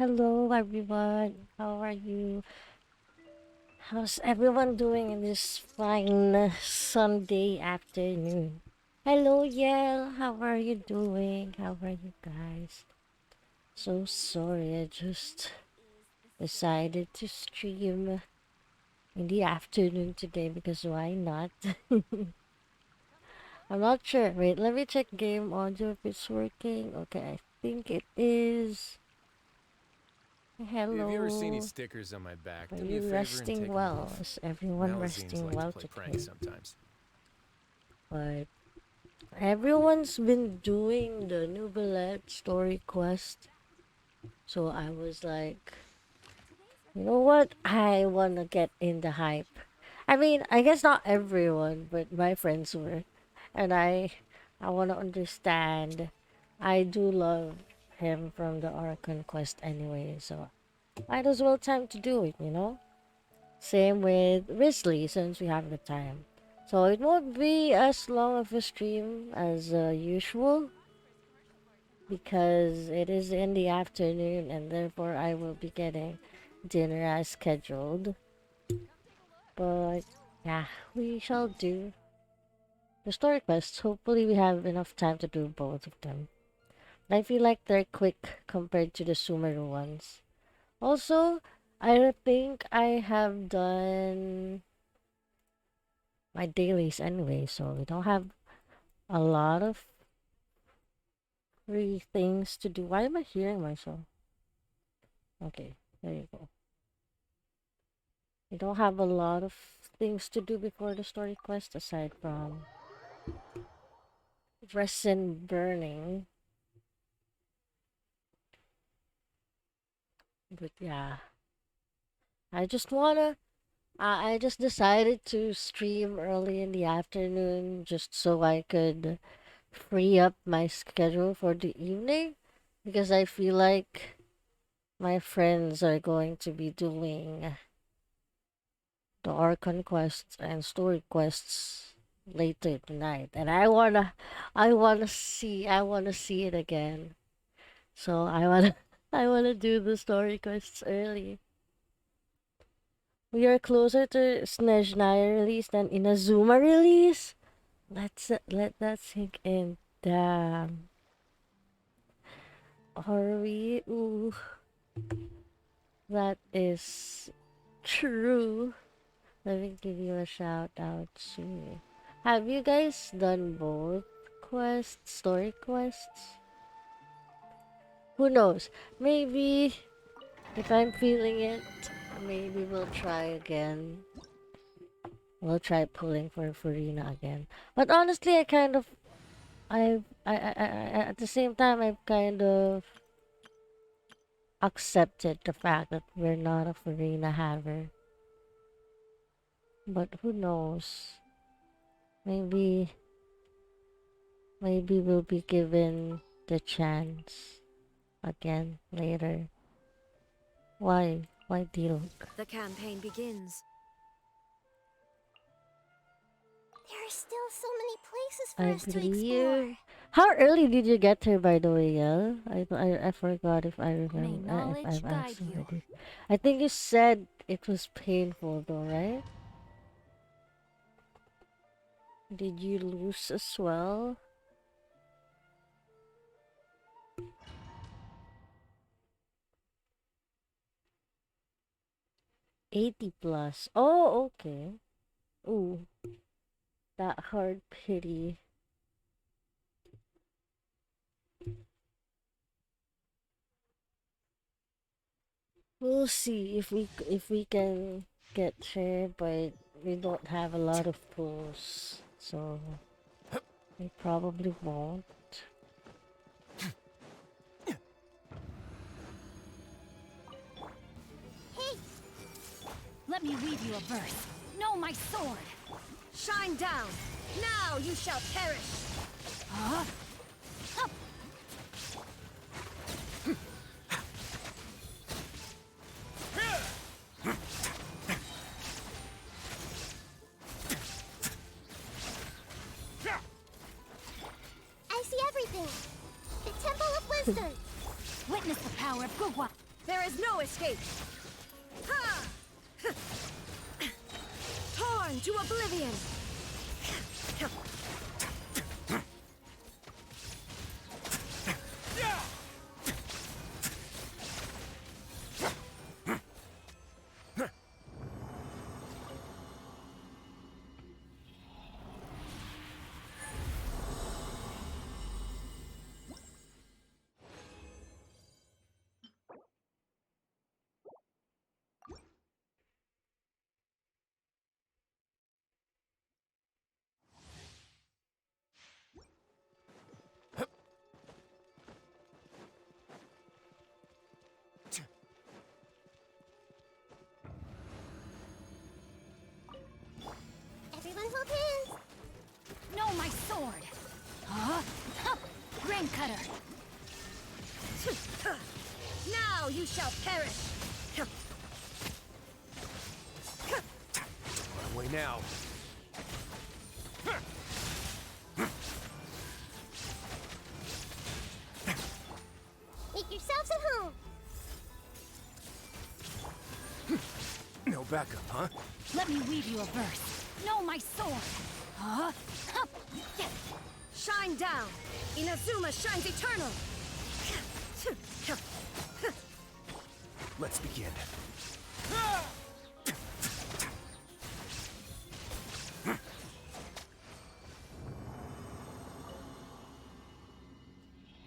Hello everyone. How are you? How's everyone doing in this fine Sunday afternoon? Hello, Yel. How are you doing? How are you guys? So sorry, I just decided to stream in the afternoon today because why not? I'm not sure. Wait, let me check game audio if it's working. Okay, I think it is. If you ever see any Hello. stickers on my back, Are do me a you favor and resting take them well? off. Is everyone Malazines resting like to well play pranks today? sometimes. But everyone's been doing the New Ballet story quest. So I was like, you know what? I wanna get in the hype. I mean, I guess not everyone, but my friends were. And I wanna understand. I do love him from the Archon quest anyway, so might as well time to do it, you know? Same with Risley since we have the time. So it won't be as long of a stream as usual because it is in the afternoon and therefore I will be getting dinner as scheduled. But yeah, we shall do the story quests. Hopefully we have enough time to do both of them. I feel like they're quick compared to the Sumeru ones. Also, I think I have done my dailies anyway, so we don't have a lot of free things to do. Why am I hearing myself? Okay, there you go. We don't have a lot of things to do before the story quest aside from resin burning. But yeah, I just wanna. I just decided to stream early in the afternoon just so I could free up my schedule for the evening because I feel like my friends are going to be doing the Archon quests and story quests later tonight, and I wanna see it again. So I wanna do the story quests early. We are closer to Snezhnaya release than Inazuma release. Let that sink in. Damn. Are we? Ooh, that is true. Let me give you a shout out too. Have you guys done both quests, story quests? Who knows? Maybe if I'm feeling it, maybe we'll try again. We'll try pulling for Farina again. But honestly, I kind of, at the same time, I've kind of accepted the fact that we're not a Farina haver. But who knows? Maybe Maybe we'll be given the chance again later. Why? Why Dilk? The campaign begins. There are still so many places for I us to explore. believe. How early did you get here, by the way, Yel? I forgot if I May remember if knowledge I've guide asked you. already. I think you said it was painful, though, right? Did you lose as well? 80 plus. Oh, okay. Ooh, that hard pity. We'll see if we can get there, but we don't have a lot of pulls, so we probably won't. Hey! Let me weave you a verse. Know my sword! Shine down! Now you shall perish! Huh? Hup. I see everything! The Temple of Wisdom! Witness the power of Gugwa! There is no escape! Ha! Torn to oblivion! Everyone hold hands. No, my sword! Huh? Huh. Grain cutter! Now you shall perish! Run away now. Make yourselves at home. No backup, huh? Let me weave you a verse. No, my sword! Huh? Huh. Shine down! Inazuma shines eternal! Let's begin.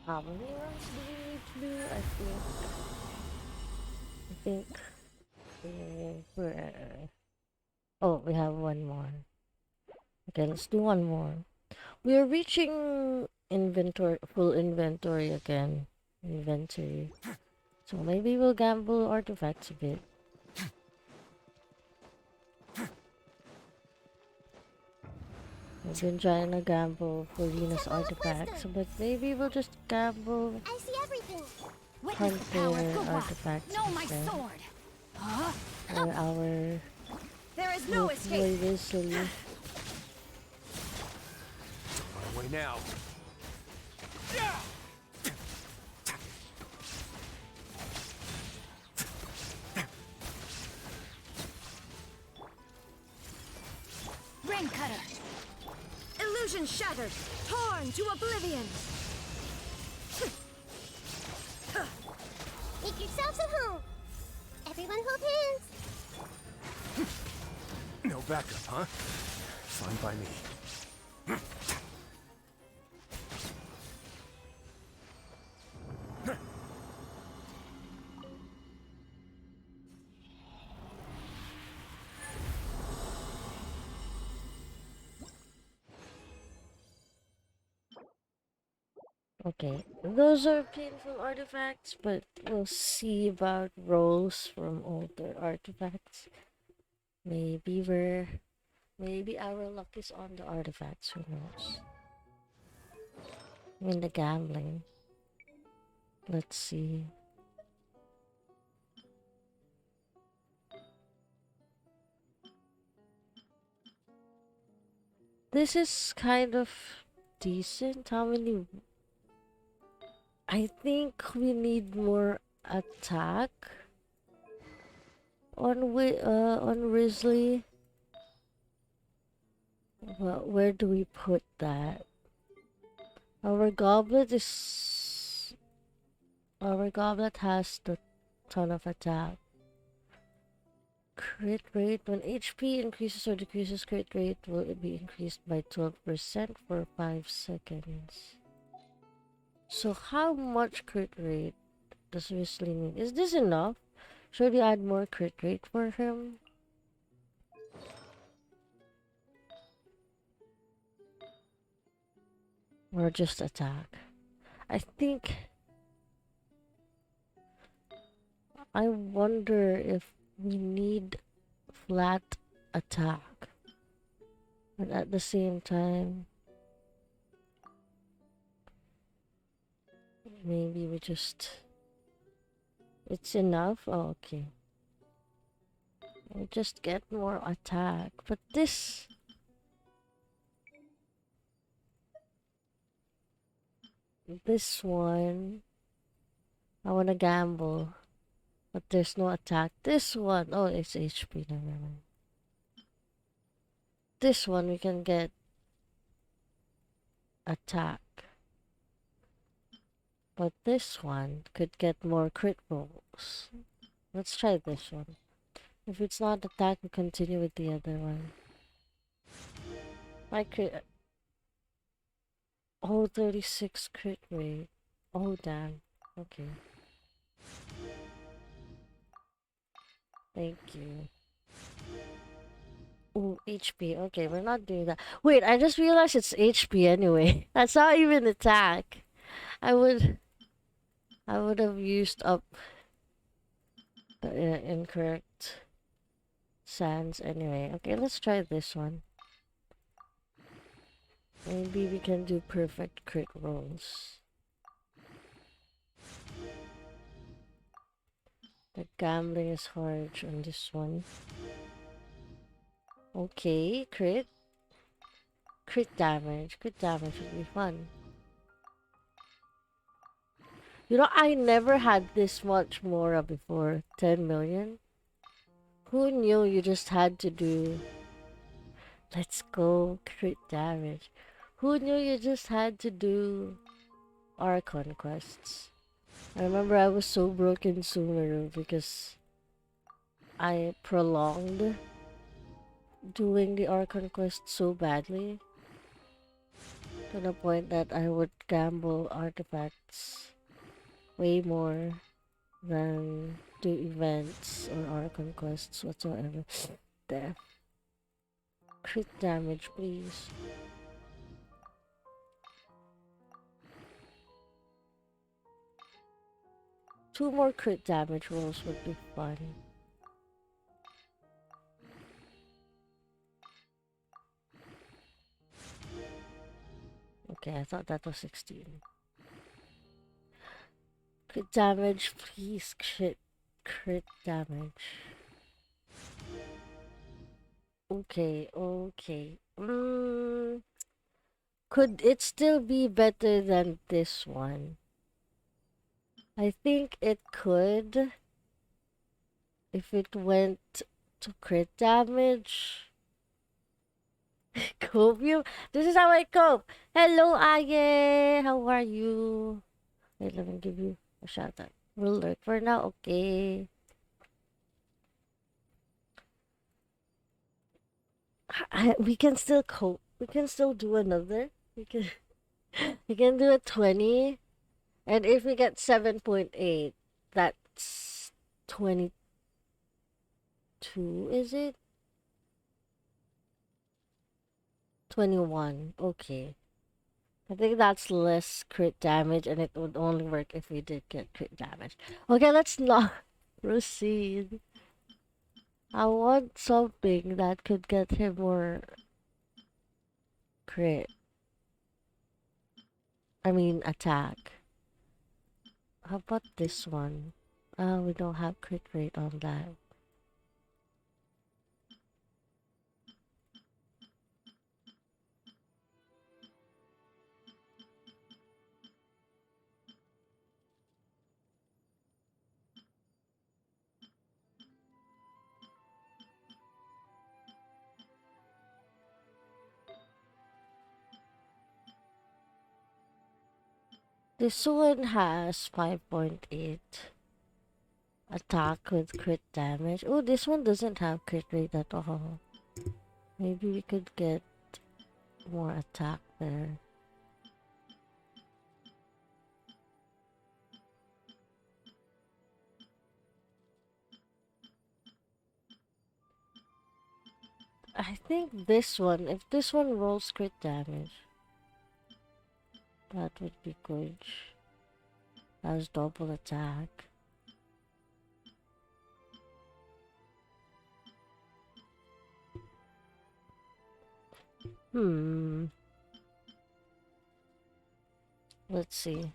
How many rounds do we need to do? Oh, we have one more. Okay, let's do one more. We are reaching full inventory again. Inventory. So maybe we'll gamble artifacts a bit. We've been trying to gamble for Venus artifacts, but maybe we'll just gamble I see everything. Witness the power of Hunter Gawa. artifacts No, my instead. sword! Huh? Or our There is no escape! way silly. Run away now. Grain cutter! Illusion shattered! Torn to oblivion! Make yourselves at home. Everyone hold hands. No backup, huh? Fine by me. Okay, those are painful artifacts, but we'll see about rolls from older artifacts. Maybe our luck is on the artifacts, who knows? I mean, the gambling. Let's see. This is kind of decent. How many? I think we need more attack on Risley. Well, where do we put that? Our goblet has the ton of attack. Crit rate. When HP increases or decreases, crit rate will be increased by 12% for 5 seconds. So how much crit rate does Wesley need? Is this enough? Should we add more crit rate for him? Or just attack? I wonder if we need flat attack. But at the same time, maybe it's enough? Oh, okay. We'll just get more attack. But this one, I wanna gamble. But there's no attack. This one, oh, it's HP. Never mind. This one we can get attack. But this one could get more crit rolls. Let's try this one. If it's not attack, we continue with the other one. My crit. Oh, 36 crit rate. Oh, damn. Okay. Thank you. Ooh, HP. Okay, we're not doing that. Wait, I just realized it's HP anyway. That's not even attack. I would have used up the incorrect sands anyway. Okay, let's try this one. Maybe we can do perfect crit rolls. The gambling is hard on this one. Okay, crit. Crit damage. Crit damage would be fun. You know, I never had this much Mora before. 10 million? Who knew you just had to do... Let's go, crit damage. Who knew you just had to do Archon quests? I remember I was so broken sooner because I prolonged doing the Archon quest so badly to the point that I would gamble artifacts way more than do events or Archon quests whatsoever. There. Crit damage, please. Two more crit damage rolls would be fun. Okay, I thought that was 16. Crit damage, please. Crit damage. Okay, okay. Could it still be better than this one? I think it could. If it went to crit damage. Copium? This is how I cope. Hello, Aye. How are you? Wait, let me give you a shout out. We'll lurk for now, okay? We can still cope. We can still do another. We can we can do a 20. And if we get 7.8, that's 22, is it? 21. Okay. I think that's less crit damage and it would only work if we did get crit damage. Okay, let's not proceed. I want something that could get him more crit. I mean, attack. How about this one? We don't have crit rate on that. This one has 5.8 attack with crit damage. Oh, this one doesn't have crit rate at all. Maybe we could get more attack there. I think this one, if this one rolls crit damage, that would be good. As double attack. Let's see.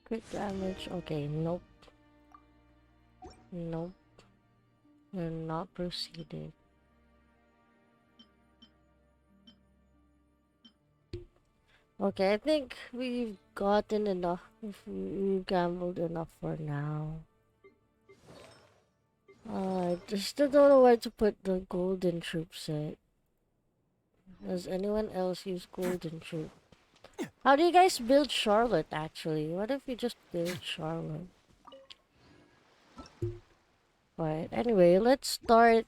Crit damage. Okay, nope. Nope. We're not proceeding. Okay, I think we've gotten enough. We've gambled enough for now. I just still don't know where to put the golden troop set. Does anyone else use golden troop? How do you guys build Charlotte actually? What if you just build Charlotte? Right, anyway, let's start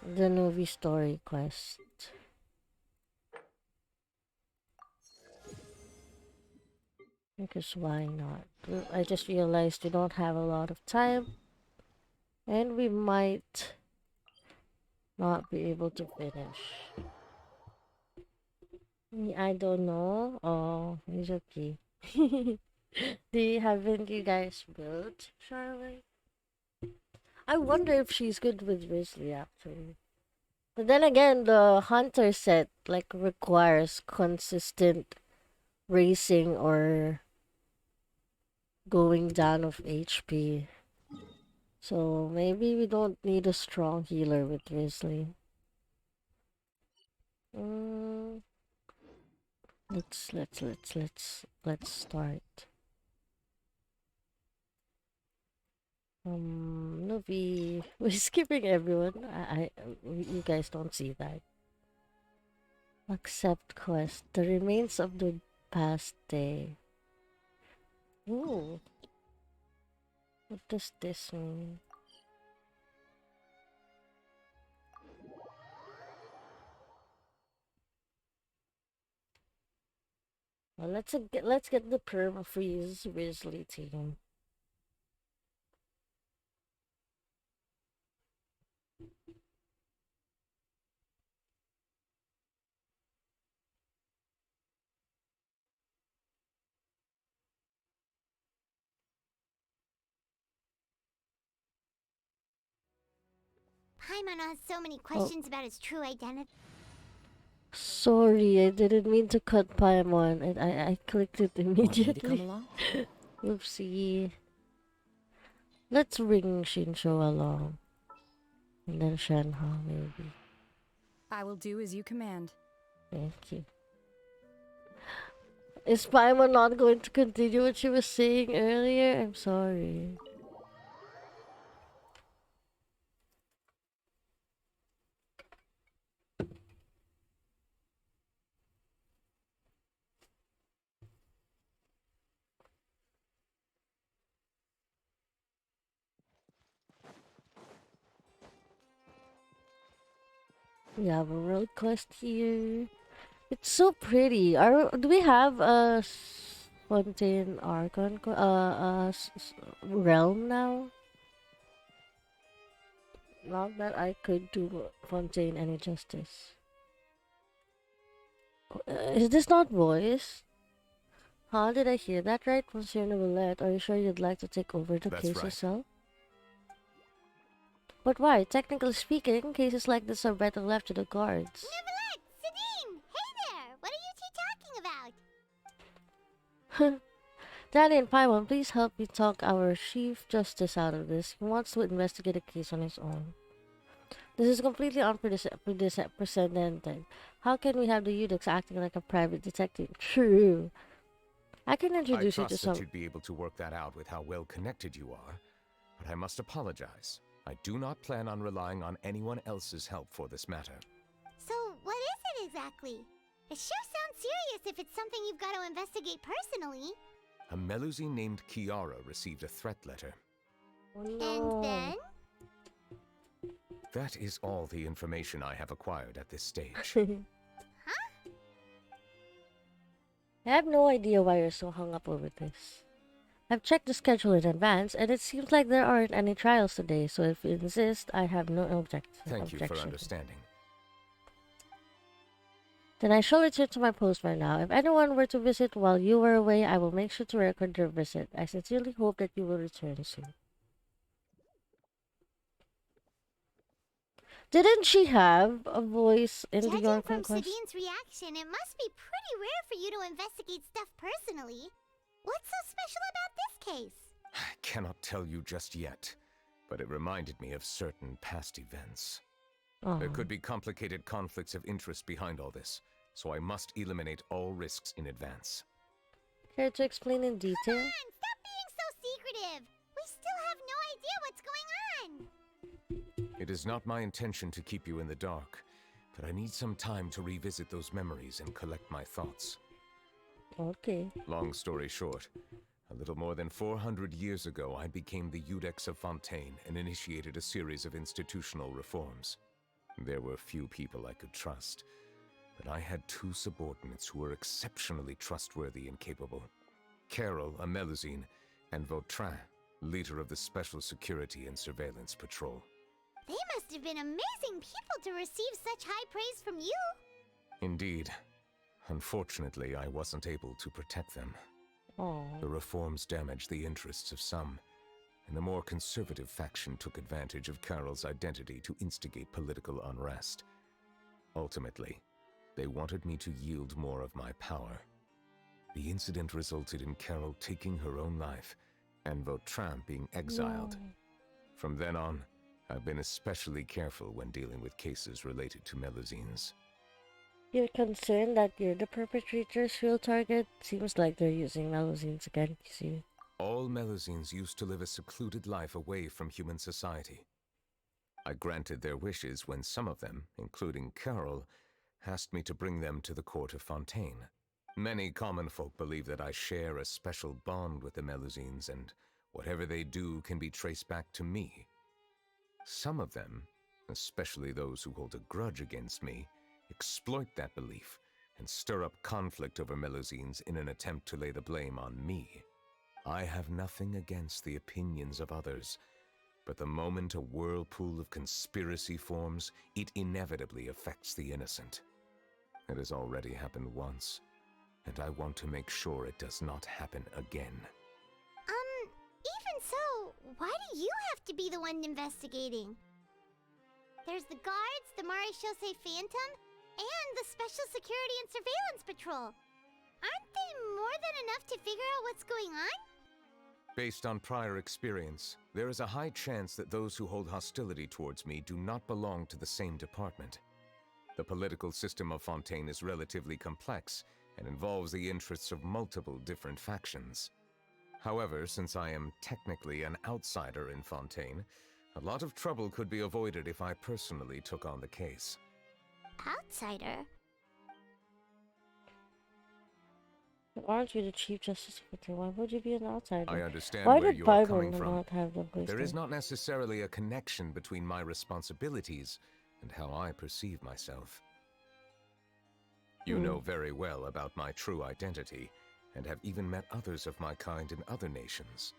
the movie story quest. Because why not? I just realized we don't have a lot of time. And we might not be able to finish. I don't know. Oh, it's okay. Haven't you guys built Charlotte? I wonder if she's good with Grizzly actually. But then again, the hunter set like requires consistent racing or going down of HP. So maybe we don't need a strong healer with Grizzly. Mm, let's start. Novi, we're skipping everyone. You guys don't see that. Accept quest. The remains of the past day. Ooh. What does this mean? Well, let's get the perma freeze Grizzly team. Paimon has so many questions about his true identity. Sorry, I didn't mean to cut Paimon, and I clicked it Want me to come immediately. along? Oopsie. Let's bring Shinsho along. And then Shenhe, maybe. I will do as you command. Thank you. Is Paimon not going to continue what she was saying earlier? I'm sorry. We have a road quest here. It's so pretty. Do we have a Fontaine Archon realm now? Not that I could do Fontaine any justice. Is this not voice? Huh? Did I hear that right, Monsieur Novelette? Are you sure you'd like to take over the That's case right. yourself? But why? Technically speaking, cases like this are better left to the guards. Neverlet! Sidine! Hey there! What are you two talking about? Danny and Paimon, please help me talk our Chief Justice out of this. He wants to investigate a case on his own. This is completely unprecedented. How can we have the Eunuchs acting like a private detective? True. I can I introduce you to trust some... that you'd be able to work that out with how well connected you are, but I must apologize. I do not plan on relying on anyone else's help for this matter. So, what is it exactly? It sure sounds serious if it's something you've got to investigate personally. A Melusi named Kiara received a threat letter. Oh, no. And then? That is all the information I have acquired at this stage. I have no idea why you're so hung up over this. I've checked the schedule in advance, and it seems like there aren't any trials today, so if you insist, I have no Thank you for objection. understanding. Then I shall return to my post right now. If anyone were to visit while you were away, I will make sure to record their visit. I sincerely hope that you will return soon. Didn't she have a voice in the Judging York from quest? Sidine's reaction, it must be pretty rare for you to investigate stuff personally. What's so special about this case? I cannot tell you just yet, but it reminded me of certain past events. There Oh. could be complicated conflicts of interest behind all this, so I must eliminate all risks in advance. Care to explain in Come detail? on, stop being so secretive. We still have no idea what's going on. It is not my intention to keep you in the dark, but I need some time to revisit those memories and collect my thoughts. Okay. Long story short, a little more than 400 years ago, I became the Iudex of Fontaine and initiated a series of institutional reforms. There were few people I could trust, but I had two subordinates who were exceptionally trustworthy and capable. Carol, a Melusine, and Vautrin, leader of the Special Security and Surveillance Patrol. They must have been amazing people to receive such high praise from you. Indeed. Unfortunately, I wasn't able to protect them. Oh. The reforms damaged the interests of some, and the more conservative faction took advantage of Carol's identity to instigate political unrest. Ultimately, they wanted me to yield more of my power. The incident resulted in Carol taking her own life, and Vautrin being exiled. No. From then on, I've been especially careful when dealing with cases related to Melusines. You're concerned that you're the perpetrator's real target? Seems like they're using Melusines against you. All Melusines used to live a secluded life away from human society. I granted their wishes when some of them, including Carol, asked me to bring them to the court of Fontaine. Many common folk believe that I share a special bond with the Melusines, and whatever they do can be traced back to me. Some of them, especially those who hold a grudge against me, exploit that belief and stir up conflict over Melusines in an attempt to lay the blame on me. I have nothing against the opinions of others, but the moment a whirlpool of conspiracy forms, it inevitably affects the innocent. It has already happened once, and I want to make sure it does not happen again. Even so, why do you have to be the one investigating? There's the guards, the Marechaussee Phantom, and the Special Security and Surveillance Patrol. Aren't they more than enough to figure out what's going on? Based on prior experience, there is a high chance that those who hold hostility towards me do not belong to the same department. The political system of Fontaine is relatively complex and involves the interests of multiple different factions. However, since I am technically an outsider in Fontaine, a lot of trouble could be avoided if I personally took on the case. Outsider? Aren't you the Chief Justice Officer? Why would you be an outsider? I understand Why where did you are Byron coming from. not have them placed There is there? not necessarily a connection between my responsibilities and how I perceive myself. You know very well about my true identity, and have even met others of my kind in other nations.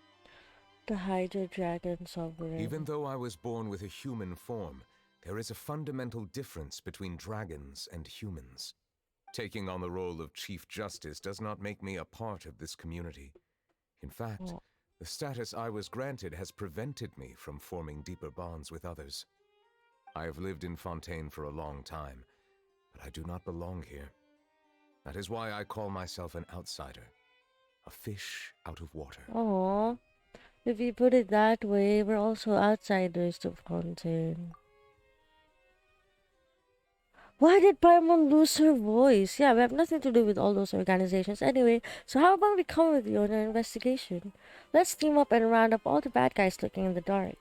The Hydra Dragon Sovereign. Even though I was born with a human form, there is a fundamental difference between dragons and humans. Taking on the role of Chief Justice does not make me a part of this community. In fact, Oh. the status I was granted has prevented me from forming deeper bonds with others. I have lived in Fontaine for a long time, but I do not belong here. That is why I call myself an outsider, a fish out of water. Aw. If you put it that way, we're also outsiders to Fontaine. Why did Paimon lose her voice? Yeah, we have nothing to do with all those organizations anyway, so how about we come with you on our investigation? Let's team up and round up all the bad guys lurking in the dark.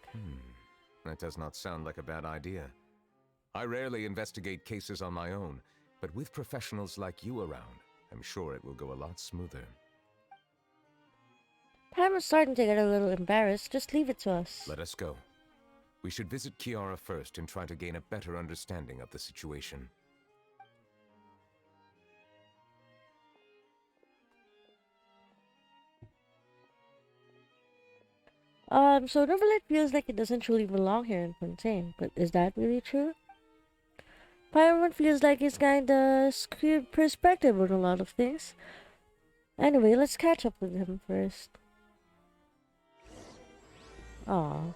That does not sound like a bad idea. I rarely investigate cases on my own, but with professionals like you around, I'm sure it will go a lot smoother. Paimon's starting to get a little embarrassed. Just leave it to us. Let us go. We should visit Kiara first and try to gain a better understanding of the situation. So Novelet feels like it doesn't truly belong here in Fontaine, but is that really true? Paimon feels like he's kinda skewed perspective on a lot of things. Anyway, let's catch up with him first. Aw.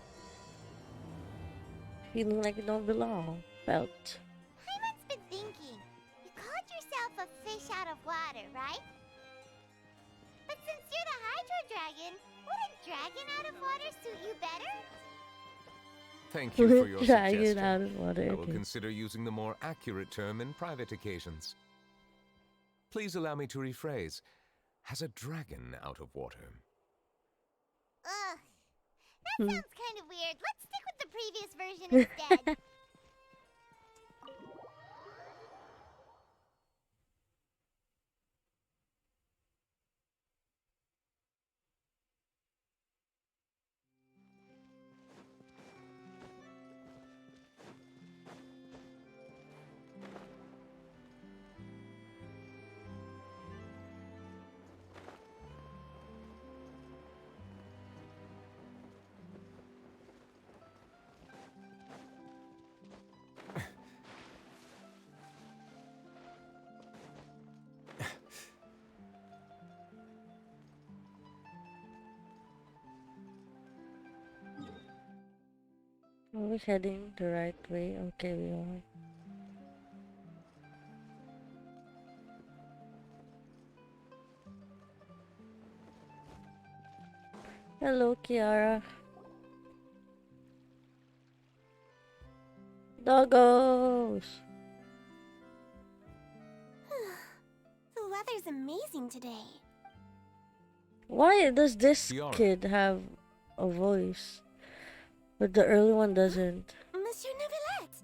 Feeling like you don't belong. Felt. Paimon's been thinking. You called yourself a fish out of water, right? But since you're the Hydra dragon. Would a dragon out of water suit you better? Thank you for your Dragon suggestion. out of water. I will Okay. consider using the more accurate term in private occasions. Please allow me to rephrase. Has a dragon out of water? Ugh. That sounds kind of weird. Let's stick with the previous version instead. Are we heading the right way? Okay, we are. Hello, Kiara. Doggos! The weather's amazing today. Why does this Kiara. kid have a voice, but the early one doesn't? Monsieur Neuvillette!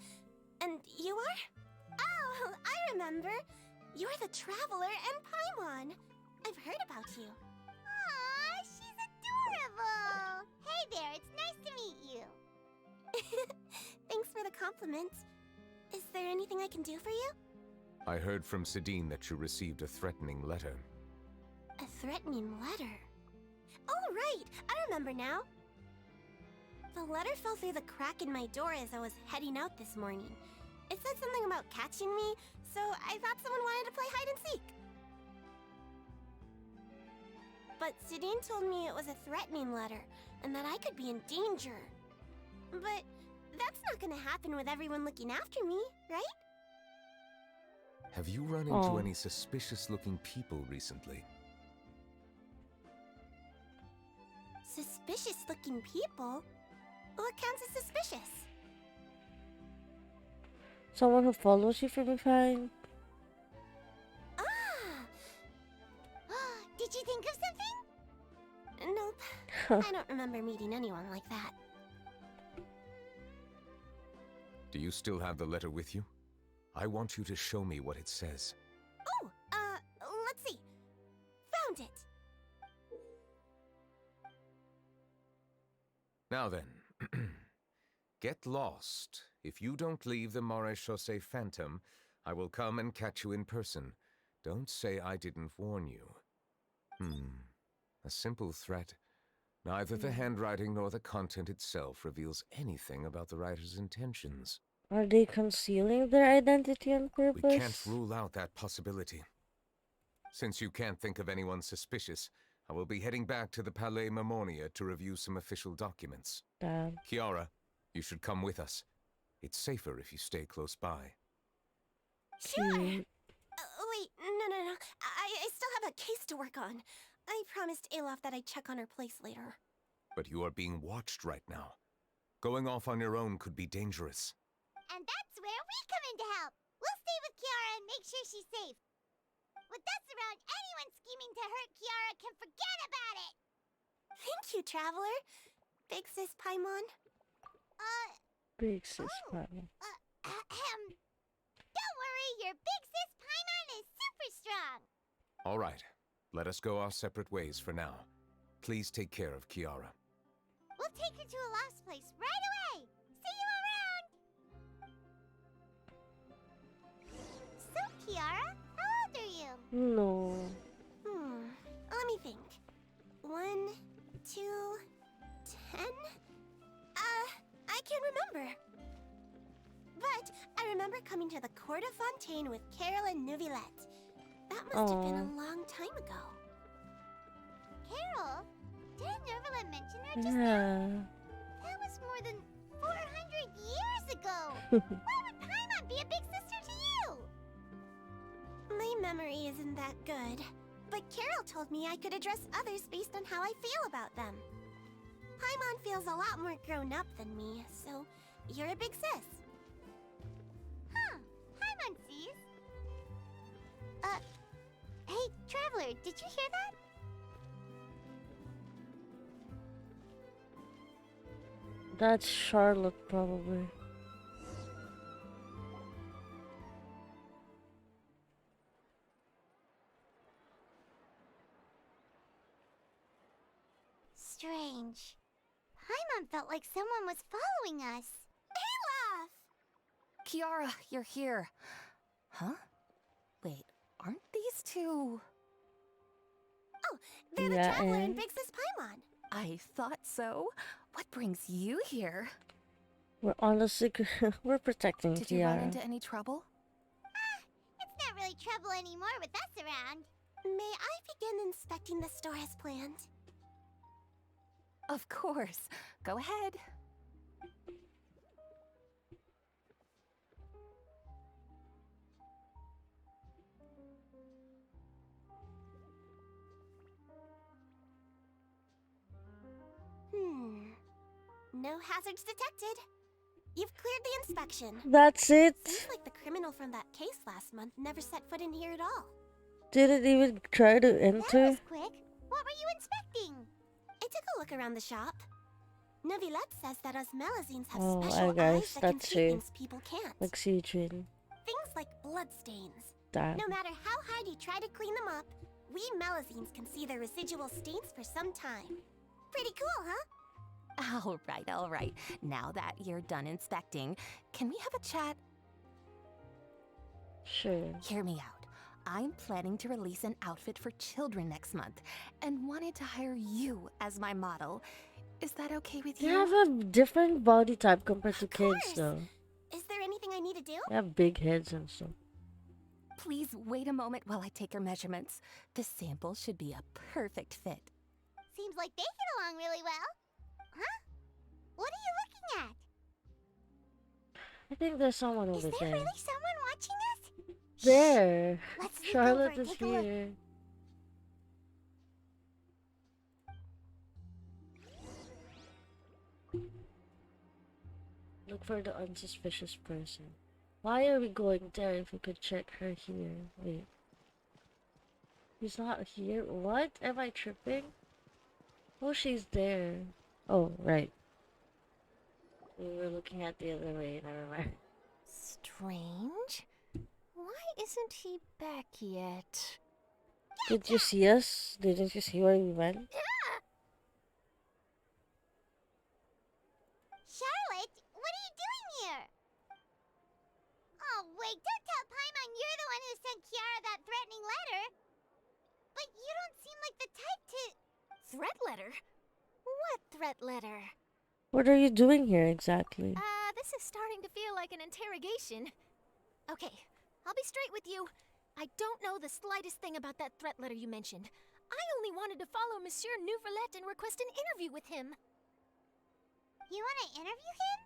And you are? Oh, I remember. You're the Traveler and Paimon. I've heard about you. Aw, she's adorable. Hey there, it's nice to meet you. Thanks for the compliment. Is there anything I can do for you? I heard from Sidine that you received a threatening letter. A threatening letter? Oh, right! I remember now. The letter fell through the crack in my door as I was heading out this morning. It said something about catching me, so I thought someone wanted to play hide and seek. But Sidine told me it was a threatening letter, and that I could be in danger. But that's not gonna happen with everyone looking after me, right? Have you run into Oh. any suspicious-looking people recently? Suspicious-looking people? What counts as suspicious? Someone who follows you from behind? Ah! Did you think of something? Nope. I don't remember meeting anyone like that. Do you still have the letter with you? I want you to show me what it says. Oh, let's see. Found it. Now then, get lost. If you don't leave the Maréchaussée Phantom, I will come and catch you in person. Don't say I didn't warn you. A simple threat. Neither the handwriting nor the content itself reveals anything about the writer's intentions. Are they concealing their identity on purpose? We can't rule out that possibility. Since you can't think of anyone suspicious, I will be heading back to the Palais Mammonia to review some official documents. Damn. Kiara, you should come with us. It's safer if you stay close by. Sure. Cute. Wait, no. I still have a case to work on. I promised Alof that I'd check on her place later. But you are being watched right now. Going off on your own could be dangerous. And that's where we come in to help. We'll stay with Kiara and make sure she's safe. With us around, anyone scheming to hurt Kiara can forget about it. Thank you, Traveler. Big Sis Paimon. Big sis problem. Don't worry, your big sis Paimon is super strong. All right, let us go our separate ways for now. Please take care of Kiara. We'll take her to a lost place right away. See you around. So, Kiara, how old are you? No. Let me think. 1, 2, 10? I can't remember. But I remember coming to the Court of Fontaine with Carol and Neuvillette. That must have been a long time ago. Carol? Didn't Neuvillette mention her just now? Yeah. That was more than 400 years ago. Why would Paimon be a big sister to you? My memory isn't that good. But Carol told me I could address others based on how I feel about them. Paimon feels a lot more grown up than me, so you're a big sis. Huh. Hi, Muncies. Hey, Traveler, did you hear that? That's Charlotte, probably. Strange. Paimon felt like someone was following us. Olaf! Kiara, you're here. Huh? Wait, aren't these two? Oh, they're the Yeah, Traveler and and? Big Sis Paimon. I thought so. What brings you here? We're on the secret. We're protecting Did you run Kiara. into any trouble? It's not really trouble anymore with us around. May I begin inspecting the store as planned? Of course. Go ahead. No hazards detected. You've cleared the inspection. That's it. Seems like the criminal from that case last month never set foot in here at all. Didn't even try to That enter. was quick. What were you inspecting? I took a look around the shop. Novilette says that us Melazines have Oh, special guys, eyes that can that's see it. things people can't. Like Citrin. Things like bloodstains. That. No matter how hard you try to clean them up, we Melazines can see the residual stains for some time. Pretty cool, huh? All right. Now that you're done inspecting, can we have a chat? Sure. Hear me out. I'm planning to release an outfit for children next month and wanted to hire you as my model. Is that okay with You you? have a different body type compared to Of kids, course. though. Is there anything I need to do? They have big heads and stuff. Please wait a moment while I take your measurements. The sample should be a perfect fit. Seems like they get along really well. Huh? What are you looking at? I think there's someone Is over there there. really someone watching us? There. Let's sneak Charlotte over and is take a look. here. Look for the unsuspicious person. Why are we going there if we could check her here? Wait. He's not here? What? Am I tripping? Oh, she's there. Oh, right. We were looking at the other way. Never mind. Strange. Why isn't he back yet? Did you see us? Didn't you see where we went? Charlotte, what are you doing here? Oh, wait, don't tell Paimon you're the one who sent Kiara that threatening letter. But you don't seem like the type to... Threat letter? What threat letter? What are you doing here exactly? This is starting to feel like an interrogation. Okay, I'll be straight with you. I don't know the slightest thing about that threat letter you mentioned. I only wanted to follow Monsieur Neuvilette and request an interview with him. You want to interview him?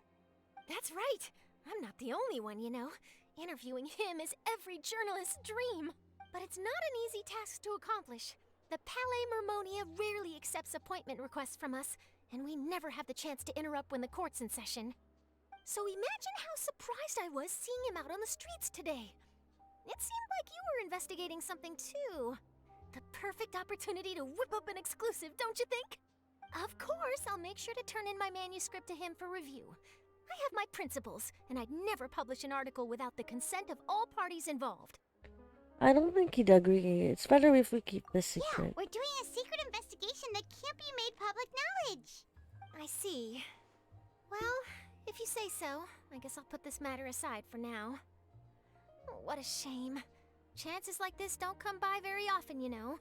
That's right. I'm not the only one, you know. Interviewing him is every journalist's dream. But it's not an easy task to accomplish. The Palais Mermonia rarely accepts appointment requests from us, and we never have the chance to interrupt when the court's in session. So imagine how surprised I was seeing him out on the streets today. It seemed like you were investigating something too. The perfect opportunity to whip up an exclusive, don't you think? Of course, I'll make sure to turn in my manuscript to him for review. I have my principles, and I'd never publish an article without the consent of all parties involved. I don't think he'd agree. It's better if we keep this Yeah, secret. we're doing a secret investigation that can't be made public knowledge. I see. Well, if you say so, I guess I'll put this matter aside for now. Oh, what a shame. Chances like this don't come by very often, you know.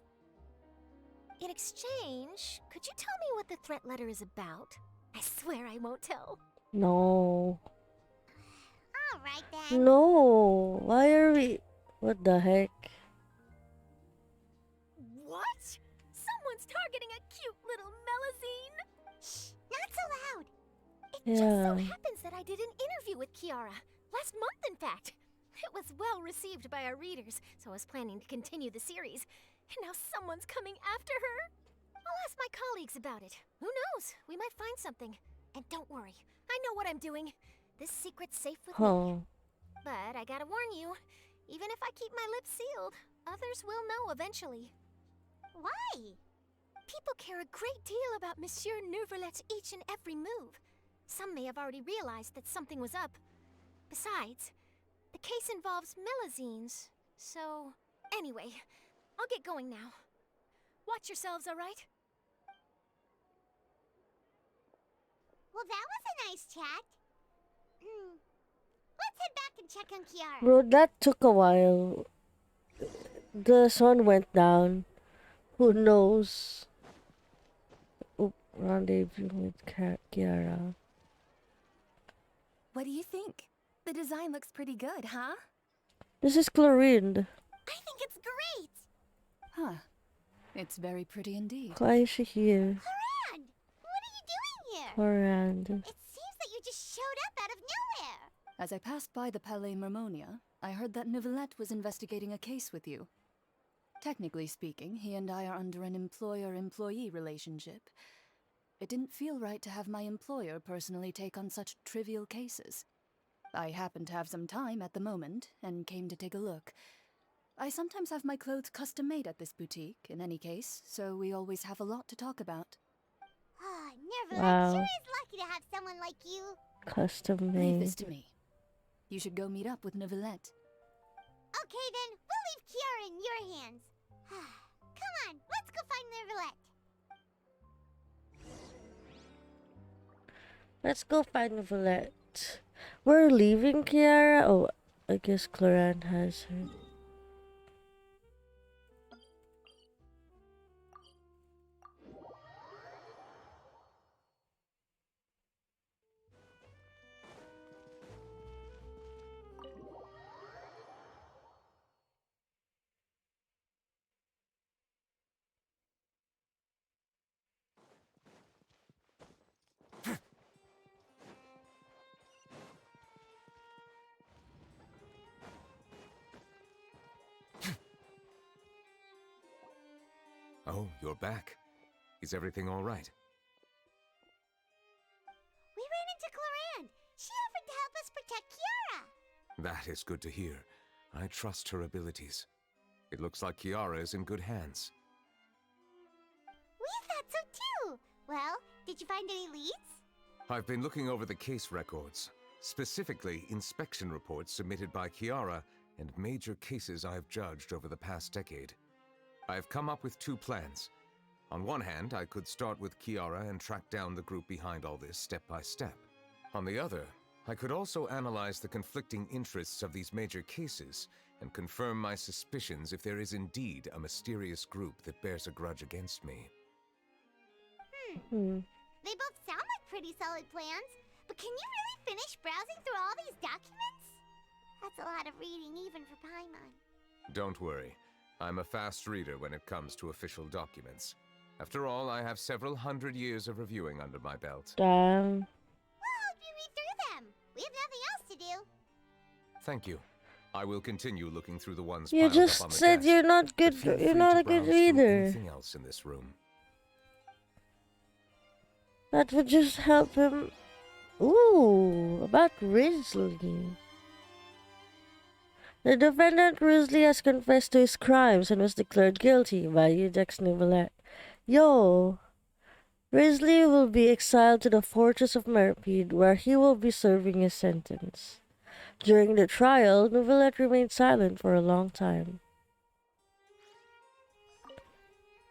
In exchange, could you tell me what the threat letter is about? I swear I won't tell. No. All right, then. No. Why are we... What the heck? What? Someone's targeting a cute little Melazine? Shh, not so loud. It just so Yeah. happens that I did an interview with Kiara. Last month, in fact. It was well received by our readers, so I was planning to continue the series. And now someone's coming after her? I'll ask my colleagues about it. Who knows? We might find something. And don't worry, I know what I'm doing. This secret's safe with me. Oh. But I gotta warn you, even if I keep my lips sealed, others will know eventually. Why? People care a great deal about Monsieur Neuverlet's each and every move. Some may have already realized that something was up. Besides, the case involves Melazines, so... Anyway, I'll get going now. Watch yourselves, alright? Well, that was a nice chat. Let's head back and check on Kiara. Bro, that took a while. The sun went down. Who knows? Oop, rendezvous with Kiara. What do you think? The design looks pretty good, huh? This is Chlorine. I think it's great! Huh. It's very pretty indeed. Why is she here? Chlorine! What are you doing here? Chlorine. It seems that you just showed up out of nowhere. As I passed by the Palais Mermonia, I heard that Neuvilette was investigating a case with you. Technically speaking, he and I are under an employer-employee relationship. It didn't feel right to have my employer personally take on such trivial cases. I happened to have some time at the moment, and came to take a look. I sometimes have my clothes custom-made at this boutique, in any case, so we always have a lot to talk about. Nervalette Wow. sure is lucky to have someone like you. Custom Leave made. this to me. You should go meet up with Neuvilette. Okay then, we'll leave Kiara in your hands. Come on, let's go find Nervalette. Let's go find Villette. We're leaving Kiara? Oh, I guess Chlorine has her. Oh, you're back. Is everything all right? We ran into Chlorine. She offered to help us protect Kiara. That is good to hear. I trust her abilities. It looks like Kiara is in good hands. We thought so too. Well, did you find any leads? I've been looking over the case records, specifically inspection reports submitted by Kiara and major cases I've judged over the past decade. I've come up with two plans. On one hand, I could start with Kiara and track down the group behind all this step by step. On the other, I could also analyze the conflicting interests of these major cases and confirm my suspicions if there is indeed a mysterious group that bears a grudge against me. They both sound like pretty solid plans, but can you really finish browsing through all these documents? That's a lot of reading even for Paimon. Don't worry. I'm a fast reader when it comes to official documents. After all, I have several hundred years of reviewing under my belt. Damn. We'll help you read through them. We have nothing else to do. Thank you. I will continue looking through the ones You piled up on just the said desk, you're not but good. feel You're free not to a good browse through reader. anything else in this room. That would just help him. Ooh, about Risley. The defendant Risley has confessed to his crimes and was declared guilty by Eudex Neuvilette. Yo! Risley will be exiled to the fortress of Merpede, where he will be serving his sentence. During the trial, Neuvilette remained silent for a long time.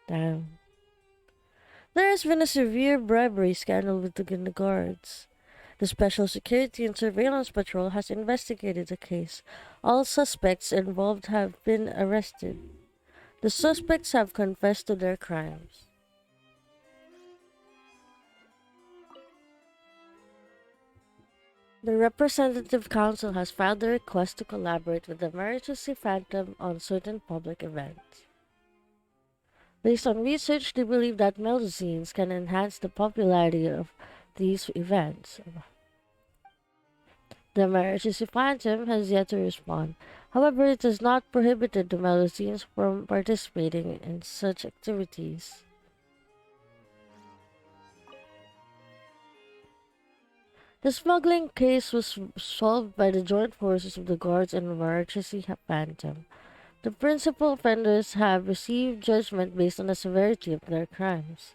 Damn. There has been a severe bribery scandal within the guards. The Special Security and Surveillance Patrol has investigated the case. All suspects involved have been arrested. The suspects have confessed to their crimes. The Representative Council has filed a request to collaborate with the Marechaussee Phantom on certain public events. Based on research, they believe that melazines can enhance the popularity of these events. The Marechaussee Phantom has yet to respond. However, it has not prohibited the Melusines from participating in such activities. The smuggling case was solved by the joint forces of the Guards and Marchese Phantom. The principal offenders have received judgment based on the severity of their crimes.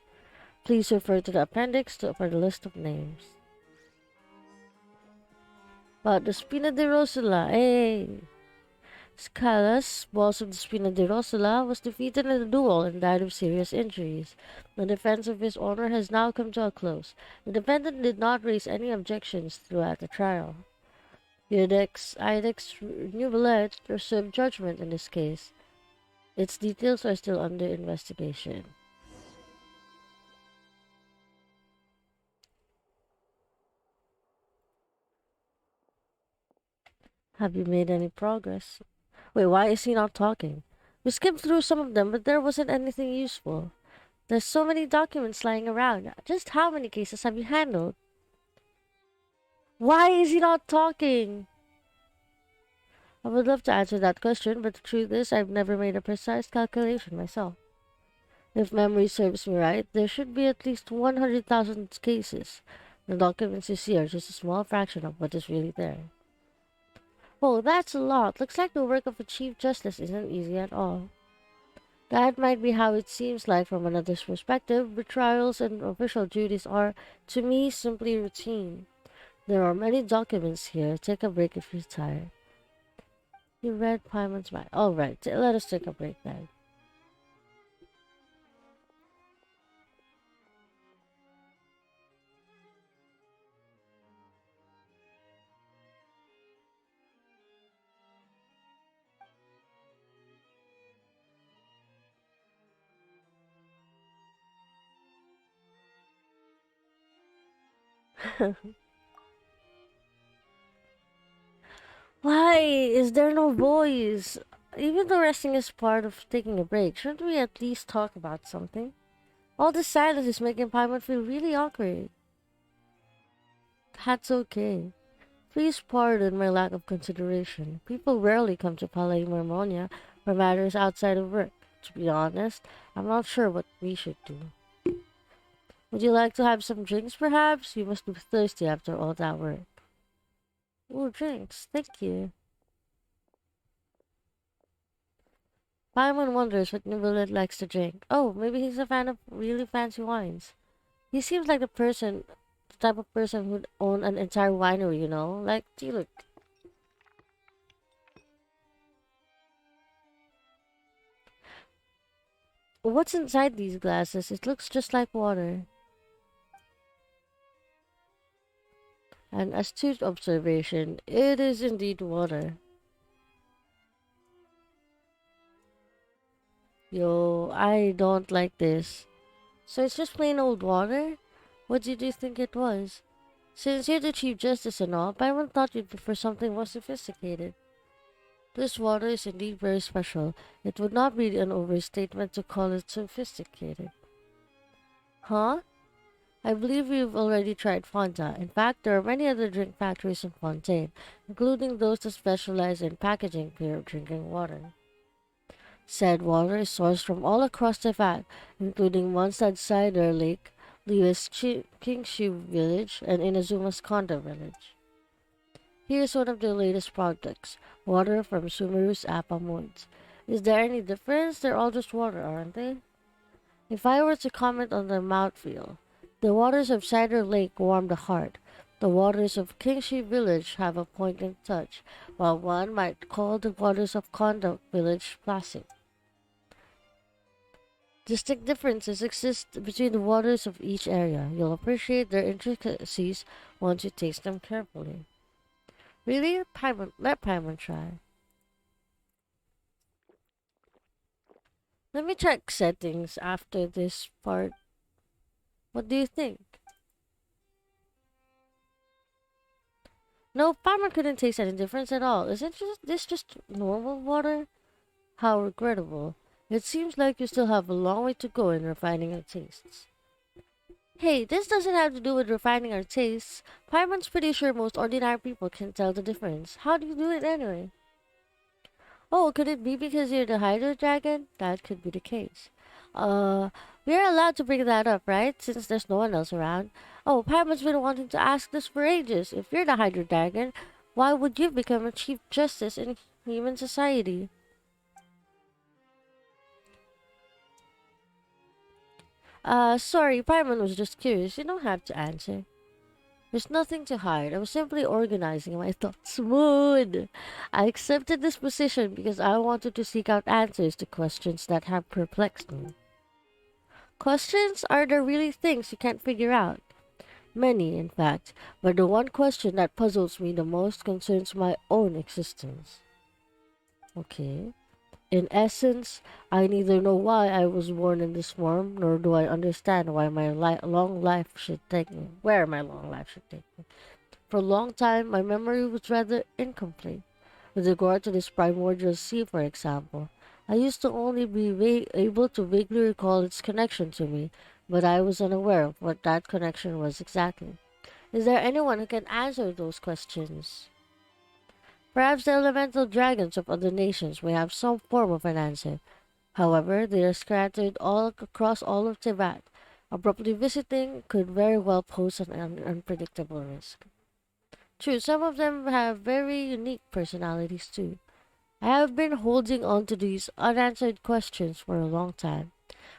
Please refer to the appendix for the list of names. But the Spina di Rosula, hey! Scalas, boss of the Spina di Rosula, was defeated in a duel and died of serious injuries. The defense of his honor has now come to a close. The defendant did not raise any objections throughout the trial. The Idex Nouvellette received judgment in this case. Its details are still under investigation. Have you made any progress? Wait, why is he not talking? We skimmed through some of them, but there wasn't anything useful. There's so many documents lying around. Just how many cases have you handled? Why is he not talking? I would love to answer that question, but the truth is I've never made a precise calculation myself. If memory serves me right, there should be at least 100,000 cases. The documents you see are just a small fraction of what is really there. Oh, that's a lot. Looks like the work of a Chief Justice isn't easy at all. That might be how it seems like from another's perspective, but trials and official duties are, to me, simply routine. There are many documents here. Take a break if you're tired. You read Paimon's mind. Alright, let us take a break then. Why is there no voice? Even though resting is part of taking a break, shouldn't we at least talk about something? All this silence is making Paimon feel really awkward. That's okay. Please pardon my lack of consideration. People rarely come to Palais Marmonia for matters outside of work. To be honest, I'm not sure what we should do. Would you like to have some drinks, perhaps? You must be thirsty after all that work. Ooh, drinks. Thank you. Paimon wonders what Nivolet likes to drink. Oh, maybe he's a fan of really fancy wines. He seems like the type of person who'd own an entire winery, you know? Like, see, look. What's inside these glasses? It looks just like water. An astute observation. It is indeed water. Yo, I don't like this. So it's just plain old water? What did you think it was? Since you're the Chief Justice and all, Byron thought you'd prefer something more sophisticated. This water is indeed very special. It would not be an overstatement to call it sophisticated. Huh? I believe we've already tried Fanta. In fact, there are many other drink factories in Fontaine, including those that specialize in packaging pure drinking water. Said water is sourced from all across the vat, including Mondstadt Cider Lake, Lewis Kingshu Village, and Inazuma's Kondo Village. Here's one of the latest products, water from Sumeru's Apam Woods. Is there any difference? They're all just water, aren't they? If I were to comment on their mouthfeel, the waters of Cider Lake warm the heart. The waters of Kingshu Village have a poignant touch, while one might call the waters of Kondo Village placid. Distinct differences exist between the waters of each area. You'll appreciate their intricacies once you taste them carefully. Really? Let Paimon try. Let me check settings after this part. What do you think? No, Paimon couldn't taste any difference at all. Isn't this just normal water? How regrettable. It seems like you still have a long way to go in refining your tastes. Hey, this doesn't have to do with refining our tastes. Paimon's pretty sure most ordinary people can tell the difference. How do you do it anyway? Oh, could it be because you're the Hydro Dragon? That could be the case. Uh, we're allowed to bring that up, right? Since there's no one else around. Oh, Paimon's been wanting to ask this for ages. If you're the Hydro Dragon, why would you become a Chief Justice in human society? Sorry, Paimon was just curious. You don't have to answer. There's nothing to hide. I was simply organizing my thoughts. Smooth! I accepted this position because I wanted to seek out answers to questions that have perplexed me. Questions are the really things you can't figure out. Many, in fact, but the one question that puzzles me the most concerns my own existence. Okay. In essence, I neither know why I was born in this form, nor do I understand why my long life should take me, where my long life should take me. For a long time, my memory was rather incomplete. With regard to this primordial sea, for example, I used to only be able to vaguely recall its connection to me, but I was unaware of what that connection was exactly. Is there anyone who can answer those questions? Perhaps the elemental dragons of other nations may have some form of an answer. However, they are scattered all across all of Tibet. Abruptly visiting could very well pose an unpredictable risk. True, some of them have very unique personalities too. I have been holding on to these unanswered questions for a long time.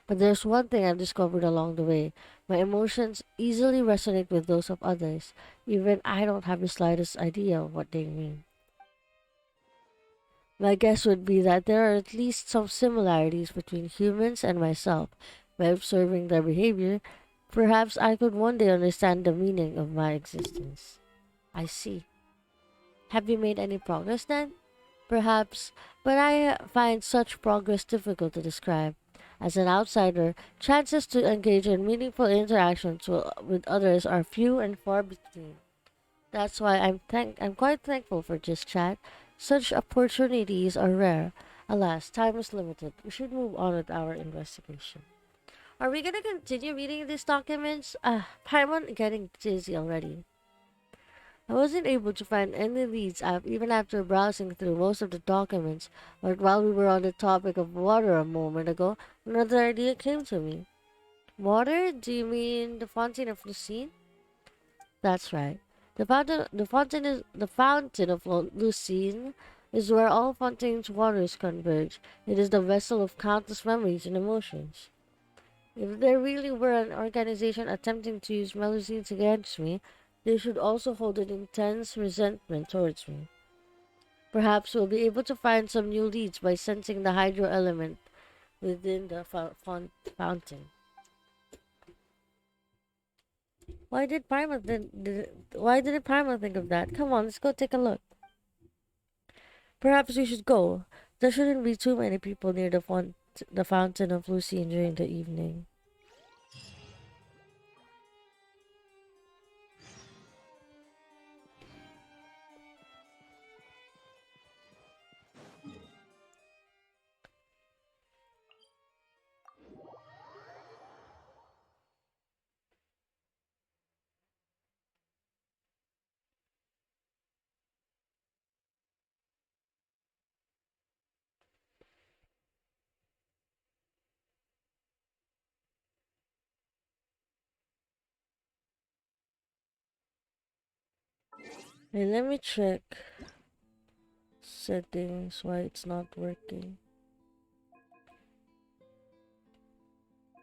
But there's one thing I've discovered along the way. My emotions easily resonate with those of others, even I don't have the slightest idea of what they mean. My guess would be that there are at least some similarities between humans and myself. By observing their behavior, perhaps I could one day understand the meaning of my existence. I see. Have you made any progress then? Perhaps, but I find such progress difficult to describe. As an outsider, chances to engage in meaningful interactions with others are few and far between. That's why I'm quite thankful for this chat. Such opportunities are rare. Alas, time is limited. We should move on with our investigation. Are we gonna continue reading these documents? Paimon getting dizzy already. I wasn't able to find any leads even after browsing through most of the documents, but while we were on the topic of water a moment ago, another idea came to me. Water? Do you mean the fountain of Lucine? That's right. The fountain of Lucine is where all Fontaine's waters converge. It is the vessel of countless memories and emotions. If there really were an organization attempting to use Melusines against me, they should also hold an intense resentment towards me. Perhaps we'll be able to find some new leads by sensing the hydro element within the fountain. Why didn't Paimon think of that? Come on, let's go take a look. Perhaps we should go. There shouldn't be too many people near the fountain of Lucine during the evening. Hey, let me check settings why it's not working.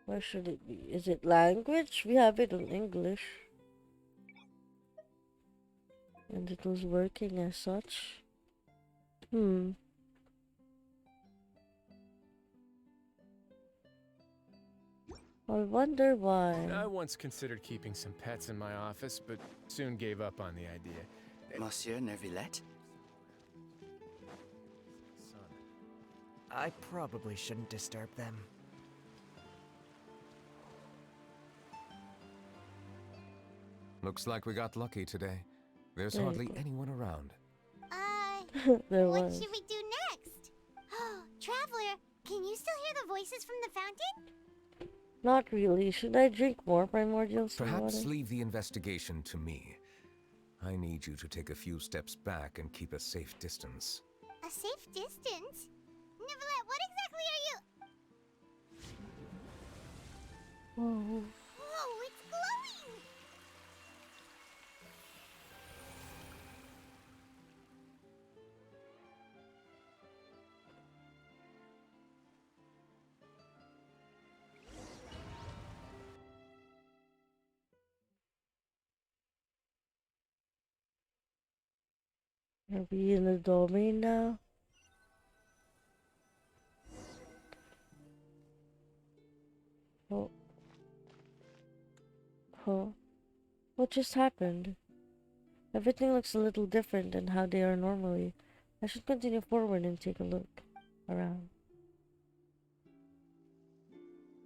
Where should it be? Is it language? We have it in English. And it was working as such. I wonder why. I once considered keeping some pets in my office, but soon gave up on the idea. Monsieur Neuvillette? Son. I probably shouldn't disturb them. Looks like we got lucky today. There's There you hardly go. anyone around. There What was. should we do next? Traveler, can you still hear the voices from the fountain? Not really. Should I drink more primordial sea Perhaps water? leave the investigation to me. I need you to take a few steps back and keep a safe distance. A safe distance? Nicolette, what exactly are you? Whoa. Whoa, it's glowing! Are we in the domain now? Oh. Huh? What just happened? Everything looks a little different than how they are normally. I should continue forward and take a look around.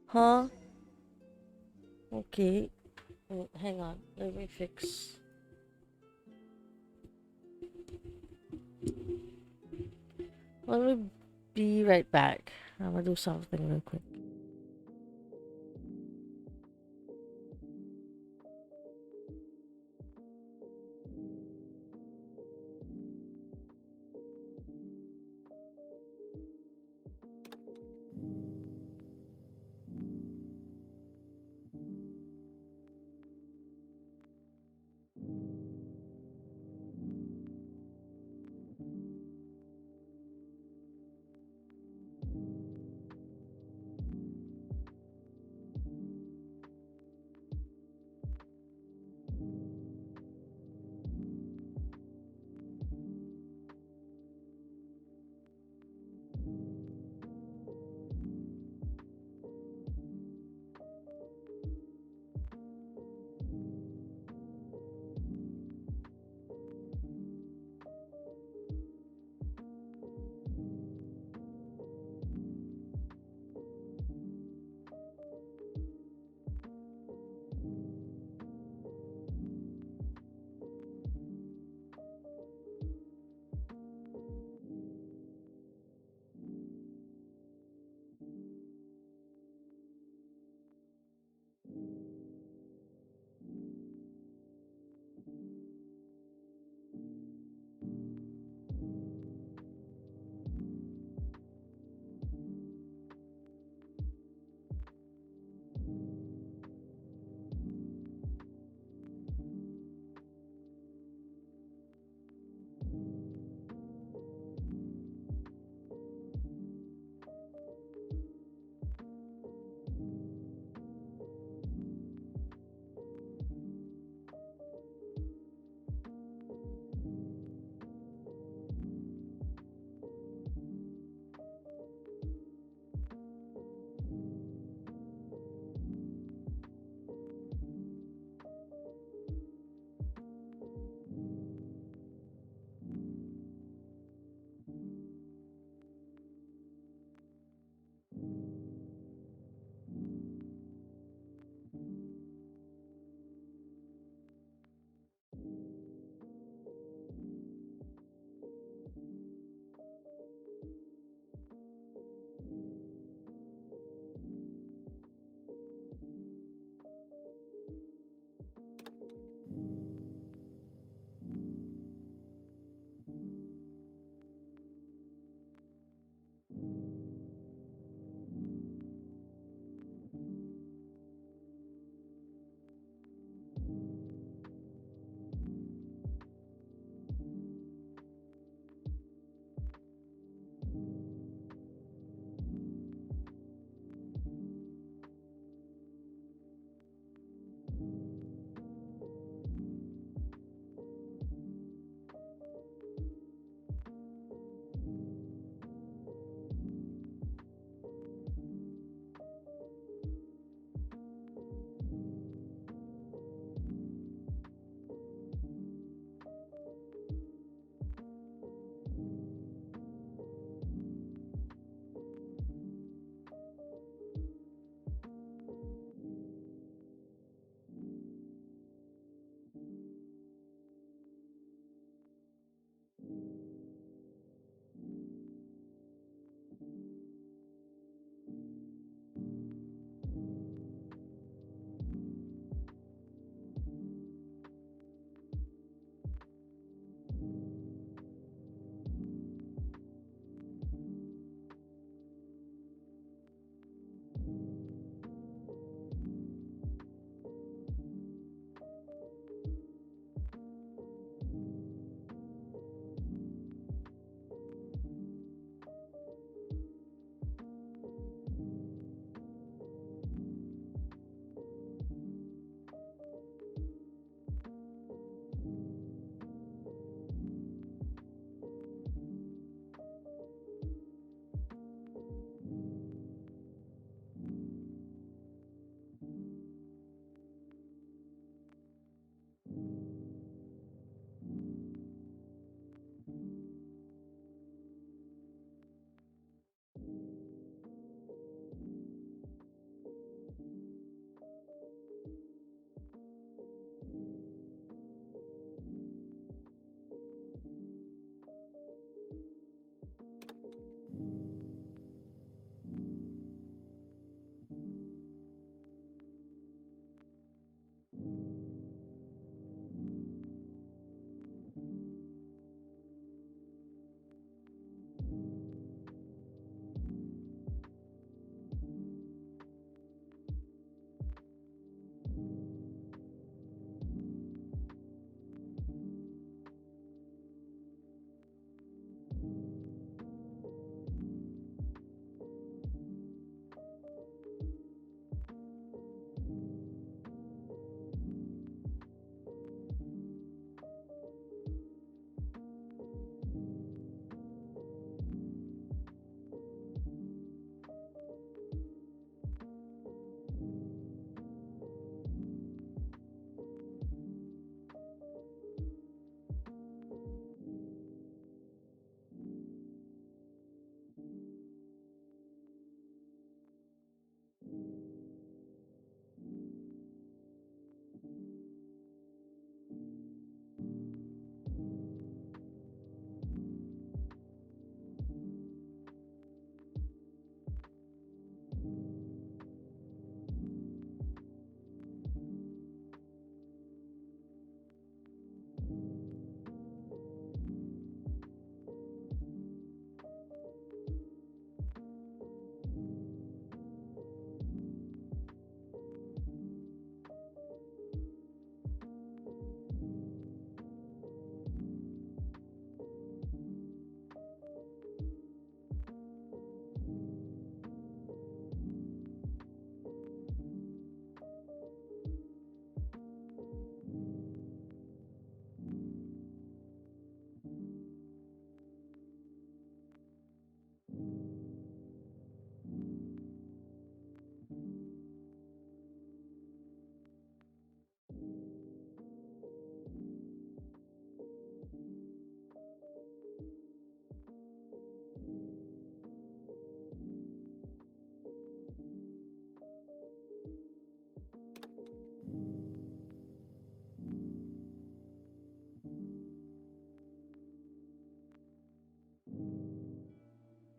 Huh? Okay. Wait, hang on. Let me fix. Let me be right back. I'm gonna do something real quick.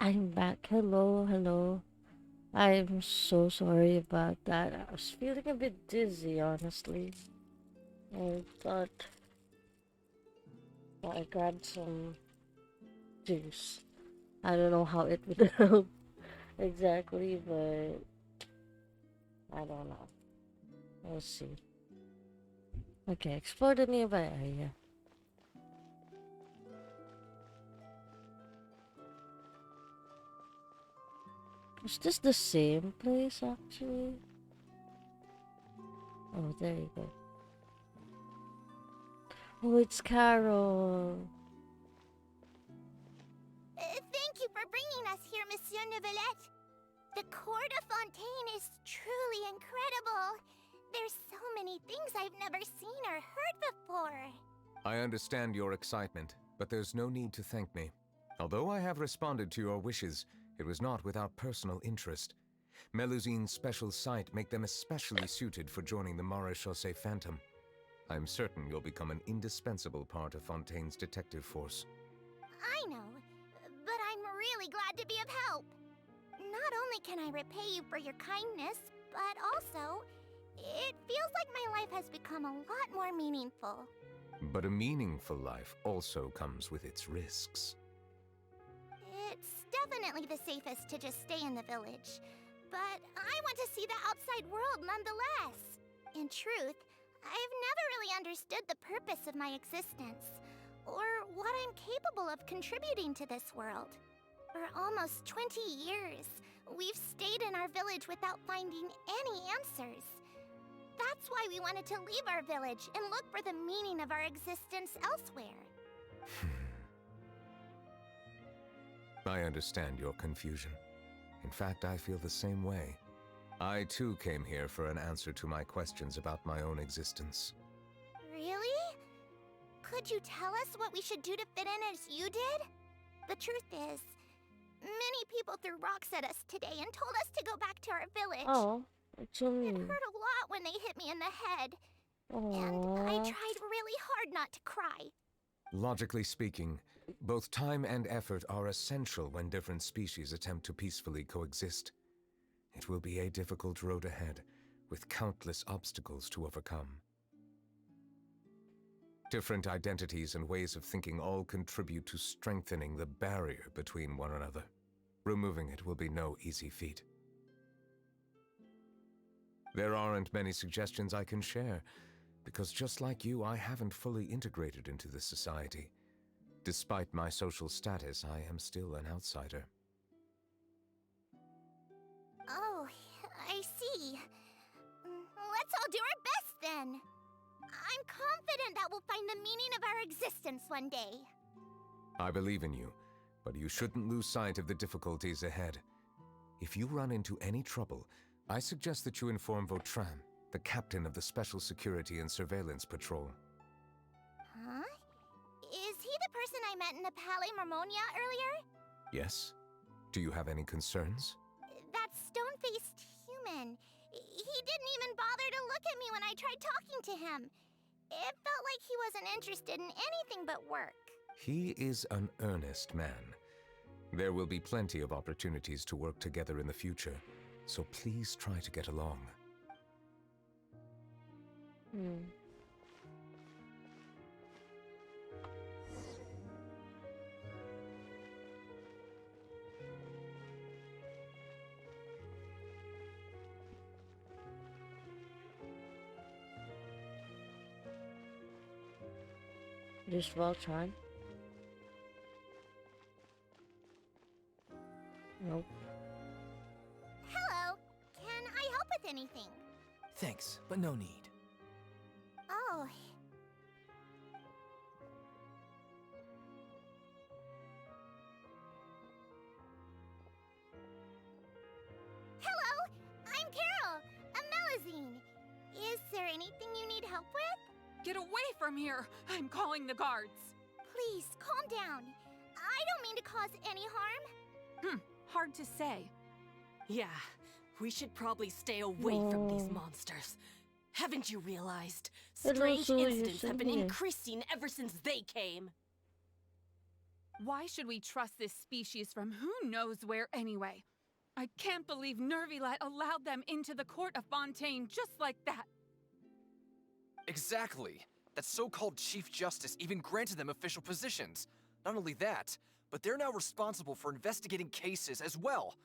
I'm back. Hello, hello. I'm so sorry about that. I was feeling a bit dizzy, honestly. I thought I grabbed some juice. I don't know how it would help exactly, but I don't know. We'll see. Okay, explore the nearby area. Is this the same place actually? Oh, there you go. Oh, it's Carol. Thank you for bringing us here, Monsieur Neuvillette. The Court of Fontaine is truly incredible. There's so many things I've never seen or heard before. I understand your excitement, but there's no need to thank me. Although I have responded to your wishes, it was not without personal interest. Melusine's special sight make them especially suited for joining the Maréchaussée Phantom. I'm certain you'll become an indispensable part of Fontaine's detective force. I know, but I'm really glad to be of help. Not only can I repay you for your kindness, but also, it feels like my life has become a lot more meaningful. But a meaningful life also comes with its risks. It's definitely the safest to just stay in the village, but I want to see the outside world nonetheless. In truth, I've never really understood the purpose of my existence, or what I'm capable of contributing to this world. For almost 20 years, we've stayed in our village without finding any answers. That's why we wanted to leave our village and look for the meaning of our existence elsewhere. I understand your confusion. In fact, I feel the same way. I too came here for an answer to my questions about my own existence. Really? Could you tell us what we should do to fit in as you did? The truth is, many people threw rocks at us today and told us to go back to our village. Oh, it's It only. hurt a lot when they hit me in the head, and I Aww. tried really hard not to cry. Logically speaking, both time and effort are essential when different species attempt to peacefully coexist. It will be a difficult road ahead, with countless obstacles to overcome. Different identities and ways of thinking all contribute to strengthening the barrier between one another. Removing it will be no easy feat. There aren't many suggestions I can share, because just like you, I haven't fully integrated into this society. Despite my social status, I am still an outsider. Oh, I see. Let's all do our best then. I'm confident that we'll find the meaning of our existence one day. I believe in you, but you shouldn't lose sight of the difficulties ahead. If you run into any trouble, I suggest that you inform Vautrin, the captain of the Special Security and Surveillance Patrol. Huh? Is he the person I met in the Palais Marmonia earlier? Yes? Do you have any concerns? That stone-faced human. He didn't even bother to look at me when I tried talking to him. It felt like he wasn't interested in anything but work. He is an earnest man. There will be plenty of opportunities to work together in the future, so please try to get along. Just Voltron. Nope. Hello. Can I help with anything? Thanks, but no need. Oh. Hello. I'm Carol. A Melusine. Is there anything you need help with? Get away from here! I'm calling the guards. Please, calm down. I don't mean to cause any harm. Hard to say. Yeah, we should probably stay away from these No. monsters. Haven't you realized? But Strange also you incidents have said been here. increasing ever since they came. Why should we trust this species from who knows where anyway? I can't believe Nervilet allowed them into the court of Fontaine just like that. Exactly. That so-called Chief Justice even granted them official positions. Not only that, but they're now responsible for investigating cases as well.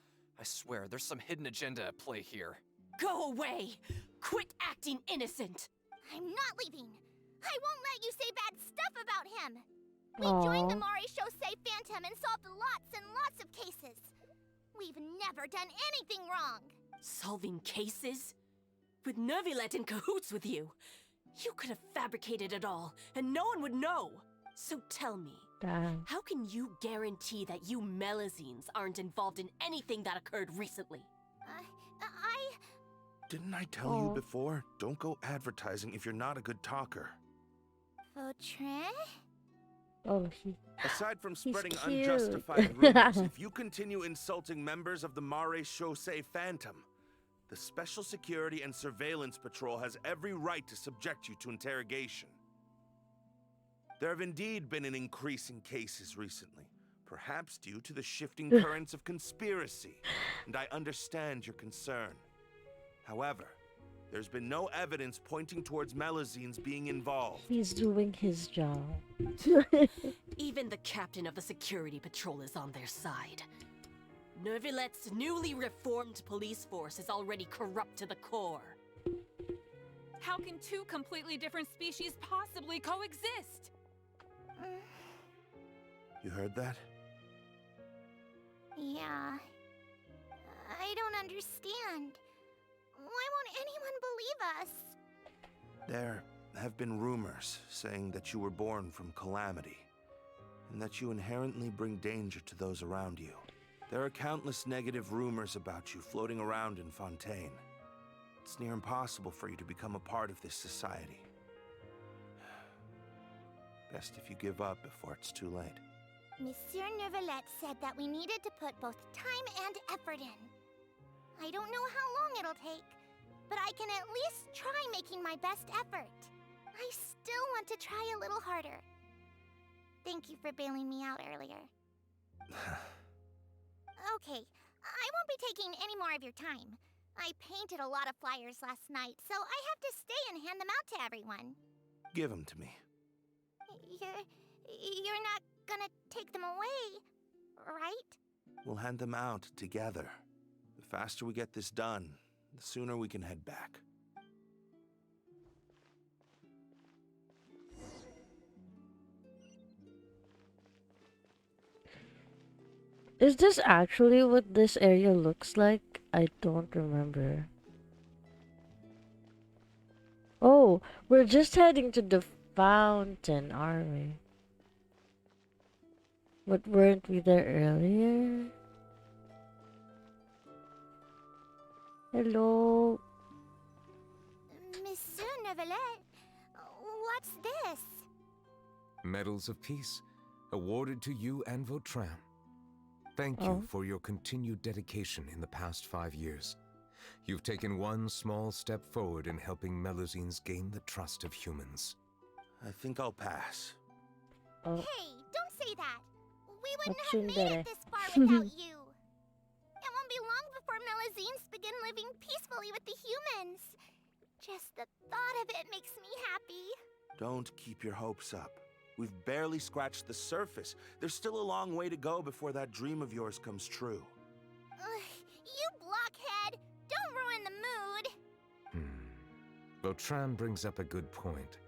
I swear, there's some hidden agenda at play here. Go away! Quit acting innocent! I'm not leaving. I won't let you say bad stuff about him. We joined the Maréchaussée Phantom and solved lots and lots of cases. We've never done anything wrong. Solving cases? With Nervilet in cahoots with you? You could have fabricated it all, and no one would know. So tell me, how can you guarantee that you Melazines aren't involved in anything that occurred recently? Didn't I tell you before? Don't go advertising if you're not a good talker. Vautrin? Aside from spreading cute. unjustified rumors, if you continue insulting members of the Maréchaussée Phantom, the Special Security and Surveillance Patrol has every right to subject you to interrogation. There have indeed been an increase in cases recently, perhaps due to the shifting currents of conspiracy, and I understand your concern. However, there's been no evidence pointing towards Melazines being involved. He's doing his job. Even the captain of the security patrol is on their side. Nervilet's newly reformed police force is already corrupt to the core. How can two completely different species possibly coexist? You heard that? Yeah. I don't understand. Why won't anyone believe us? There have been rumors saying that you were born from calamity, and that you inherently bring danger to those around you. There are countless negative rumors about you floating around in Fontaine. It's near impossible for you to become a part of this society. Best if you give up before it's too late. Monsieur Nervilet said that we needed to put both time and effort in. I don't know how long it'll take, but I can at least try making my best effort. I still want to try a little harder. Thank you for bailing me out earlier. Okay, I won't be taking any more of your time. I painted a lot of flyers last night, so I have to stay and hand them out to everyone. Give them to me. You're not gonna take them away, right? We'll hand them out together. The faster we get this done, the sooner we can head back. Is this actually what this area looks like? I don't remember. Oh, we're just heading to the fountain, aren't we? But weren't we there earlier? Hello? Monsieur Nervilet, what's this? Medals of Peace, awarded to you and Vautrin. Thank you for your continued dedication in the past 5 years. You've taken one small step forward in helping Melazines gain the trust of humans. I think I'll pass. Hey, don't say that! We wouldn't have made it this far without you! It won't be long before Melazines begin living peacefully with the humans. Just the thought of it makes me happy. Don't keep your hopes up. We've barely scratched the surface. There's still a long way to go before that dream of yours comes true. You blockhead! Don't ruin the mood! Vautrin brings up a good point.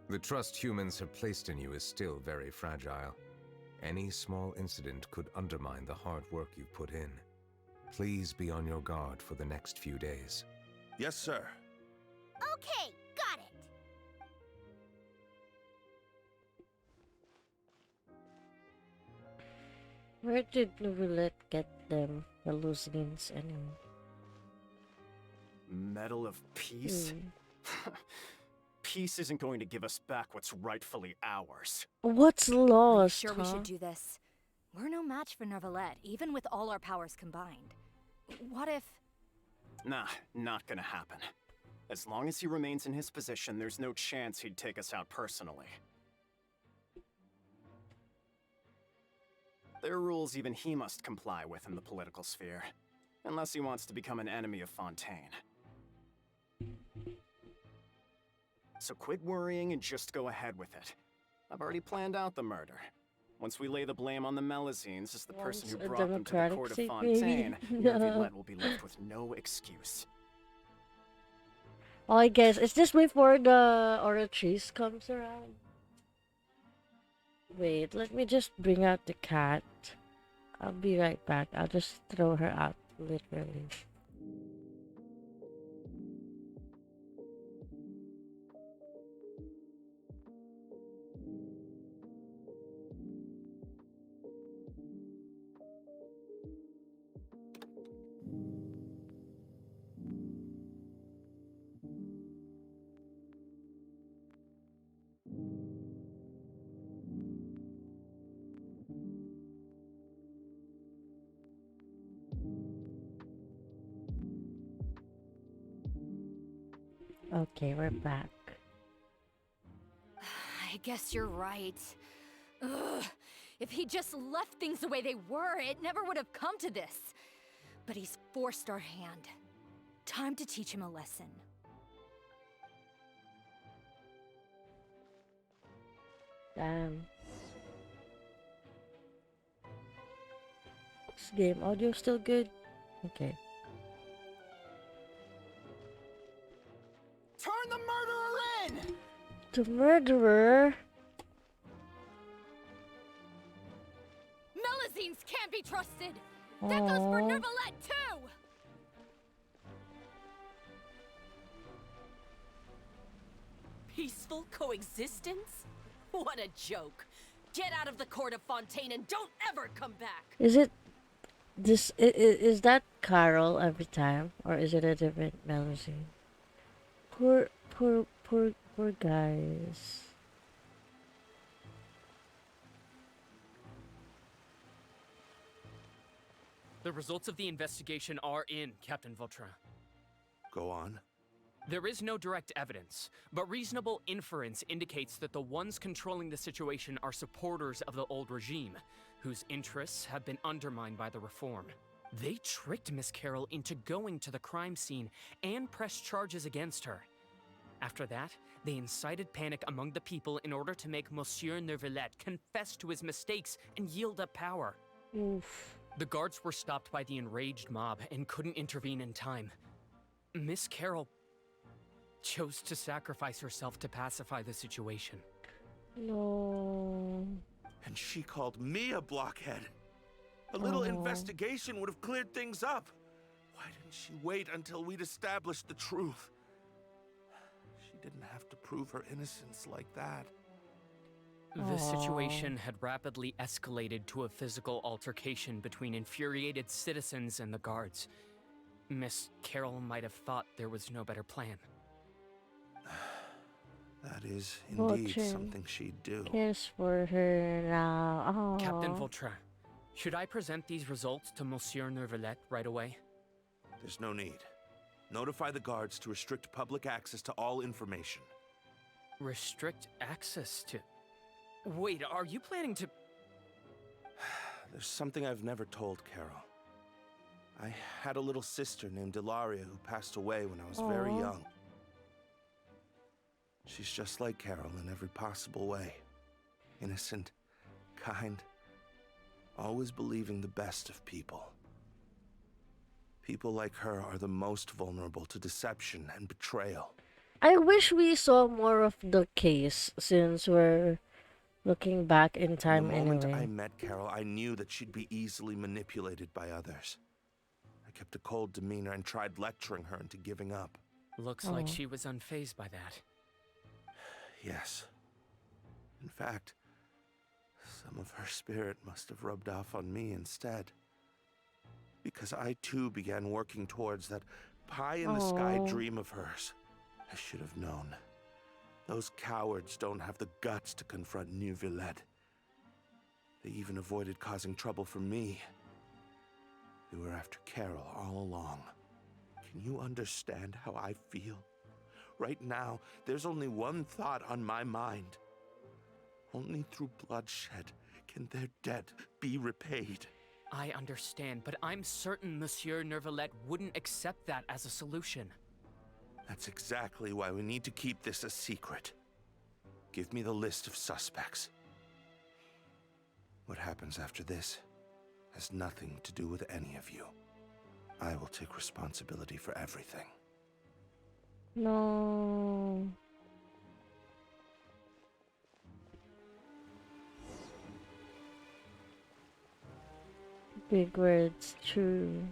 The trust humans have placed in you is still very fragile. Any small incident could undermine the hard work you've put in. Please be on your guard for the next few days. Yes, sir. Okay, got it. Where did Nervilet get them hallucinations anyway? Medal of Peace? Peace isn't going to give us back what's rightfully ours. What's lost, Sure we should do this. We're no match for Nervilet, even with all our powers combined. What if... Nah, not gonna happen. As long as he remains in his position, there's no chance he'd take us out personally. There are rules even he must comply with in the political sphere. Unless he wants to become an enemy of Fontaine. So quit worrying and just go ahead with it. I've already planned out the murder. Once we lay the blame on the Melazines as the person who brought them to the court of Fontaine, Neuvillette will be left with no excuse. Well, I guess it's just before the Oratrice comes around. Wait, let me just bring out the cat. I'll be right back. I'll just throw her out, literally. Okay, we're back. I guess you're right. Ugh. If he just left things the way they were, it never would have come to this. But he's forced our hand. Time to teach him a lesson. Damn. This game audio still good? Okay. Turn the murderer in! The murderer? Melazines can't be trusted! That goes for Neuvillette too! Peaceful coexistence? What a joke. Get out of the court of Fontaine and don't ever come back! Is it this? Is that Carol every time? Or is it a different Melazine? Poor guys. The results of the investigation are in, Captain Vautrin. Go on. There is no direct evidence, but reasonable inference indicates that the ones controlling the situation are supporters of the old regime, whose interests have been undermined by the reform. They tricked Miss Carroll into going to the crime scene and pressed charges against her. After that, they incited panic among the people in order to make Monsieur Neuvillette confess to his mistakes and yield up power. Oof. The guards were stopped by the enraged mob and couldn't intervene in time. Miss Carroll chose to sacrifice herself to pacify the situation. No. And she called me a blockhead. A little investigation would have cleared things up. Why didn't she wait until we'd established the truth? She didn't have to prove her innocence like that. The situation had rapidly escalated to a physical altercation between infuriated citizens and the guards. Miss Carroll might have thought there was no better plan. That is indeed something she'd do. Cares for her now. Captain Vautrin, should I present these results to Monsieur Neuvillette right away? There's no need. Notify the guards to restrict public access to all information. Restrict access to... Wait, are you planning to... There's something I've never told Carol. I had a little sister named Ilaria who passed away when I was very young. She's just like Carol in every possible way. Innocent, kind, always believing the best of people. People like her are the most vulnerable to deception and betrayal. I wish we saw more of the case since we're looking back in time anyway. The moment I met Carol, I knew that she'd be easily manipulated by others. I kept a cold demeanor and tried lecturing her into giving up. Looks like she was unfazed by that. Yes. In fact, some of her spirit must have rubbed off on me instead. Because I too began working towards that pie-in-the-sky dream of hers. I should have known. Those cowards don't have the guts to confront Neuvillette. They even avoided causing trouble for me. They were after Carol all along. Can you understand how I feel? Right now, there's only one thought on my mind. Only through bloodshed can their debt be repaid? I understand, but I'm certain Monsieur Nervalet wouldn't accept that as a solution. That's exactly why we need to keep this a secret. Give me the list of suspects. What happens after this has nothing to do with any of you. I will take responsibility for everything. No. Big words, true.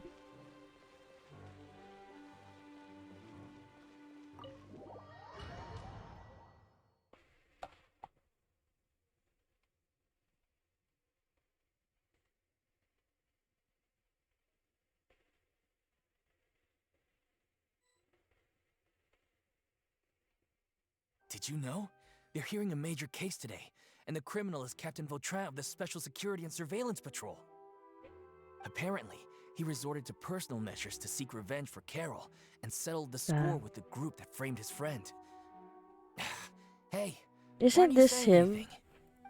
Did you know? They're hearing a major case today, and the criminal is Captain Vautrin of the Special Security and Surveillance Patrol. Apparently, he resorted to personal measures to seek revenge for Carol and settled the score with the group that framed his friend. Hey, isn't this him? Anything?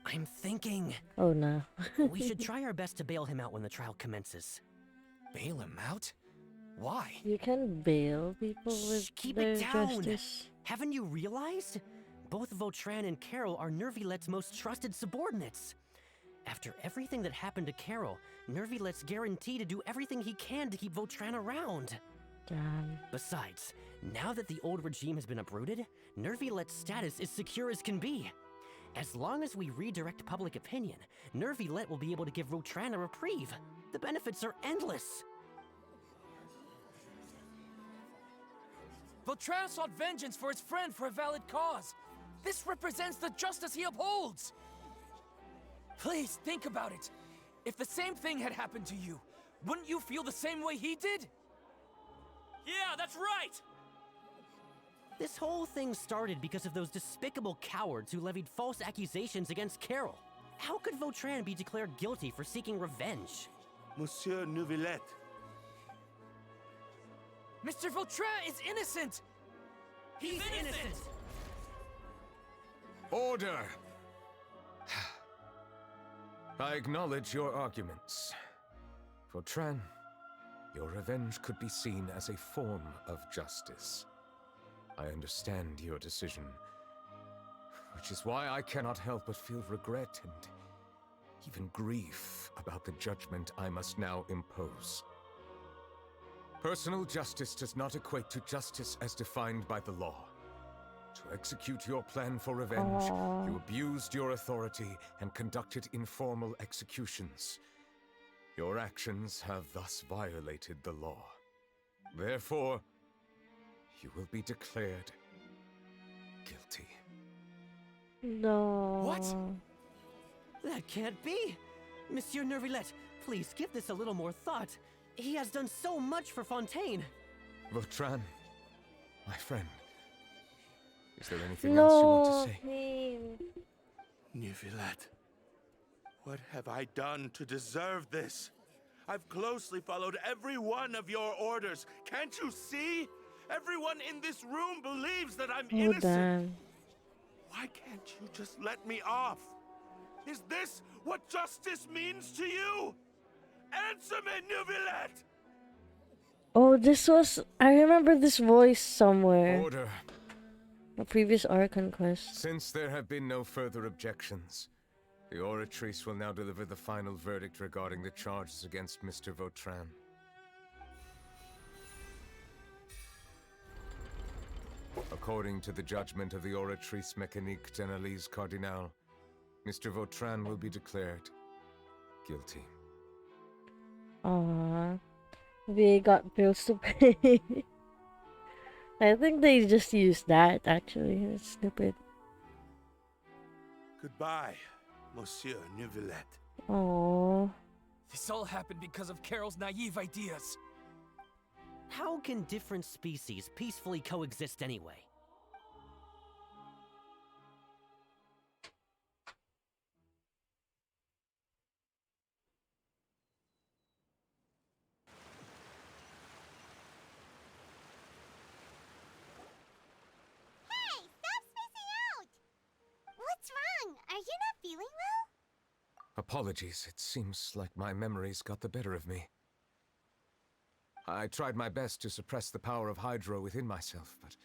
I'm thinking... Oh no. We should try our best to bail him out when the trial commences. Bail him out? Why? You can bail people with Keep their it down! justice. Haven't you realized? Both Vautrin and Carol are Nervilet's most trusted subordinates. After everything that happened to Carol, Nervilet's guaranteed to do everything he can to keep Vautrin around. Damn. Besides, now that the old regime has been uprooted, Nervilet's status is secure as can be. As long as we redirect public opinion, Nervilet will be able to give Vautrin a reprieve. The benefits are endless. Vautrin sought vengeance for his friend for a valid cause. This represents the justice he upholds. Please, think about it. If the same thing had happened to you, wouldn't you feel the same way he did? Yeah, that's right! This whole thing started because of those despicable cowards who levied false accusations against Carol. How could Vautrin be declared guilty for seeking revenge? Monsieur Neuvillette. Mr. Vautrin is innocent! He's innocent! Order! I acknowledge your arguments. Vautrin, your revenge could be seen as a form of justice. I understand your decision, which is why I cannot help but feel regret and even grief about the judgment I must now impose. Personal justice does not equate to justice as defined by the law. To execute your plan for revenge, you abused your authority and conducted informal executions. Your actions have thus violated the law. Therefore, you will be declared guilty. No. What? That can't be! Monsieur Nervilet, please give this a little more thought. He has done so much for Fontaine. Vautrin, my friend. Is there anything else you want to say? Neuvillette, what have I done to deserve this? I've closely followed every one of your orders. Can't you see? Everyone in this room believes that I'm innocent. Damn. Why can't you just let me off? Is this what justice means to you? Answer me, Neuvillette! Oh, this was... I remember this voice somewhere. Order. A previous Archon quest. Since there have been no further objections, the Oratrice will now deliver the final verdict regarding the charges against Mr. Vautrin. According to the judgment of the Oratrice Mécanique d'Analyse Cardinal, Mr. Vautrin will be declared guilty. Aww. We got bills to pay. I think they just used that, actually. It's stupid. Goodbye, Monsieur Neuvillette. Aww. This all happened because of Carol's naive ideas. How can different species peacefully coexist anyway? Hey, stop spacing out! What's wrong? Are you not feeling well? Apologies, it seems like my memories got the better of me. I tried my best to suppress the power of Hydro within myself, but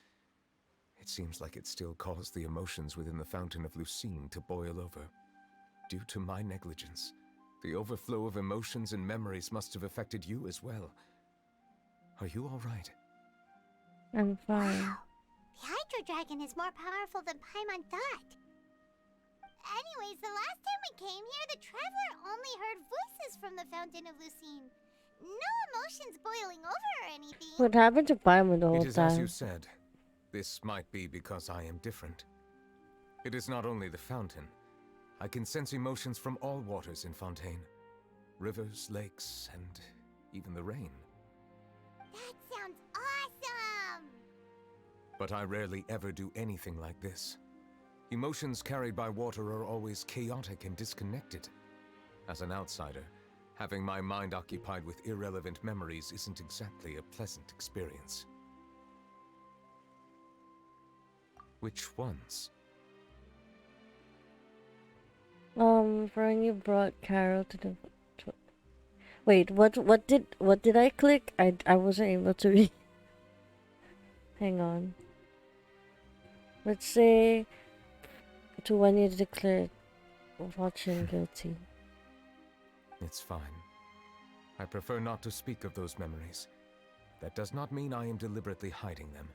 it seems like it still caused the emotions within the Fountain of Lucine to boil over. Due to my negligence, the overflow of emotions and memories must have affected you as well. Are you all right? I'm fine. Wow. The Hydro Dragon is more powerful than Paimon thought. Anyways, the last time we came here, the Traveler only heard voices from the Fountain of Lucine. No emotions boiling over or anything. What happened to Paimon the whole time? It is as you said. This might be because I am different. It is not only the fountain. I can sense emotions from all waters in Fontaine. Rivers, lakes, and even the rain. That sounds awesome! But I rarely ever do anything like this. Emotions carried by water are always chaotic and disconnected. As an outsider, having my mind occupied with irrelevant memories isn't exactly a pleasant experience. Which ones? When you brought Carol to the... Wait, what did I click? I wasn't able to read. Hang on. Let's say to when you declared Watchin guilty. It's fine. I prefer not to speak of those memories. That does not mean I am deliberately hiding them.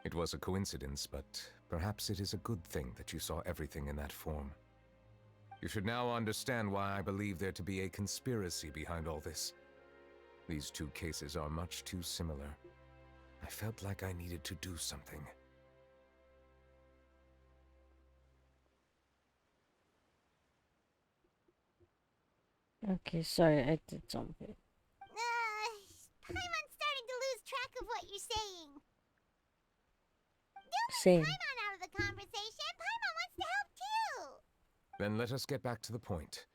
It was a coincidence, but perhaps it is a good thing that you saw everything in that form. You should now understand why I believe there to be a conspiracy behind all this. These two cases are much too similar. I felt like I needed to do something. Okay, sorry, I did something. Paimon's starting to lose track of what you're saying. Same. Paimon out of the conversation. Paimon wants to help too. Then let us get back to the point.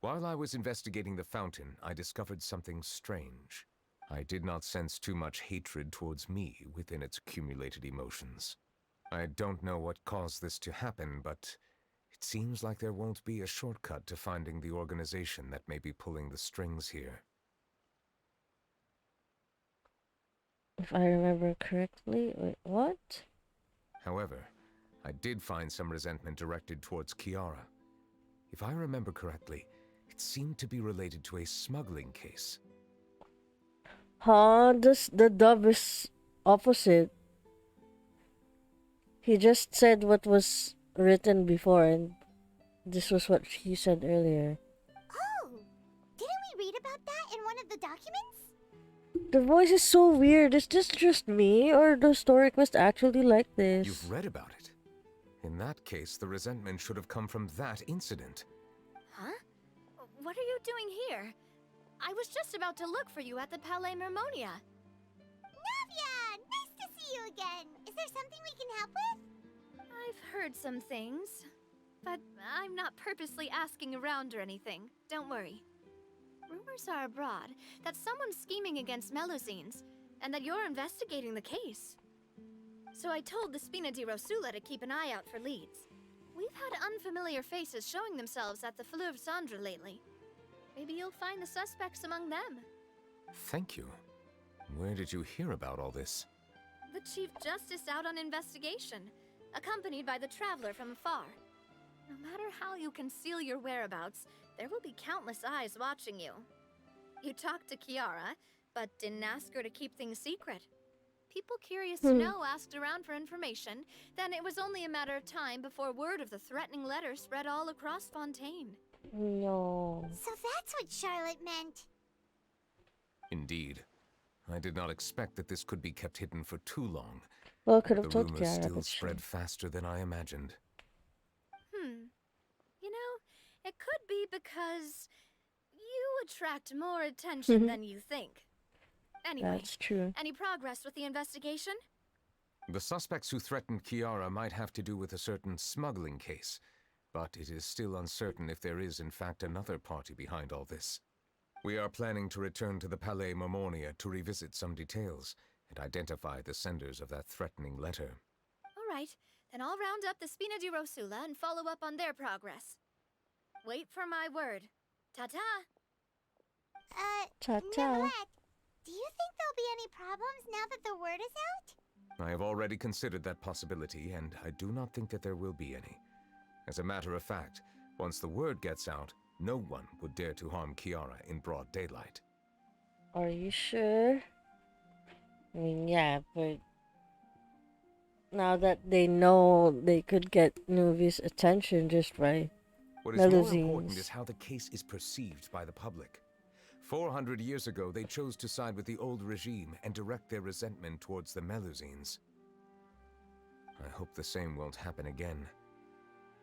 While I was investigating the fountain, I discovered something strange. I did not sense too much hatred towards me within its accumulated emotions. I don't know what caused this to happen, but it seems like there won't be a shortcut to finding the organization that may be pulling the strings here. If I remember correctly, wait, what? However, I did find some resentment directed towards Kiara. If I remember correctly, it seemed to be related to a smuggling case. Huh? The dub is opposite. He just said what was written before, and this was what he said earlier. Oh! Didn't we read about that in one of the documents? The voice is so weird. Is this just me, or the story quest actually like this? You've read about it. In that case, the resentment should have come from that incident. Huh? What are you doing here? I was just about to look for you at the Palais Mermonia. Navia! Nice to see you again! Is there something we can help with? I've heard some things, but I'm not purposely asking around or anything. Don't worry. Rumors are abroad that someone's scheming against Melusines, and that you're investigating the case. So I told the Spina di Rosula to keep an eye out for leads. We've had unfamiliar faces showing themselves at the Fleuve Cendre lately. Maybe you'll find the suspects among them. Thank you. Where did you hear about all this? The Chief Justice out on investigation, accompanied by the Traveler from afar. No matter how you conceal your whereabouts, there will be countless eyes watching you. You talked to Kiara, but didn't ask her to keep things secret. People curious to know asked around for information, then it was only a matter of time before word of the threatening letter spread all across Fontaine. No. So that's what Charlotte meant. Indeed. I did not expect that this could be kept hidden for too long. Well, could have the told rumors Kiara, still but spread faster than I imagined. You know, it could be because you attract more attention than you think. Anyway, that's true. Any progress with the investigation? The suspects who threatened Kiara might have to do with a certain smuggling case, but it is still uncertain if there is in fact another party behind all this. We are planning to return to the Palais Mermonia to revisit some details and identify the senders of that threatening letter. All right, then I'll round up the Spina di Rosula and follow up on their progress. Wait for my word. Ta-ta. Ta-ta. Neverlet, do you think there'll be any problems now that the word is out? I have already considered that possibility, and I do not think that there will be any. As a matter of fact, once the word gets out, no one would dare to harm Kiara in broad daylight. Are you sure? I mean, yeah, but now that they know they could get Nuvi's attention just by What is more important is how the case is perceived by the public. 400 years ago, they chose to side with the old regime and direct their resentment towards the Melusines. I hope the same won't happen again.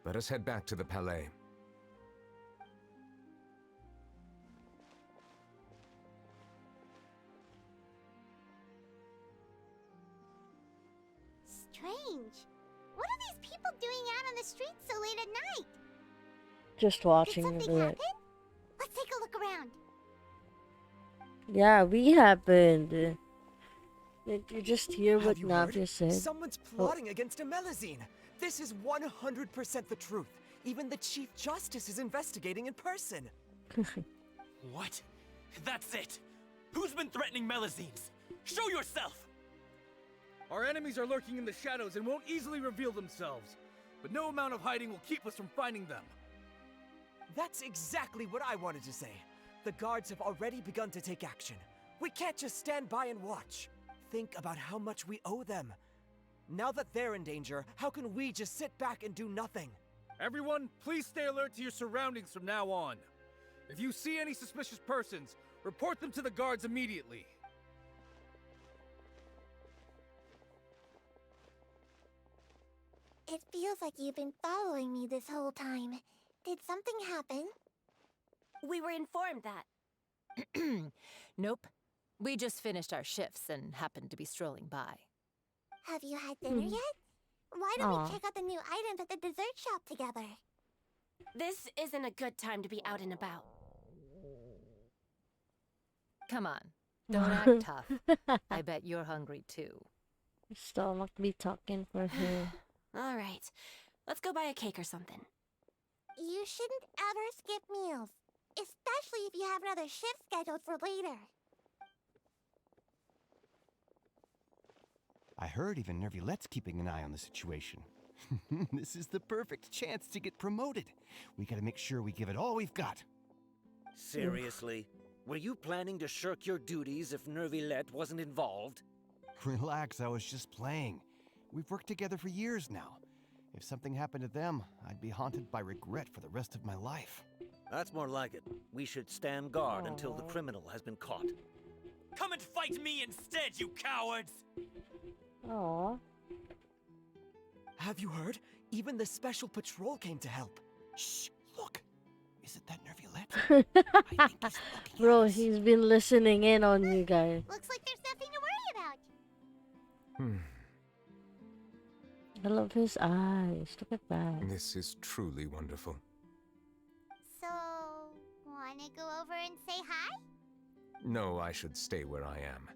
Let us head back to the Palais. Strange. What are these people doing out on the streets so late at night? Just watching Did something happen? Let's take a look around. Yeah, we happened. Did you just hear what Navia said? Someone's plotting against a Melusine. This is 100% the truth. Even the Chief Justice is investigating in person. What? That's it! Who's been threatening Melusines? Show yourself! Our enemies are lurking in the shadows and won't easily reveal themselves. But no amount of hiding will keep us from finding them. That's exactly what I wanted to say. The guards have already begun to take action. We can't just stand by and watch. Think about how much we owe them. Now that they're in danger, how can we just sit back and do nothing? Everyone, please stay alert to your surroundings from now on. If you see any suspicious persons, report them to the guards immediately. It feels like you've been following me this whole time. Did something happen? We were informed that. Nope. We just finished our shifts and happened to be strolling by. Have you had dinner yet? Why don't we check out the new items at the dessert shop together? This isn't a good time to be out and about. Come on. Don't act tough. I bet you're hungry too. Stomach be talking for her. All right. Let's go buy a cake or something. You shouldn't ever skip meals, especially if you have another shift scheduled for later. I heard even Nervilette's keeping an eye on the situation. This is the perfect chance to get promoted. We gotta make sure we give it all we've got. Seriously? Were you planning to shirk your duties if Nervilette wasn't involved? Relax, I was just playing. We've worked together for years now. If something happened to them, I'd be haunted by regret for the rest of my life. That's more like it. We should stand guard until the criminal has been caught. Come and fight me instead, you cowards! Aww. Have you heard? Even the special patrol came to help. Shh, look. Is it that Nervilette? Bro, he's been listening in on you guys. Looks like there's nothing to worry about. I love his eyes. Look at that. This is truly wonderful. So, wanna go over and say hi? No, I should stay where I am.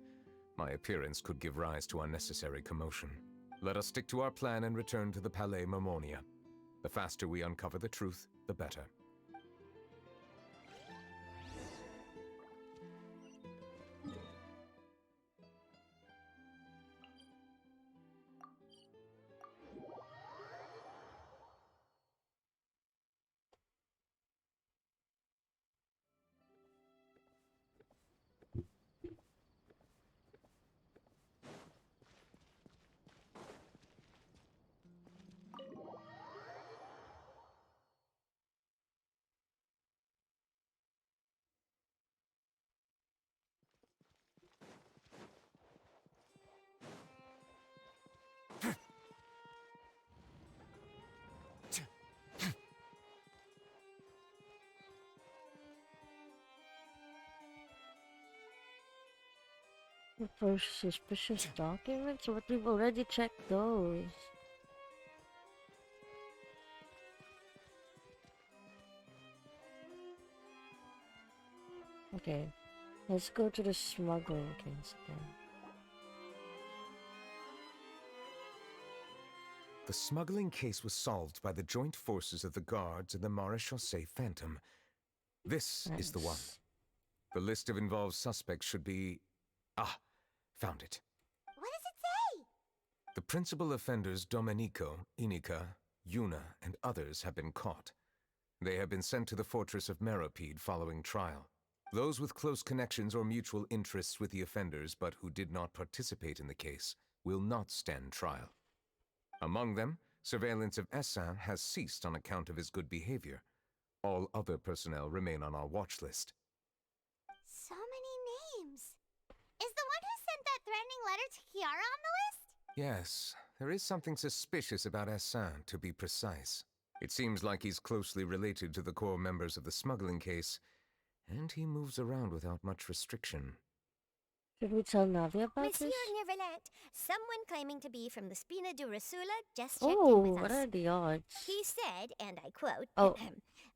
My appearance could give rise to unnecessary commotion. Let us stick to our plan and return to the Palais Mermonia. The faster we uncover the truth, the better. For suspicious documents? But we've already checked those. Okay, let's go to the smuggling case again. The smuggling case was solved by the joint forces of the guards and the Maréchaussée Phantom. This is the one. The list of involved suspects should be... Ah, found it. What does it say? The principal offenders Domenico, Inica, Yuna, and others have been caught. They have been sent to the fortress of Meropide following trial. Those with close connections or mutual interests with the offenders but who did not participate in the case will not stand trial. Among them, surveillance of Essin has ceased on account of his good behavior. All other personnel remain on our watch list. So many names. Is the one who sent that threatening letter to Kiara on the list? Yes, there is something suspicious about Essin, to be precise. It seems like he's closely related to the core members of the smuggling case, and he moves around without much restriction. Should we tell Navi about Monsieur this? Nervalet, someone claiming to be from the Spina di Rosula just checked in Oh, with us. what are the odds? He said, and I quote, Oh.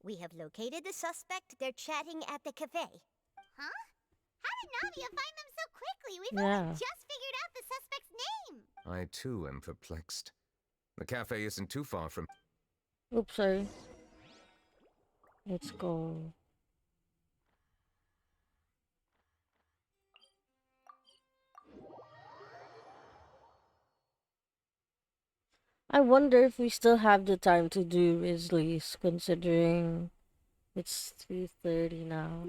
"We have located the suspect. They're chatting at the cafe." Huh? How did Navia find them so quickly? We've Yeah. only just figured out the suspect's name. I too am perplexed. The cafe isn't too far from... Oops, sorry. Let's go. I wonder if we still have the time to do Risley's, considering it's 3:30 now.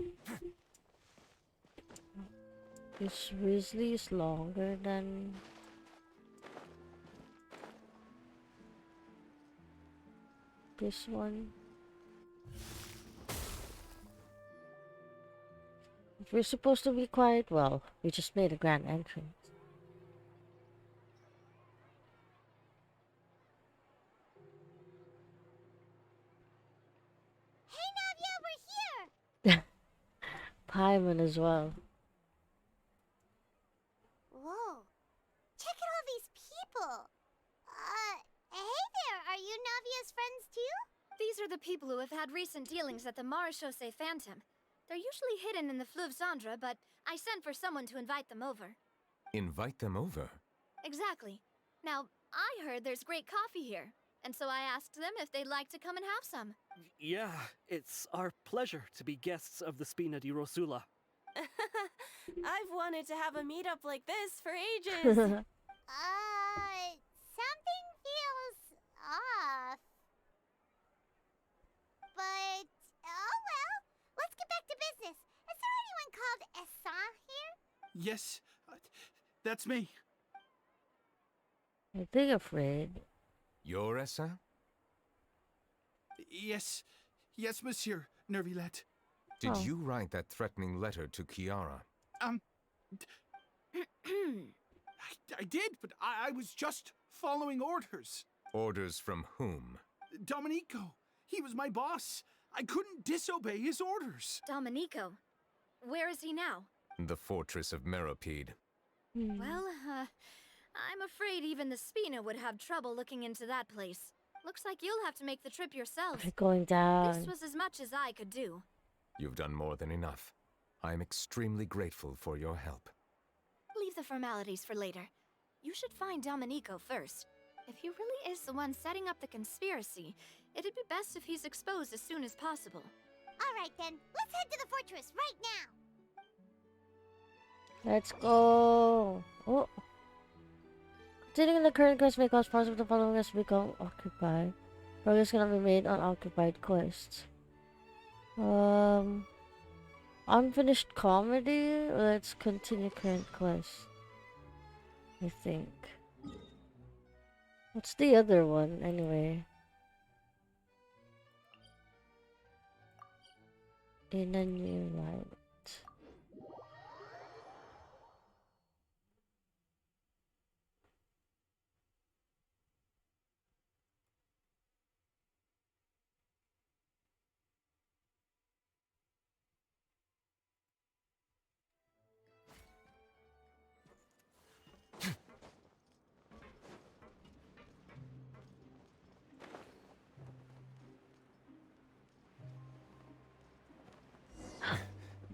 Is Risley's longer than... this one? If we're supposed to be quiet, well, we just made a grand entrance. Hey Navia, we're here! Paimon as well. Whoa. Check out all these people. Hey there, are you Navia's friends too? These are the people who have had recent dealings at the Maréchaussée Phantom. They're usually hidden in the Fleuve Cendre, but I sent for someone to invite them over. Invite them over? Exactly. Now, I heard there's great coffee here, and so I asked them if they'd like to come and have some. Yeah, it's our pleasure to be guests of the Spina di Rosula. I've wanted to have a meetup like this for ages. Something feels off. But, oh well. Let's get back to business. Is there anyone called Essin here? Yes, that's me. I think afraid. You're Essin? Yes, Monsieur Nervilet. Did you write that threatening letter to Kiara? I did, but I was just following orders. Orders from whom? Domenico. He was my boss. I couldn't disobey his orders. Domenico. Where is he now? The fortress of Meropide. Well, I'm afraid even the Spina would have trouble looking into that place. Looks like you'll have to make the trip yourselves. They're going down. This was as much as I could do. You've done more than enough. I am extremely grateful for your help. Leave the formalities for later. You should find Domenico first. If he really is the one setting up the conspiracy, it'd be best if he's exposed as soon as possible. Alright then, let's head to the fortress right now! Let's go! Oh! Continuing the current quest may cause parts of the following quests to become occupied. Progress cannot be made on occupied quests. Unfinished comedy? Let's continue current quest. I think. What's the other one, anyway? In a new light.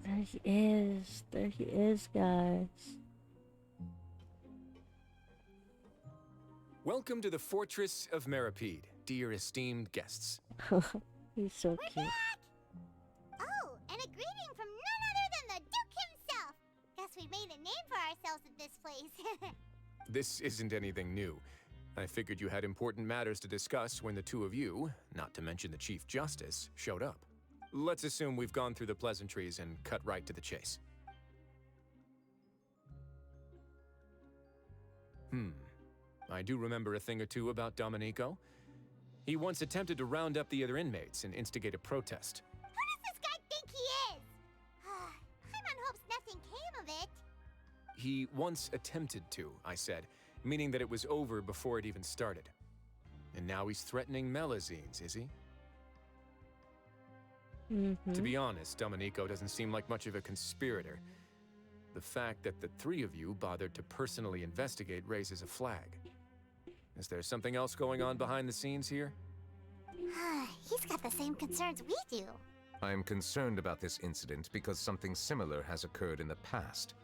There he is. There he is, guys. Welcome to the Fortress of Meripede, dear esteemed guests. He's so cute. Oh, and a greeting from none other than the Duke himself. Guess we made a name for ourselves at this place. This isn't anything new. I figured you had important matters to discuss when the two of you, not to mention the Chief Justice, showed up. Let's assume we've gone through the pleasantries and cut right to the chase. I do remember a thing or two about Domenico. He once attempted to round up the other inmates and instigate a protest. Who does this guy think he is? Paimon hopes nothing came of it. He once attempted to, I said, meaning that it was over before it even started. And now he's threatening Melazines, is he? To be honest, Domenico doesn't seem like much of a conspirator. The fact that the three of you bothered to personally investigate raises a flag. Is there something else going on behind the scenes here? He's got the same concerns we do. I am concerned about this incident because something similar has occurred in the past.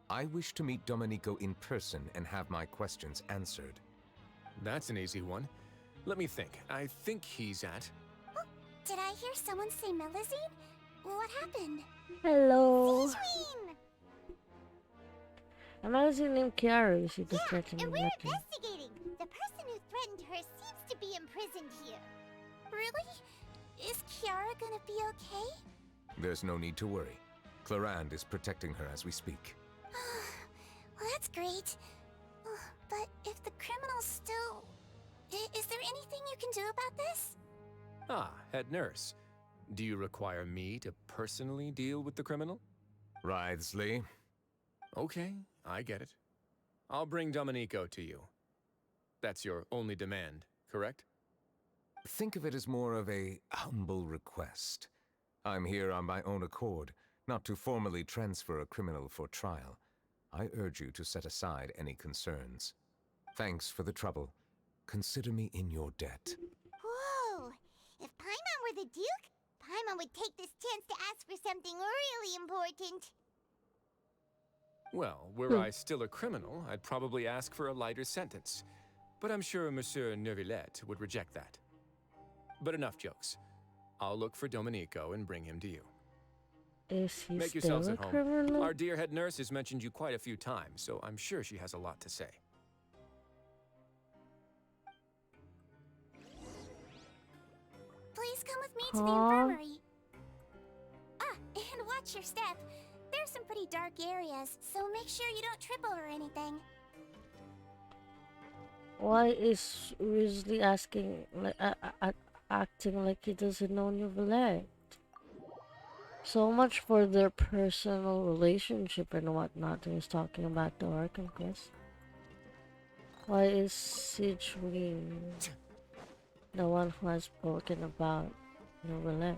I wish to meet Domenico in person and have my questions answered. That's an easy one. Let me think. I think he's at... Oh, did I hear someone say Melazine? What happened? Hello. Sijween! A Melazine named Kiara. She just threatened and me. we're investigating. The person who threatened her seems to be imprisoned here. Really? Is Kiara gonna be okay? There's no need to worry. Clarande is protecting her as we speak. Well, that's great. But if the criminal's still... Is there anything you can do about this? Ah, head nurse. Do you require me to personally deal with the criminal? Writhsley. Okay, I get it. I'll bring Domenico to you. That's your only demand, correct? Think of it as more of a humble request. I'm here on my own accord, not to formally transfer a criminal for trial. I urge you to set aside any concerns. Thanks for the trouble. Consider me in your debt. Whoa! If Paimon were the Duke, Paimon would take this chance to ask for something really important. Well, were I still a criminal, I'd probably ask for a lighter sentence. But I'm sure Monsieur Neuvillette would reject that. But enough jokes. I'll look for Domenico and bring him to you. Is he Make still yourselves a at home. criminal? Our dear head nurse has mentioned you quite a few times, so I'm sure she has a lot to say. Please come with me to the infirmary. And watch your step. There's some pretty dark areas, so make sure you don't trip over anything. Why is Weasley asking, like, acting like he doesn't know Neuvillette? So much for their personal relationship and whatnot. He was talking about the Arkham Quest. Why is Sijween the one who has spoken about Neuvillette?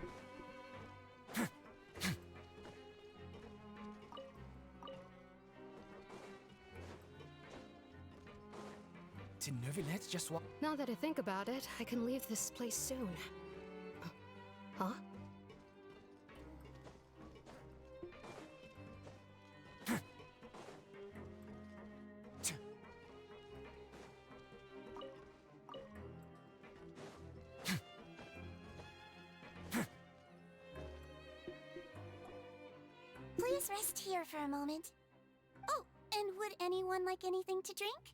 Did Neuvillette just walk? Now that I think about it, I can leave this place soon. Huh? Please rest here for a moment. Oh, and would anyone like anything to drink?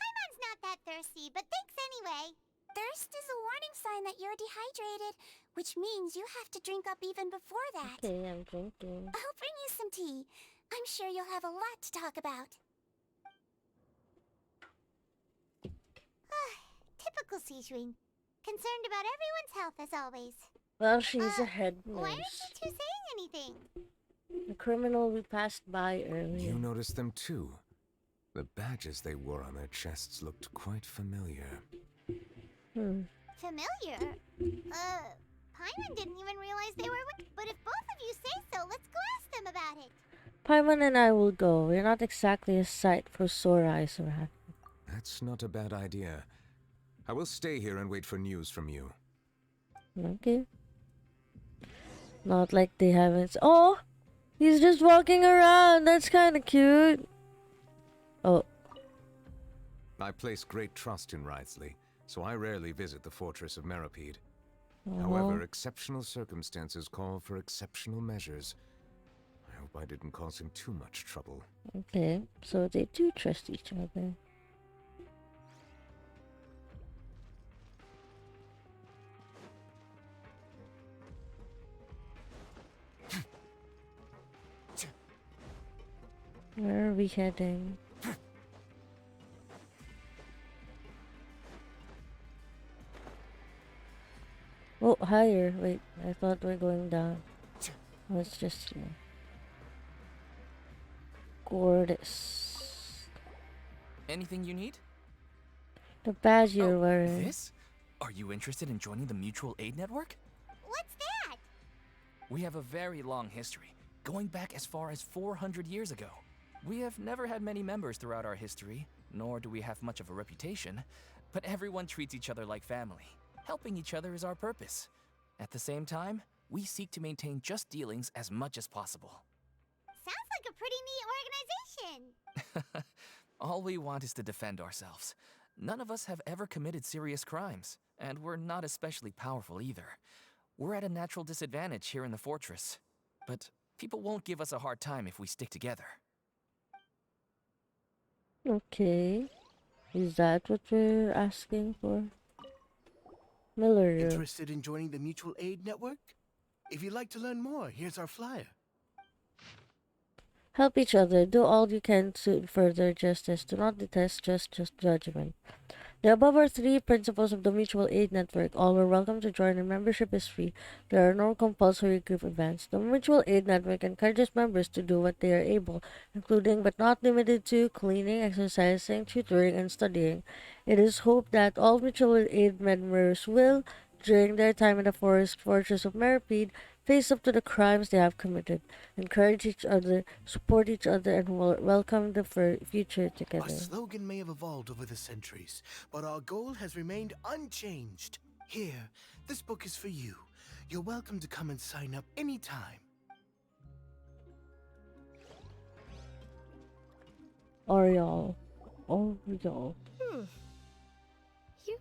Paimon's not that thirsty, but thanks anyway. Thirst is a warning sign that you're dehydrated, which means you have to drink up even before that. Okay, I'm drinking. I'll bring you some tea. I'm sure you'll have a lot to talk about. Typical Sijween. Concerned about everyone's health as always. Well, she's a head Why aren't nurse. you two saying anything? The criminal we passed by earlier. You noticed them too. The badges they wore on their chests looked quite familiar. Familiar? Paimon didn't even realize they were with... But if both of you say so, let's go ask them about it. Paimon and I will go. We're not exactly a sight for sore eyes or hat. That's not a bad idea. I will stay here and wait for news from you. Okay. Not like they haven't. Oh! He's just walking around. That's kind of cute. Oh. I place great trust in Wriothesley, so I rarely visit the fortress of Meropide. However, exceptional circumstances call for exceptional measures. I hope I didn't cause him too much trouble. Okay, so they do trust each other. Where are we heading? Oh, higher. Wait, I thought we're going down. Let's just see. Gorgeous. Anything you need? The badge you're wearing. This? Are you interested in joining the Mutual Aid Network? What's that? We have a very long history, going back as far as 400 years ago. We have never had many members throughout our history, nor do we have much of a reputation, but everyone treats each other like family. Helping each other is our purpose. At the same time, we seek to maintain just dealings as much as possible. Sounds like a pretty neat organization. All we want is to defend ourselves. None of us have ever committed serious crimes, and we're not especially powerful either. We're at a natural disadvantage here in the fortress, but people won't give us a hard time if we stick together. Okay. Is that what we're asking for? Miller. Interested in joining the Mutual Aid Network? If you'd like to learn more, here's our flyer. Help each other. Do all you can to further justice. Do not detest just judgment. The above are 3 principles of the Mutual Aid Network. All are welcome to join, and membership is free. There are no compulsory group events. The Mutual Aid Network encourages members to do what they are able, including but not limited to cleaning, exercising, tutoring, and studying. It is hoped that all Mutual Aid members will, during their time in the fortress of Meropide, face up to the crimes they have committed, encourage each other, support each other, and welcome the future together. Our slogan may have evolved over the centuries, but our goal has remained unchanged. Here, this book is for you. You're welcome to come and sign up anytime. Oriole. You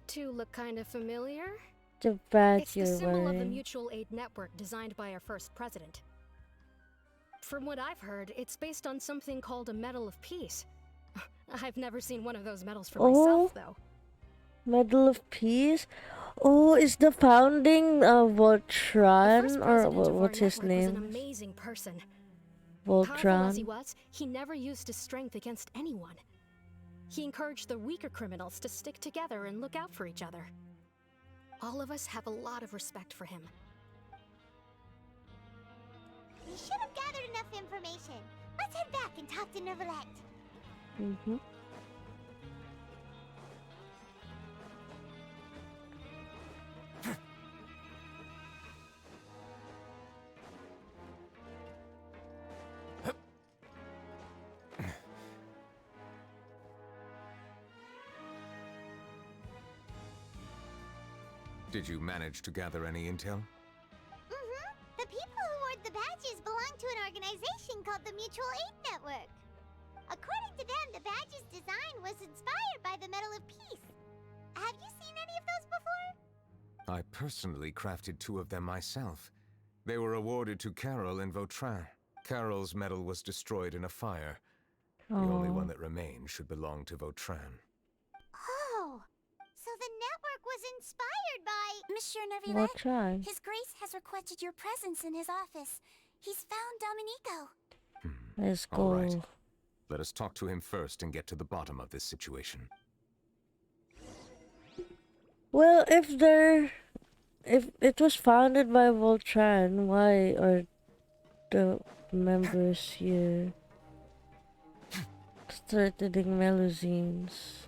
two look kind of familiar. The badge it's the you're symbol wearing. of the Mutual Aid Network designed by our first president. From what I've heard, it's based on something called a Medal of Peace. I've never seen one of those medals for myself, though. Medal of Peace? Oh, is the founding of Voltron, or what's his name? Was an amazing person. Voltron. Powerful as he was, he never used his strength against anyone. He encouraged the weaker criminals to stick together and look out for each other. All of us have a lot of respect for him. We should have gathered enough information. Let's head back and talk to Neuvillette. Did you manage to gather any intel? The people who wore the badges belong to an organization called the Mutual Aid Network. According to them, the badge's design was inspired by the Medal of Peace. Have you seen any of those before? I personally crafted 2 of them myself. They were awarded to Carol and Vautrin. Carol's medal was destroyed in a fire. The only one that remained should belong to Vautrin. Oh, so the network was inspired by... Monsieur Vautrin. Neuvillette, His Grace has requested your presence in his office. He's found Domenico. Let's go. All right. Let us talk to him first and get to the bottom of this situation. Well, if it was founded by Voltran, why are the members here starting melusines?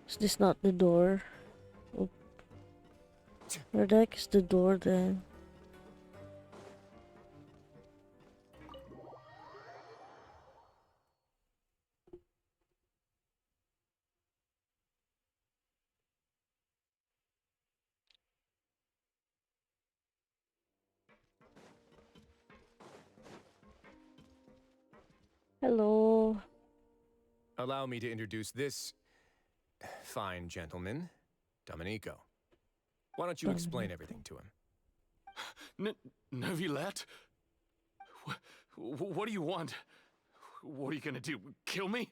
Is this not the door? Oh. Where the heck is the door then? Hello. Allow me to introduce this fine gentleman, Domenico. Why don't you explain everything to him? Neuvillette? What do you want? What are you gonna do? Kill me?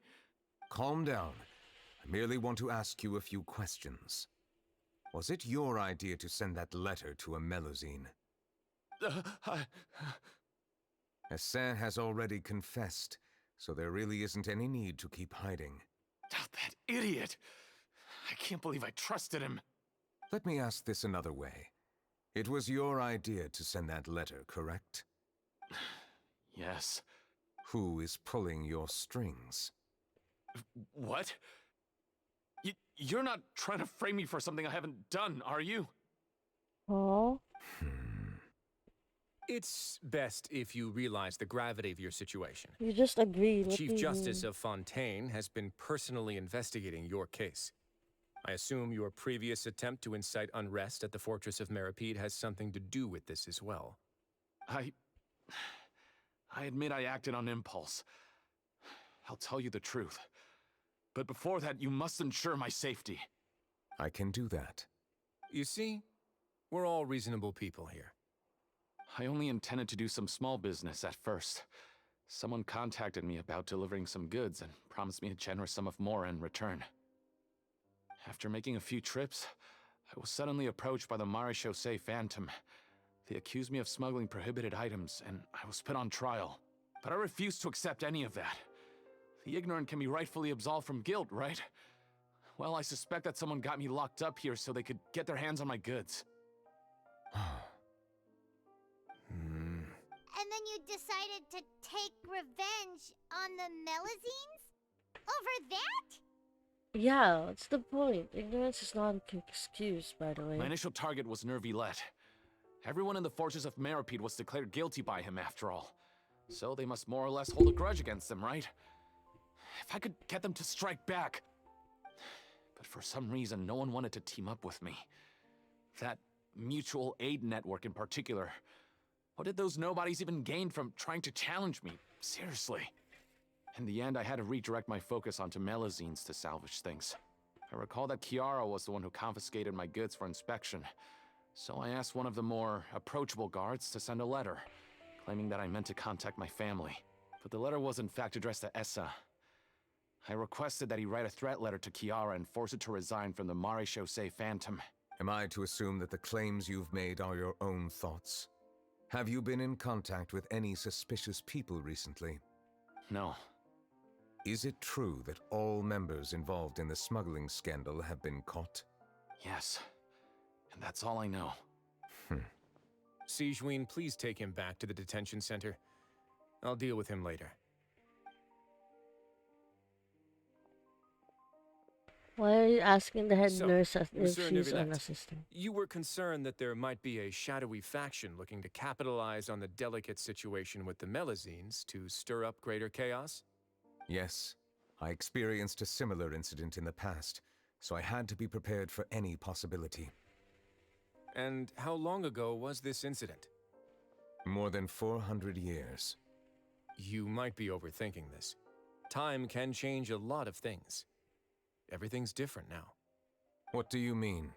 Calm down. I merely want to ask you a few questions. Was it your idea to send that letter to a Melusine? Assain has already confessed, so there really isn't any need to keep hiding. That idiot! I can't believe I trusted him. Let me ask this another way. It was your idea to send that letter, correct? Yes. Who is pulling your strings? What? You're not trying to frame me for something I haven't done, are you? Oh. It's best if you realize the gravity of your situation. You just agreed. Chief Justice of Fontaine has been personally investigating your case. I assume your previous attempt to incite unrest at the Fortress of Meripede has something to do with this as well. I admit I acted on impulse. I'll tell you the truth. But before that, you must ensure my safety. I can do that. You see, we're all reasonable people here. I only intended to do some small business at first. Someone contacted me about delivering some goods and promised me a generous sum of more in return. After making a few trips, I was suddenly approached by the Marechaussee Phantom. They accused me of smuggling prohibited items, and I was put on trial. But I refused to accept any of that. The ignorant can be rightfully absolved from guilt, right? Well, I suspect that someone got me locked up here so they could get their hands on my goods. And then you decided to take revenge on the Melusines? Over that? Yeah, what's the point? Ignorance is not an excuse, by the way. My initial target was Neuvillette. Everyone in the Fortress of Meripede was declared guilty by him, after all. So they must more or less hold a grudge against him, right? If I could get them to strike back. But for some reason, no one wanted to team up with me. That mutual aid network in particular. What did those nobodies even gain from trying to challenge me? Seriously. In the end, I had to redirect my focus onto Melusines to salvage things. I recall that Chiara was the one who confiscated my goods for inspection. So I asked one of the more approachable guards to send a letter, claiming that I meant to contact my family. But the letter was in fact addressed to Essa. I requested that he write a threat letter to Chiara and force her to resign from the Marechaussee Phantom. Am I to assume that the claims you've made are your own thoughts? Have you been in contact with any suspicious people recently? No. Is it true that all members involved in the smuggling scandal have been caught? Yes. And that's all I know. Sigewinne, please take him back to the detention center. I'll deal with him later. Why are you asking the head nurse if Monsieur she's an Neuvillette, assistant? you were concerned that there might be a shadowy faction looking to capitalize on the delicate situation with the Melusines to stir up greater chaos? Yes. I experienced a similar incident in the past, so I had to be prepared for any possibility. And how long ago was this incident? More than 400 years. You might be overthinking this. Time can change a lot of things. Everything's different now. What do you mean?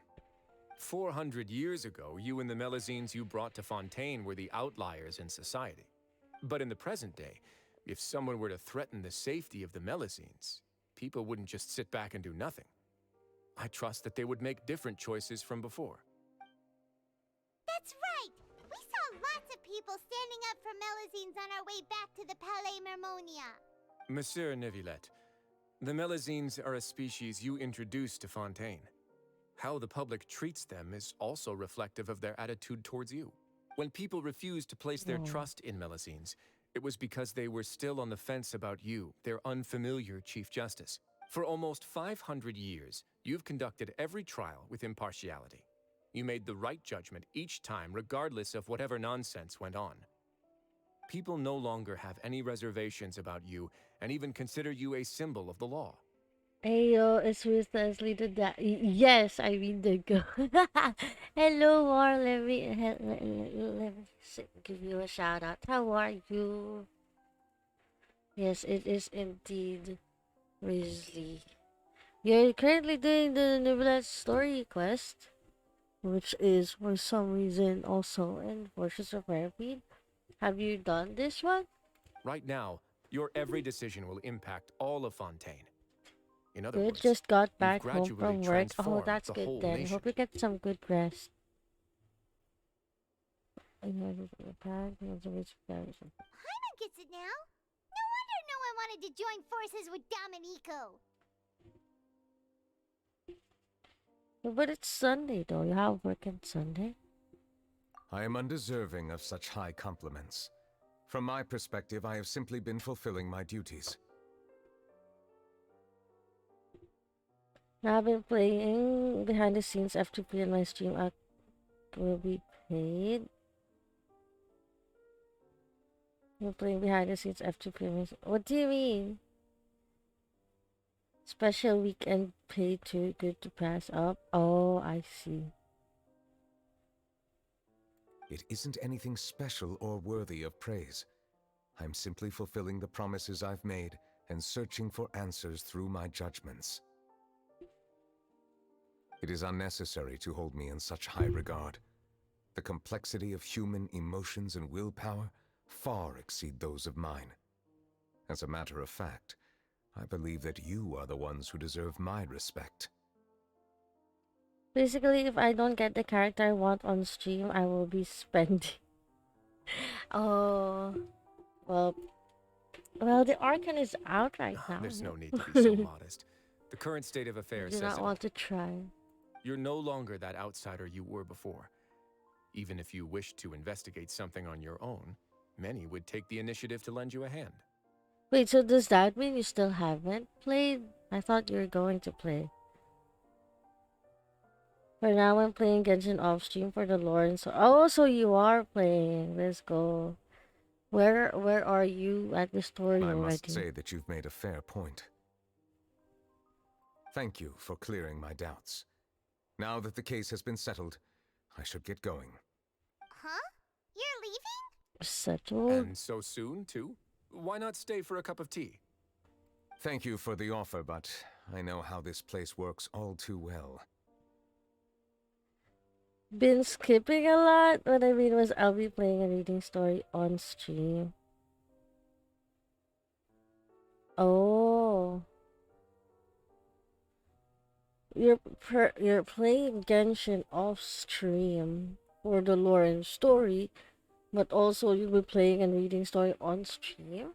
400 years ago, you and the Melusines you brought to Fontaine were the outliers in society. But in the present day, if someone were to threaten the safety of the Melusines, people wouldn't just sit back and do nothing. I trust that they would make different choices from before. That's right! We saw lots of people standing up for Melusines on our way back to the Palais Mermonia. Monsieur Neuvillette, the Melusines are a species you introduced to Fontaine. How the public treats them is also reflective of their attitude towards you. When people refused to place their trust in Melusines, it was because they were still on the fence about you, their unfamiliar Chief Justice. For almost 500 years, you've conducted every trial with impartiality. You made the right judgment each time, regardless of whatever nonsense went on. People no longer have any reservations about you and even consider you a symbol of the law. Ayo, it's who translated that. Yes, I read the go. Hello, War. Let me give you a shout out. How are you? Yes, it is indeed Risley. You're currently doing the Neverland story quest, which is for some reason also in Fortress of Mermaid. Have you done this one? Right now, your every decision will impact all of Fontaine. In other Good, words, just got you've back home gradually from work. Oh, transformed that's the good whole then. nation. Hope you get some good rest. Paimon gets it now. No wonder no one wanted to join forces with Dominico. But it's Sunday though. You have work on Sunday. I am undeserving of such high compliments. From my perspective, I have simply been fulfilling my duties. Now I've been playing behind the scenes FTP in my stream will be paid. You're playing behind the scenes FTP. What do you mean? Special weekend pay too good to pass up? Oh, I see. It isn't anything special or worthy of praise. I'm simply fulfilling the promises I've made and searching for answers through my judgments. It is unnecessary to hold me in such high regard. The complexity of human emotions and willpower far exceed those of mine. As a matter of fact, I believe that you are the ones who deserve my respect. Basically, if I don't get the character I want on stream, I will be spending. Oh, well, the Archon is out right now. There's no need to be so modest. The current state of I affairs do says not it want all. to try. You're no longer that outsider you were before. Even if you wished to investigate something on your own, many would take the initiative to lend you a hand. Wait, so does that mean you still haven't played? I thought you were going to play. For now, I'm playing Genshin off stream for the lore and so. Oh, so you are playing. Let's go. Where are you at the story I already? must say that you've made a fair point. Thank you for clearing my doubts. Now that the case has been settled, I should get going. Huh? You're leaving? Settled? And so soon, too? Why not stay for a cup of tea? Thank you for the offer, but I know how this place works all too well. Been skipping a lot. What I mean was I'll be playing a reading story on stream. Oh. You're playing Genshin off stream for the lore and story, but also you'll be playing and reading story on stream?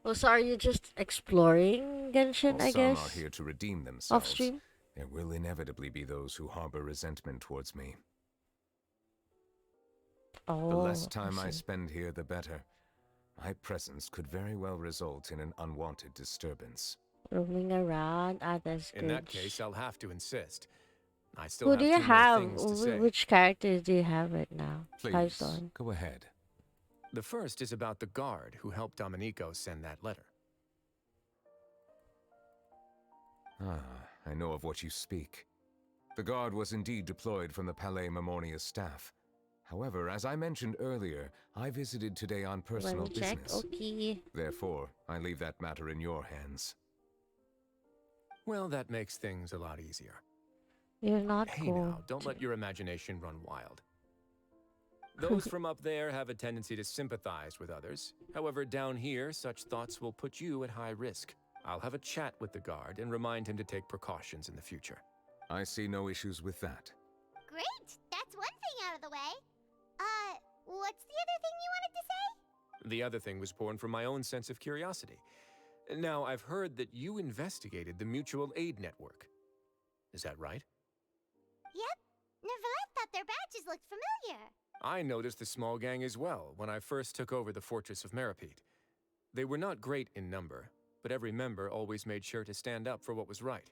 Oh, so are you just exploring Genshin, While I some guess? are here to redeem Off themselves, stream? there will inevitably be those who harbor resentment towards me. Oh, The less time I see. spend here, the better. My presence could very well result in an unwanted disturbance. Roaming around? Ah, that's good. In that case, I'll have to insist. I still Who have do you two more have? things to say. Which characters do you have right now? Please, go ahead. The first is about the guard who helped Dominico send that letter. Ah, I know of what you speak. The guard was indeed deployed from the Palais Memoria's staff. However, as I mentioned earlier, I visited today on personal Let me check. business. Okay. Therefore, I leave that matter in your hands. Well, that makes things a lot easier. You're not Hey cool. now, don't let your imagination run wild. Those from up there have a tendency to sympathize with others. However, down here, such thoughts will put you at high risk. I'll have a chat with the guard and remind him to take precautions in the future. I see no issues with that. Great! That's one thing out of the way. What's the other thing you wanted to say? The other thing was born from my own sense of curiosity. Now, I've heard that you investigated the mutual aid network. Is that right? Yep. Neverlet thought their badges looked familiar. I noticed the small gang as well when I first took over the Fortress of Meripede. They were not great in number, but every member always made sure to stand up for what was right.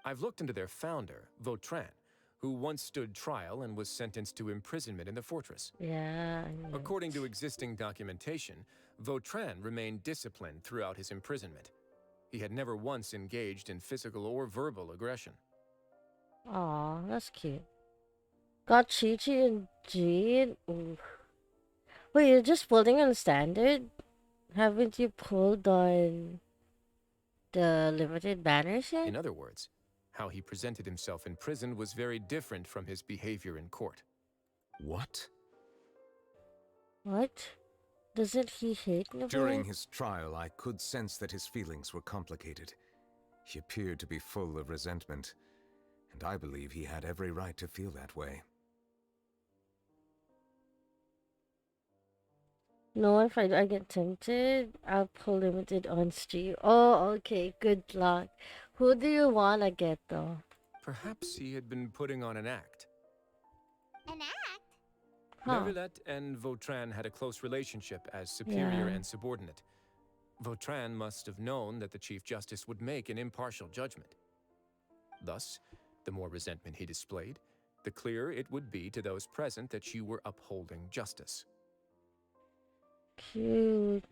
I've looked into their founder, Vautrin, who once stood trial and was sentenced to imprisonment in the fortress. Yeah. According to existing documentation, Vautrin remained disciplined throughout his imprisonment. He had never once engaged in physical or verbal aggression. Aw, that's cute. Got Chi-Chi and Jade? Ooh. Wait, you're just pulling on standard? Haven't you pulled on the limited banners yet? In other words, how he presented himself in prison was very different from his behavior in court. What? What? Doesn't he hate During Neverland? his trial, I could sense that his feelings were complicated. He appeared to be full of resentment, and I believe he had every right to feel that way. No, if I get tempted, I'll pull limited on stream. Oh, okay. Good luck. Who do you wanna get though? Perhaps he had been putting on an act. An act? Huh. Neuvillette and Vautrin had a close relationship as superior Yeah. and subordinate. Vautrin must have known that the Chief Justice would make an impartial judgment. Thus, the more resentment he displayed, the clearer it would be to those present that you were upholding justice. Cute.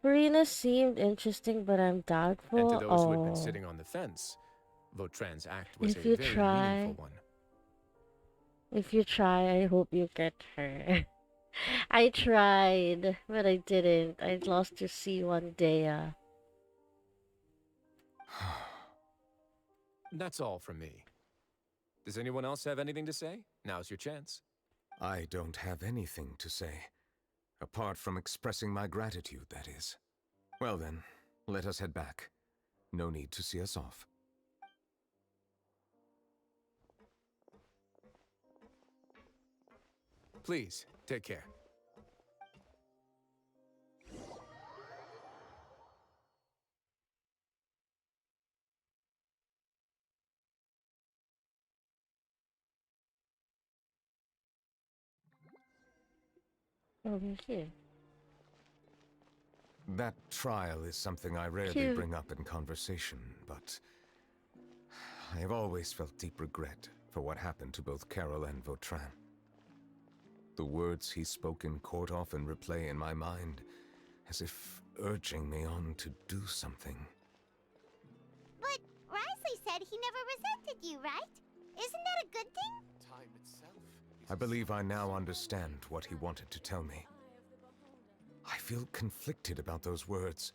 Marina seemed interesting, but I'm doubtful. And to those who had been Oh. sitting on the fence, Vautrin's act was If a you very try, meaningful one. if you try, I hope you get her. I tried, but I didn't. I lost to C one day. That's all from me. Does anyone else have anything to say? Now's your chance. I don't have anything to say. Apart from expressing my gratitude, that is. Well then, let us head back. No need to see us off. Please, take care. Over here. That trial is something I rarely Cute. bring up in conversation, but I have always felt deep regret for what happened to both Carol and Vautrin. The words he spoke in court often replay in my mind, as if urging me on to do something. But Risley said he never resented you, right? Isn't that a good thing? Time itself. I believe I now understand what he wanted to tell me. I feel conflicted about those words.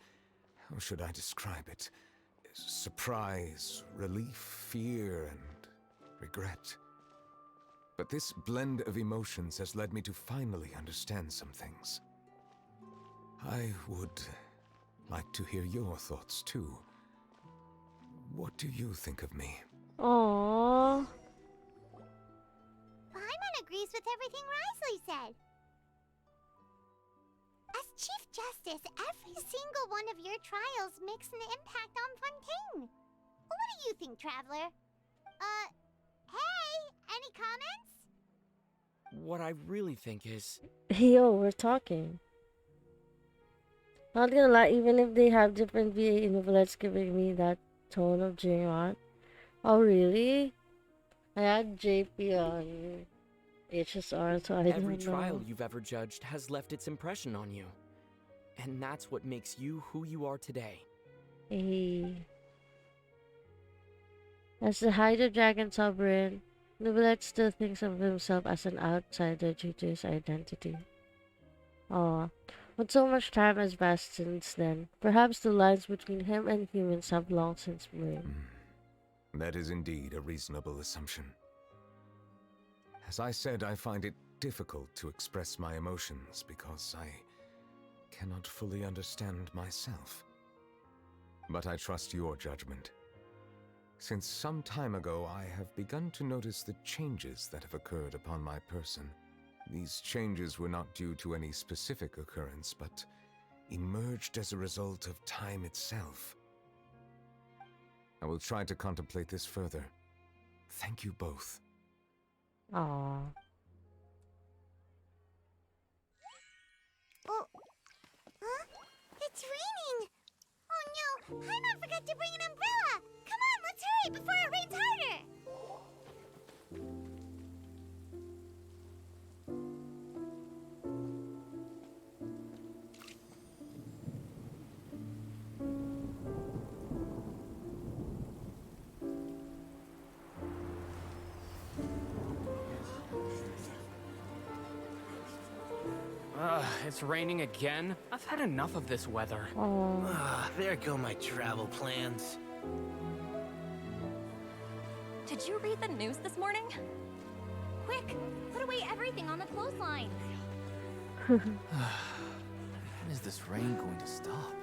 How should I describe it? Surprise, relief, fear, and regret. But this blend of emotions has led me to finally understand some things. I would like to hear your thoughts too. What do you think of me? Aww. Paimon agrees with everything Risley said. As Chief Justice, every single one of your trials makes an impact on Fontaine. What do you think, Traveler? Hey, any comments? What I really think is... Yo, we're talking. Not gonna lie, even if they have different VA novelettes giving me that tone of Jinran. Oh, really? I had JP on HSR, so I Every don't know. trial you've ever judged has left its impression on you. And that's what makes you who you are today. Hey. As the Hydra Dragon Sovereign, Novelette still thinks of himself as an outsider due to his identity. Aw. But so much time has passed since then. Perhaps the lines between him and humans have long since blurred. That is indeed a reasonable assumption. As I said, I find it difficult to express my emotions because I cannot fully understand myself. But I trust your judgment. Since some time ago, I have begun to notice the changes that have occurred upon my person. These changes were not due to any specific occurrence, but emerged as a result of time itself. I will try to contemplate this further. Thank you both. Aww. Oh, huh? It's raining! Oh no, Paimon forgot to bring an umbrella! Come on, let's hurry before it rains harder! it's raining again. I've had enough of this weather. There go my travel plans. Did you read the news this morning? Quick, put away everything on the clothesline. When is this rain going to stop?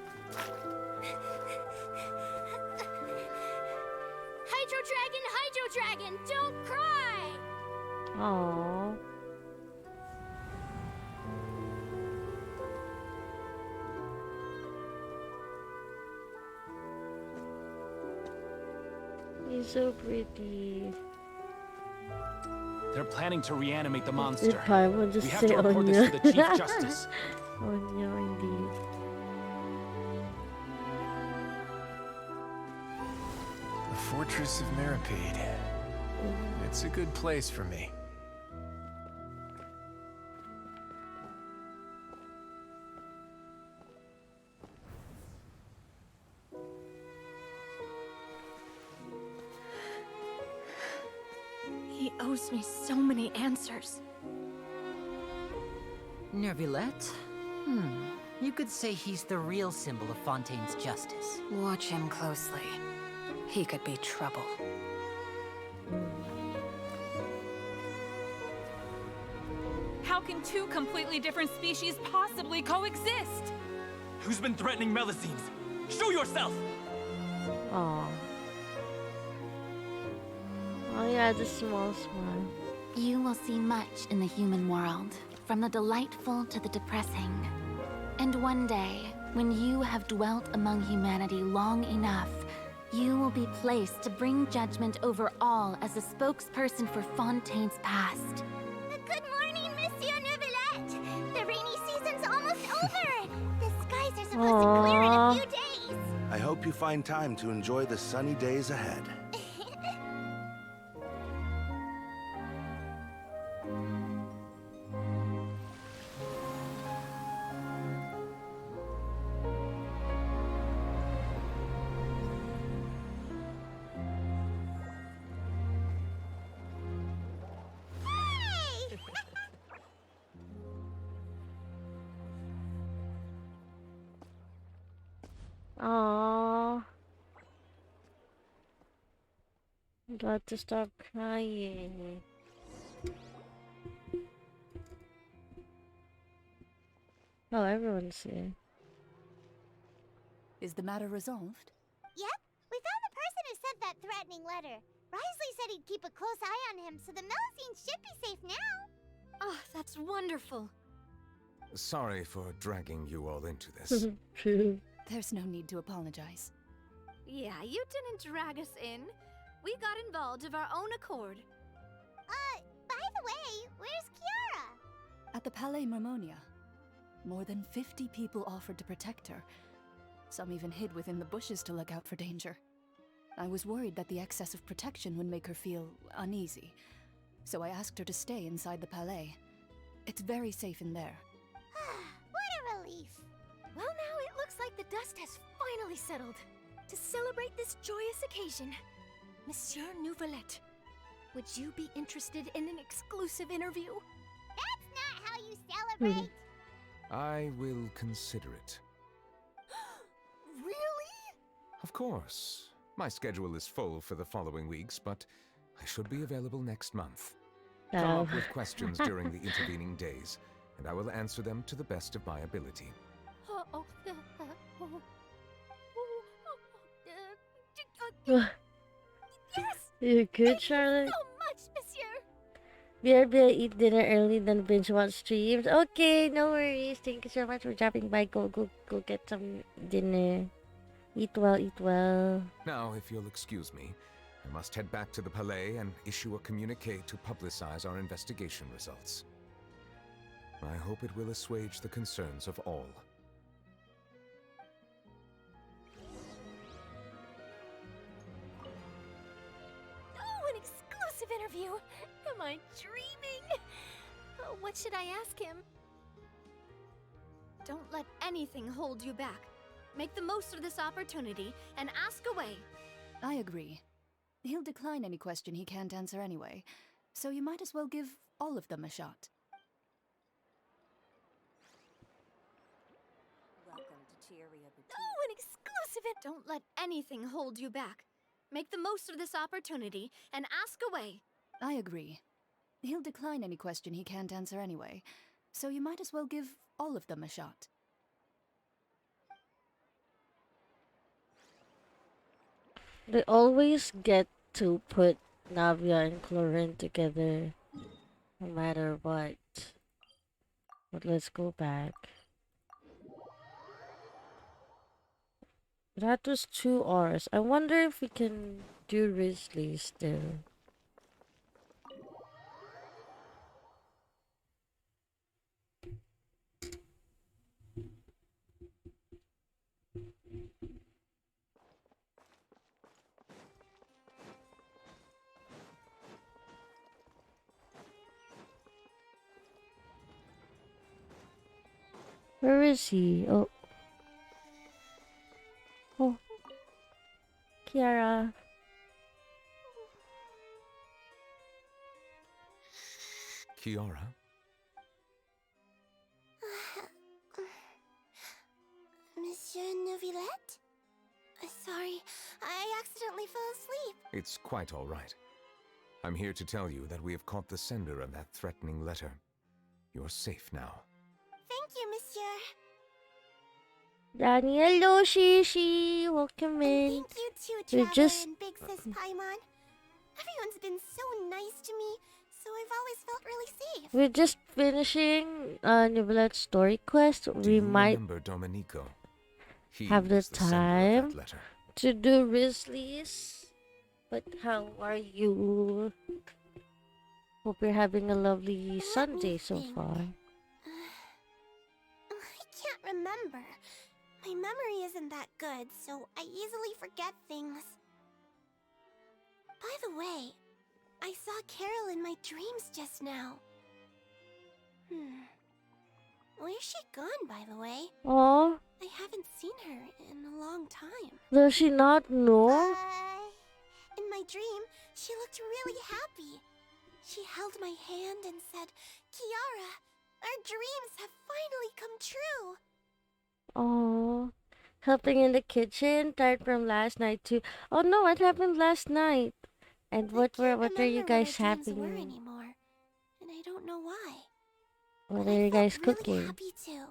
Hydro Dragon, don't cry! Aww. He's so pretty. They're planning to reanimate the monster. If I would just We have say to report this to the Chief Onya. Justice. Onya, indeed. The Fortress of Meripede. It's a good place for me. He owes me so many answers. Nervilette? You could say he's the real symbol of Fontaine's justice. Watch him closely. He could be trouble. How can two completely different species possibly coexist? Who's been threatening Melusines? Show yourself! Aww. Oh yeah, the small smile. You will see much in the human world, from the delightful to the depressing. And one day, when you have dwelt among humanity long enough, you will be placed to bring judgment over all as a spokesperson for Fontaine's past. Good morning, Monsieur Neuvillette! The rainy season's almost over! The skies are supposed to clear in a few days! I hope you find time to enjoy the sunny days ahead. Aww. Got to stop crying. Oh, everyone's here. Is the matter resolved? Yep, we found the person who sent that threatening letter. Risley said he'd keep a close eye on him, so the Melusines should be safe now. Oh, that's wonderful. Sorry for dragging you all into this. True. There's no need to apologize. Yeah, you didn't drag us in. We got involved of our own accord. By the way, where's Kiara? At the Palais Mermonia, more than 50 people offered to protect her. Some even hid within the bushes to look out for danger. I was worried that the excess of protection would make her feel uneasy, so I asked her to stay inside the Palais. It's very safe in there. What a relief. Well, now it looks like the dust has finally settled. To celebrate this joyous occasion, Monsieur Neuvillette, would you be interested in an exclusive interview? That's not how you celebrate. I will consider it. Really? Of course. My schedule is full for the following weeks, but I should be available next month. Come up with questions during the intervening days, and I will answer them to the best of my ability. Yes! You good, Charlotte? So much, Monsieur! BRB, eat dinner early, then binge watch streams. Okay, no worries. Thank you so much for dropping by. Go get some dinner. Eat well, eat well. Now, if you'll excuse me, I must head back to the Palais and issue a communique to publicize our investigation results. I hope it will assuage the concerns of all. Oh, an exclusive interview! Am I dreaming? Oh, what should I ask him? Don't let anything hold you back. Make the most of this opportunity and ask away. I agree. He'll decline any question he can't answer anyway, so you might as well give all of them a shot. Oh, an exclusive! Don't let anything hold you back. Make the most of this opportunity and ask away. I agree. He'll decline any question he can't answer anyway, so you might as well give all of them a shot. They always get to put Navia and Chlorine together, no matter what. But let's go back. That was 2 hours. I wonder if we can do Risley still. Where is he? Oh. Oh. Kiara. Kiara? Monsieur Neuvillette? Sorry, I accidentally fell asleep. It's quite all right. I'm here to tell you that we have caught the sender of that threatening letter. You're safe now. Thank you, Monsieur. Daniel Shishi, welcome in. Thank you too, We're Traveler just and Big Sis Paimon. Everyone's been so nice to me, so I've always felt really safe. we're just finishing Neuvillette's story quest. We might Remember Domenico. He have the was the sender of time that letter. to do Risley's. But how are you? Hope you're having a lovely Sunday so far. I can't remember. My memory isn't that good, so I easily forget things. By the way, I saw Carol in my dreams just now. Where's she gone, by the way? Oh, I haven't seen her in a long time. does she not know? In my dream, she looked really happy. She held my hand and said, "Kiara, our dreams have finally come true." Oh, helping in the kitchen, tired from last night too. Oh no, what happened last night? And what are you guys having? Anymore, and I don't know why. What are you guys Really cooking? happy too.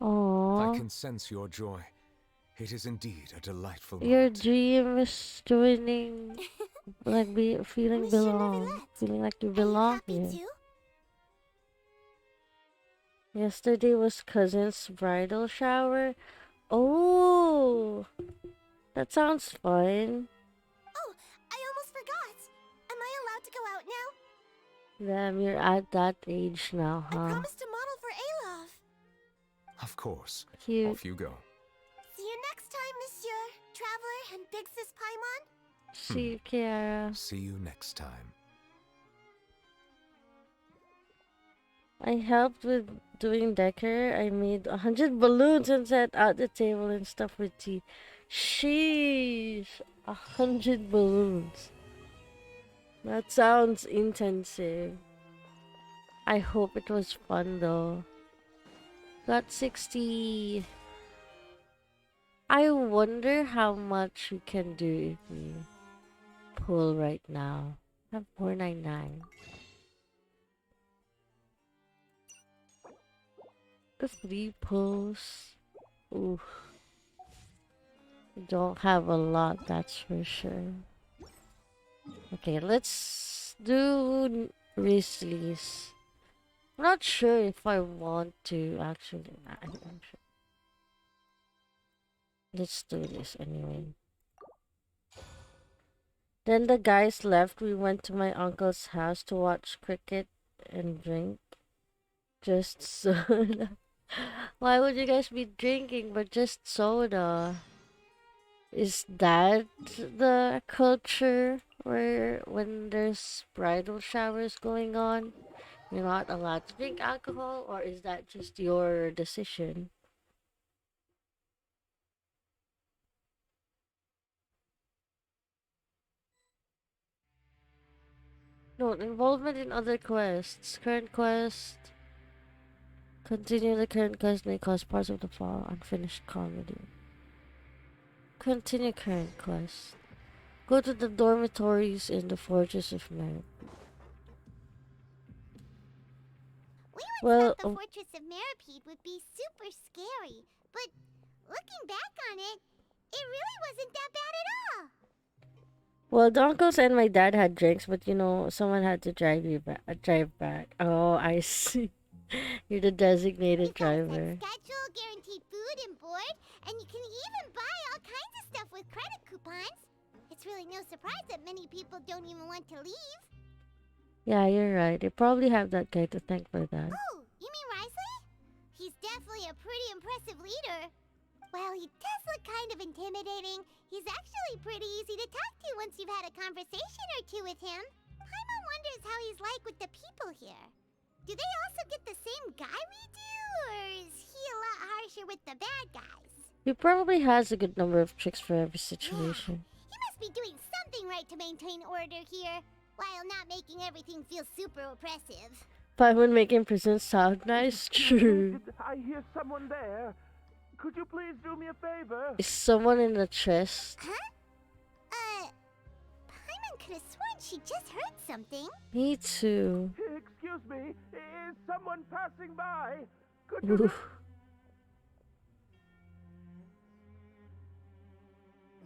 Oh, I can sense your joy. It is indeed a delightful your moment. dream is joining, like feeling feeling like you belong here. Too? Yesterday was cousin's bridal shower. Oh, that sounds fun. Oh, I almost forgot. Am I allowed to go out now? Damn, you're at that age now, I huh? promised to model for Alov. Of course. Cute. Off you go. See you next time, Monsieur, Traveler, and Big Sis Paimon. See you, Kiara. See you next time. I helped with doing decor. I made 100 balloons and set out the table and stuff with tea. Sheesh, 100 balloons. That sounds intensive. I hope it was fun though. Got 60. I wonder how much we can do if we pull right now. I have 499. The 3 pulls. Ooh. Don't have a lot, that's for sure. Okay, let's do Risley's. I'm not sure if I want to actually. I'm sure. Let's do this anyway. Then the guys left. We went to my uncle's house to watch cricket and drink. Just soda. Why would you guys be drinking but just soda? Is that the culture where when there's bridal showers going on, you're not allowed to drink alcohol, or is that just your decision? No, involvement in other quests. Current quest. Continue the current quest may cause parts of the file unfinished comedy. Continue current quest. Go to the dormitories in the Fortress of Merit. We once thought the Fortress of Meripede would be super scary, but looking back on it, it really wasn't that bad at all. Well, the uncles and my dad had drinks, but you know, someone had to drive back. Oh, I see. You're the designated driver. Schedule, guaranteed food and board, and you can even buy all kinds of stuff with credit coupons. It's really no surprise that many people don't even want to leave. Yeah, you're right. You probably have that guy to thank for that. Oh, you mean Risley? He's definitely a pretty impressive leader. Well, he does look kind of intimidating. He's actually pretty easy to talk to once you've had a conversation or two with him. Paimon wonders how he's like with the people here. Do they also get the same guy we do, or is he a lot harsher with the bad guys? He probably has a good number of tricks for every situation. He must be doing something right to maintain order here, while not making everything feel super oppressive. Paimon making prison sound nice? True. Did I hear someone there? Could you please do me a favor? Is someone in the chest? Huh? Paimon could have sworn she just heard something. Me too. Excuse me, is someone passing by? Could you...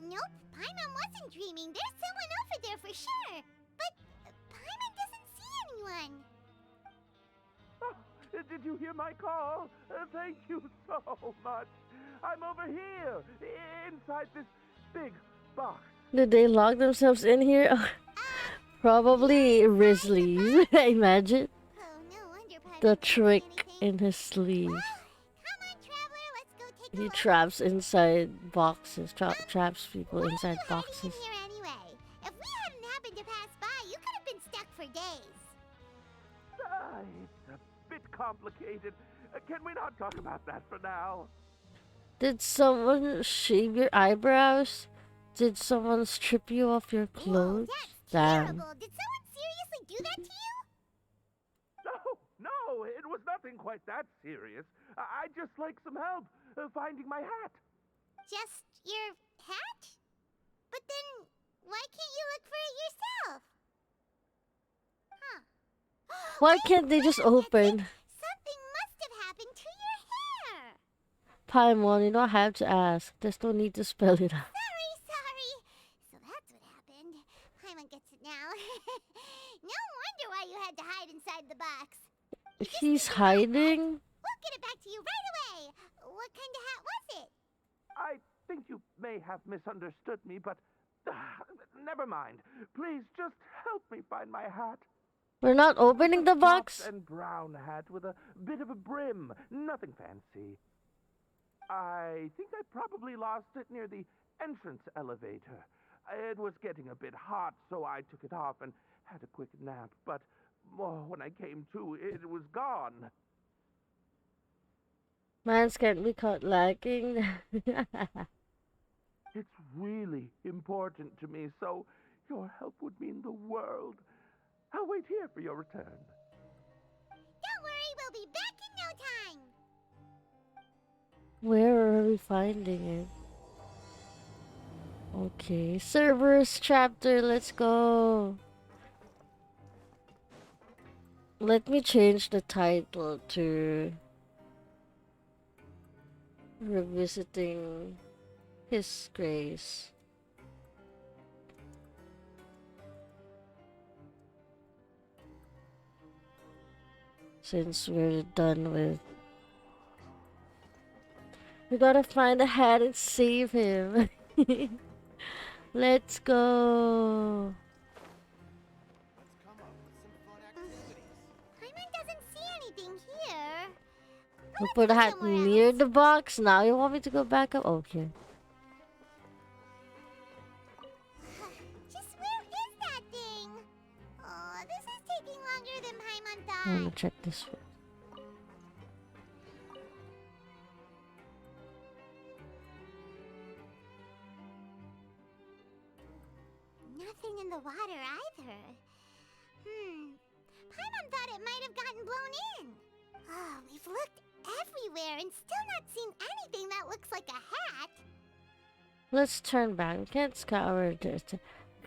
Nope, Paimon wasn't dreaming. There's someone over there for sure. But Paimon doesn't see anyone. Oh, did you hear my call? Thank you so much. I'm over here, inside this big box. Did they lock themselves in here? Probably Risley. Imagine. Oh, no wonder the trick in his sleeve. He traps inside boxes. Traps people inside boxes. Here anyway. If we hadn't happened to pass by, you could have been stuck for days. It's a bit complicated. Can we not talk about that for now? Did someone shave your eyebrows? Did someone strip you of your clothes? Damn. Terrible. Did someone seriously do that to you? No, it was nothing quite that serious. I'd just like some help finding my hat. Just your hat? But then, why can't you look for it yourself? Huh. Why can't they just open? Something must have happened to your hair. Paimon, you don't have to ask. There's no need to spell it out. Sorry. So that's what happened. Paimon gets it now. No wonder why you had to hide inside the box. He's hiding? We'll get it back to you right away. What kind of hat was it? I think you may have misunderstood me, but never mind. Please just help me find my hat. We're not opening the box? And brown hat with a bit of a brim. Nothing fancy. I think I probably lost it near the entrance elevator. It was getting a bit hot, so I took it off and had a quick nap. But when I came to, it was gone. Mans can't be caught lacking. It's really important to me, so your help would mean the world. I'll wait here for your return. Don't worry, we'll be back in no time. Where are we finding it? Okay, Cerberus chapter, let's go. Let me change the title to Revisiting His Grace. Since we're done with... We gotta find a hat and save him. Let's go. Paimon doesn't see anything here. We put a hat near the box. Now you want me to go back up? Okay. Just where is that thing? Oh, this is taking longer than Paimon thought. I'm gonna check this one. Nothing in the water either. Paimon thought it might have gotten blown in. Oh, we've looked everywhere and still not seen anything that looks like a hat. Let's turn back. We can't scour this. We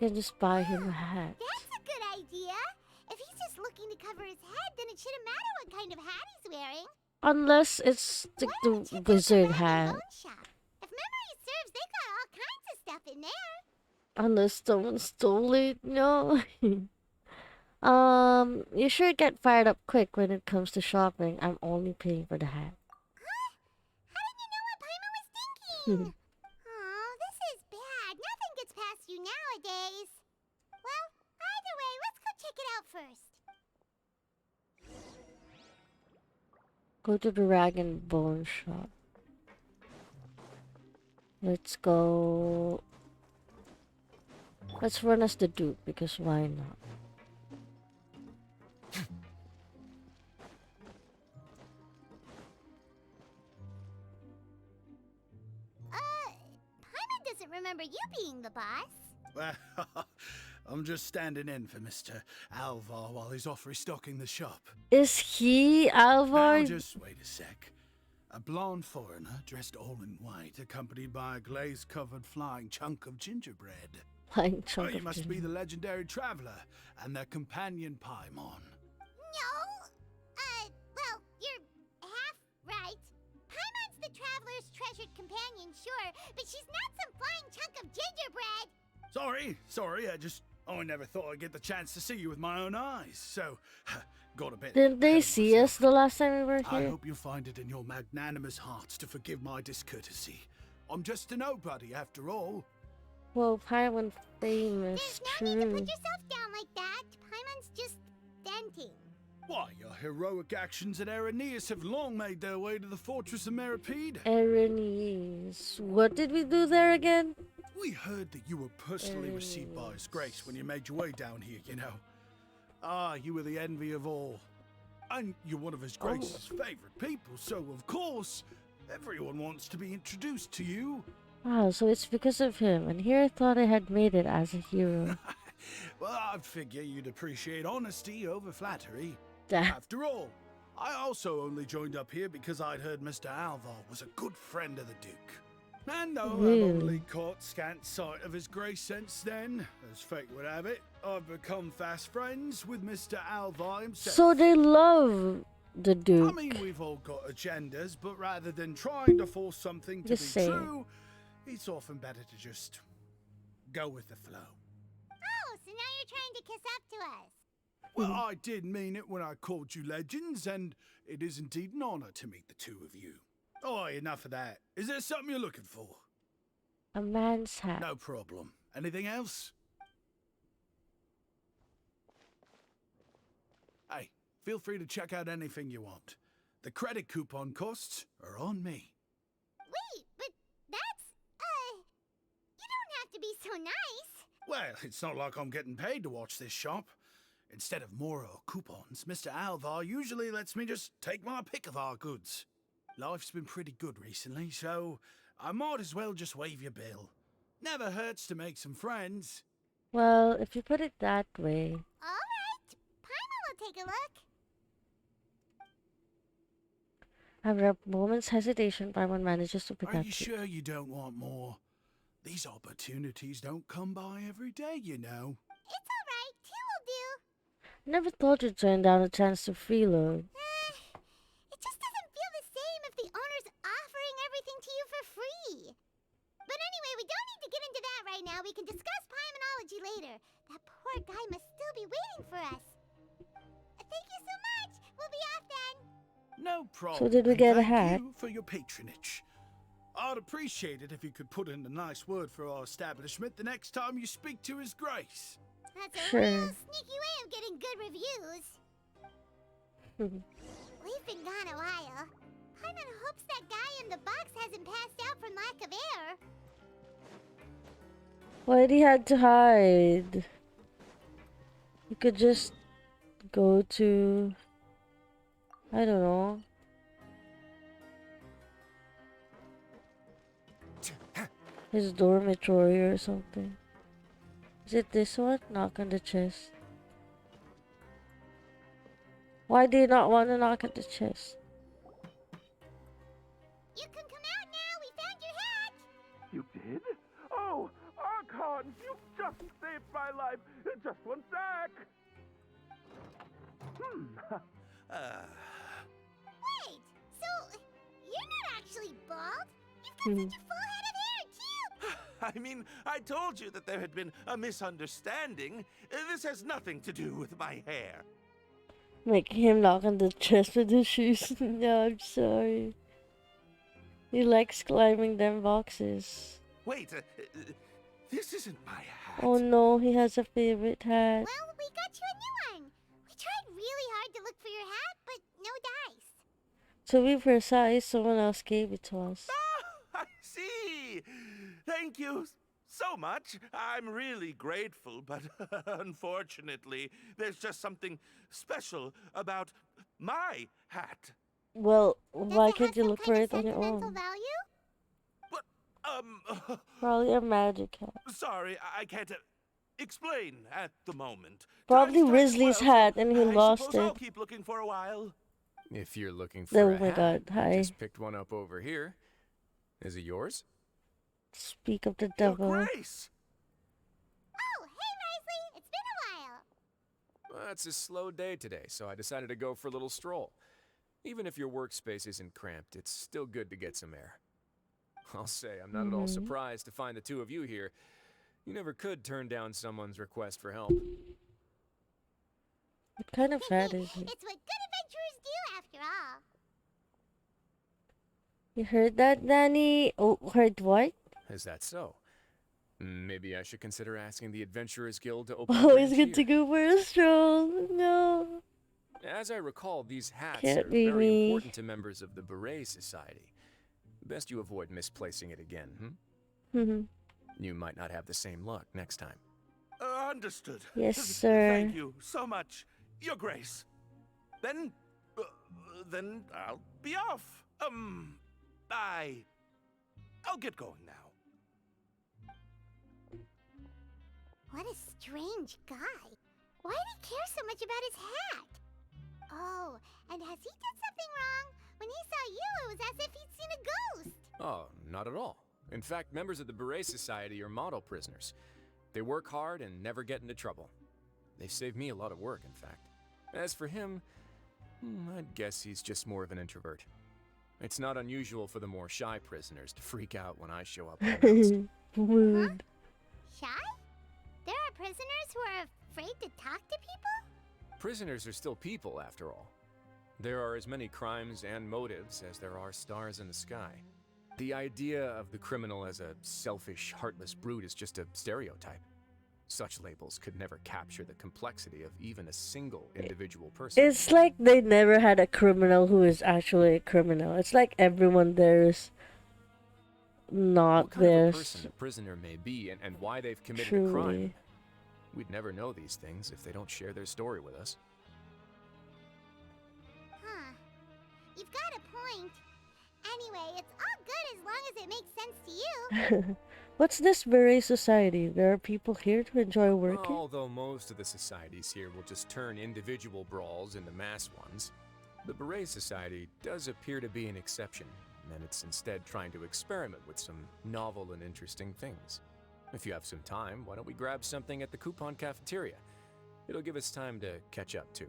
can just buy him a hat. That's a good idea. If he's just looking to cover his head, then it shouldn't matter what kind of hat he's wearing. Unless it's the wizard hat. If memory serves, they got all kinds of stuff in there. Unless someone stole it. No. You sure get fired up quick when it comes to shopping. I'm only paying for the hat. Huh? How did you know what Paimon was thinking? Oh, this is bad. Nothing gets past you nowadays. Well, either way, let's go check it out first. Go to the rag and bone shop. Let's go. Let's run as the Duke because why not? Paimon doesn't remember you being the boss. Well, I'm just standing in for Mr. Alvar while he's off restocking the shop. Is he Alvar? Now just wait a sec. A blonde foreigner dressed all in white, accompanied by a glaze-covered flying chunk of gingerbread. Flying chunk You of must be the legendary traveler and their companion Paimon. No. Well, you're half right. Paimon's the traveler's treasured companion, sure, but she's not some flying chunk of gingerbread. Sorry, I never thought I'd get the chance to see you with my own eyes, so got a bit. Didn't they see us the last time we were I here? hope you find it in your magnanimous hearts to forgive my discourtesy. I'm just a nobody after all. Well, Paimon famous, There's no need to true. put yourself down like that. Paimon's just venting. Why, your heroic actions at Aranias have long made their way to the fortress of Meripede. Aranies. What did we do there again? We heard that you were personally received by His Grace when you made your way down here, you know. Ah, you were the envy of all. And you're one of His Grace's favorite people, so of course, everyone wants to be introduced to you. Wow, so it's because of him. And here I thought I had made it as a hero. Well, I'd figure you'd appreciate honesty over flattery. Damn. After all, I also only joined up here because I'd heard Mr. Alvar was a good friend of the Duke. And though Really? I've only caught scant sight of His Grace since then, as fate would have it, I've become fast friends with Mr. Alvar himself. So they love the Duke. I mean, we've all got agendas, but rather than trying to force something to Just be saying. true, it's often better to just go with the flow. Oh, so now you're trying to kiss up to us. Well, I did mean it when I called you legends, and it is indeed an honor to meet the two of you. Oh, enough of that. Is there something you're looking for? A man's hat. No problem. Anything else? Hey, feel free to check out anything you want. The credit coupon costs are on me. Wait, but that's, you don't have to be so nice. Well, it's not like I'm getting paid to watch this shop. Instead of more coupons, Mr. Alvar usually lets me just take my pick of our goods. Life's been pretty good recently, so I might as well just waive your bill. Never hurts to make some friends. Well, if you put it that way. All right, Paimon will take a look. After a moment's hesitation, Paimon manages to pick Are up. you sure you don't want more? These opportunities don't come by every day, you know. It's all right, two will do. Never thought you'd turn down a chance to freeload. It just doesn't feel the same if the owner's offering everything to you for free. But anyway, we don't need to get into that right now. We can discuss Paimonology later. That poor guy must still be waiting for us. Thank you so much. We'll be off then. No problem. So did we get a Thank hat? you for your patronage. I'd appreciate it if you could put in a nice word for our establishment the next time you speak to His Grace. That's a Sure. real sneaky way of getting good reviews. We've been gone a while. Paimon hopes that guy in the box hasn't passed out from lack of air. Why'd he had to hide? You could just go to... I don't know. His dormitory or something. Is it this one? Knock on the chest. Why do you not want to knock at the chest? You did? Oh, Archons, you just saved my life. Just one sec. Wait, so you're not actually bald? You've got such a full head of hair, too! I mean, I told you that there had been a misunderstanding. This has nothing to do with my hair. Make him knock on the chest with his shoes. No, I'm sorry. He likes climbing them boxes. Wait, this isn't my hat. Oh no, he has a favorite hat. Well, we got you a new one. We tried really hard to look for your hat, but no dice. To be precise, someone else gave it to us. I see. Thank you so much. I'm really grateful, but unfortunately, there's just something special about my hat. Well, why can't you look for it on your own? Value? Probably a magic hat. Sorry, I can't explain at the moment. Probably Risley's hat and he lost I'll it. keep looking for a while. If you're looking for Oh a my hat, god, hi. just picked one up over here. Is it yours? Speak of the devil. Grace! Oh, hey, Risley. It's been a while. Well, it's a slow day today, so I decided to go for a little stroll. Even if your workspace isn't cramped, it's still good to get some air. I'll say, I'm not at all surprised to find the two of you here. You never could turn down someone's request for help. What kind of hat is it? It's what good adventurers do, after all. You heard that, Danny? Oh, heard what? Is that so? Maybe I should consider asking the Adventurers Guild to open a Oh, he's branch good to here. go for a stroll. No. As I recall, these hats Can't are be very me. important to members of the Beret Society. Best you avoid misplacing it again, You might not have the same luck next time. Understood. Yes, sir. Thank you so much, Your Grace. Then I'll be off. I'll get going now. What a strange guy. Why did he care so much about his hat? Oh, and has he done something wrong? When he saw you, it was as if he'd seen a ghost. Oh, not at all. In fact, members of the Beret Society are model prisoners. They work hard and never get into trouble. They save me a lot of work, in fact. As for him, I'd guess he's just more of an introvert. It's not unusual for the more shy prisoners to freak out when I show up unannounced. Rude. Shy? There are prisoners who are afraid to talk to people? Prisoners are still people, after all. There are as many crimes and motives as there are stars in the sky. The idea of the criminal as a selfish, heartless brute is just a stereotype. Such labels could never capture the complexity of even a single individual person. It's like they never had a criminal who is actually a criminal. It's like everyone there is not What kind of a there. person a prisoner may be and why they've committed a Truly. crime. We'd never know these things if they don't share their story with us. Huh. You've got a point. Anyway, it's all good as long as it makes sense to you. What's this Beret Society? There are people here to enjoy working? Although most of the societies here will just turn individual brawls into mass ones, the Beret Society does appear to be an exception, and it's instead trying to experiment with some novel and interesting things. If you have some time, why don't we grab something at the Coupon Cafeteria? It'll give us time to catch up too.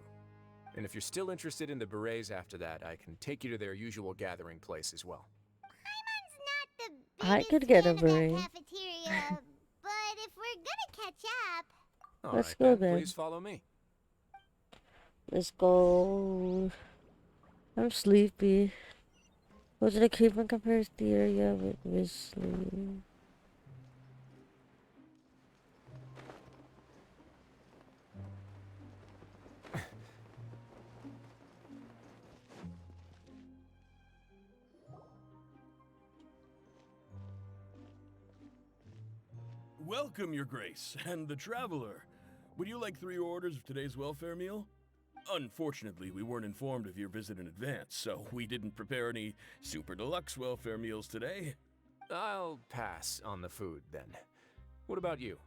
And if you're still interested in the Berets after that, I can take you to their usual gathering place as well. I could get a beret. Cafeteria, but if we're gonna catch up... All Let's right, go then. Please follow me. Let's go. I'm sleepy. Go to the Coupon Cafeteria with Wesley. Welcome, Your Grace, and the Traveler. Would you like 3 orders of today's welfare meal? Unfortunately, we weren't informed of your visit in advance, so we didn't prepare any super deluxe welfare meals today. I'll pass on the food then. What about you?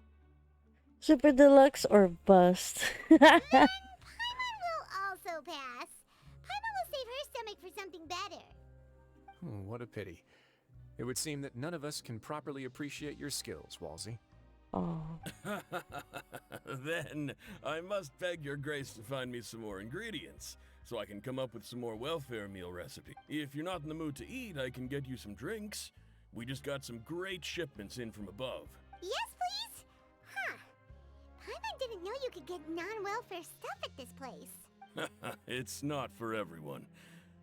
Super deluxe or bust? Paimon will also pass. Paimon will save her stomach for something better. What a pity. It would seem that none of us can properly appreciate your skills, Walsey. Oh. Then I must beg your grace to find me some more ingredients, so I can come up with some more welfare meal recipe. If you're not in the mood to eat, I can get you some drinks. We just got some great shipments in from above. Yes, please? Huh. Paimon didn't know you could get non-welfare stuff at this place. It's not for everyone.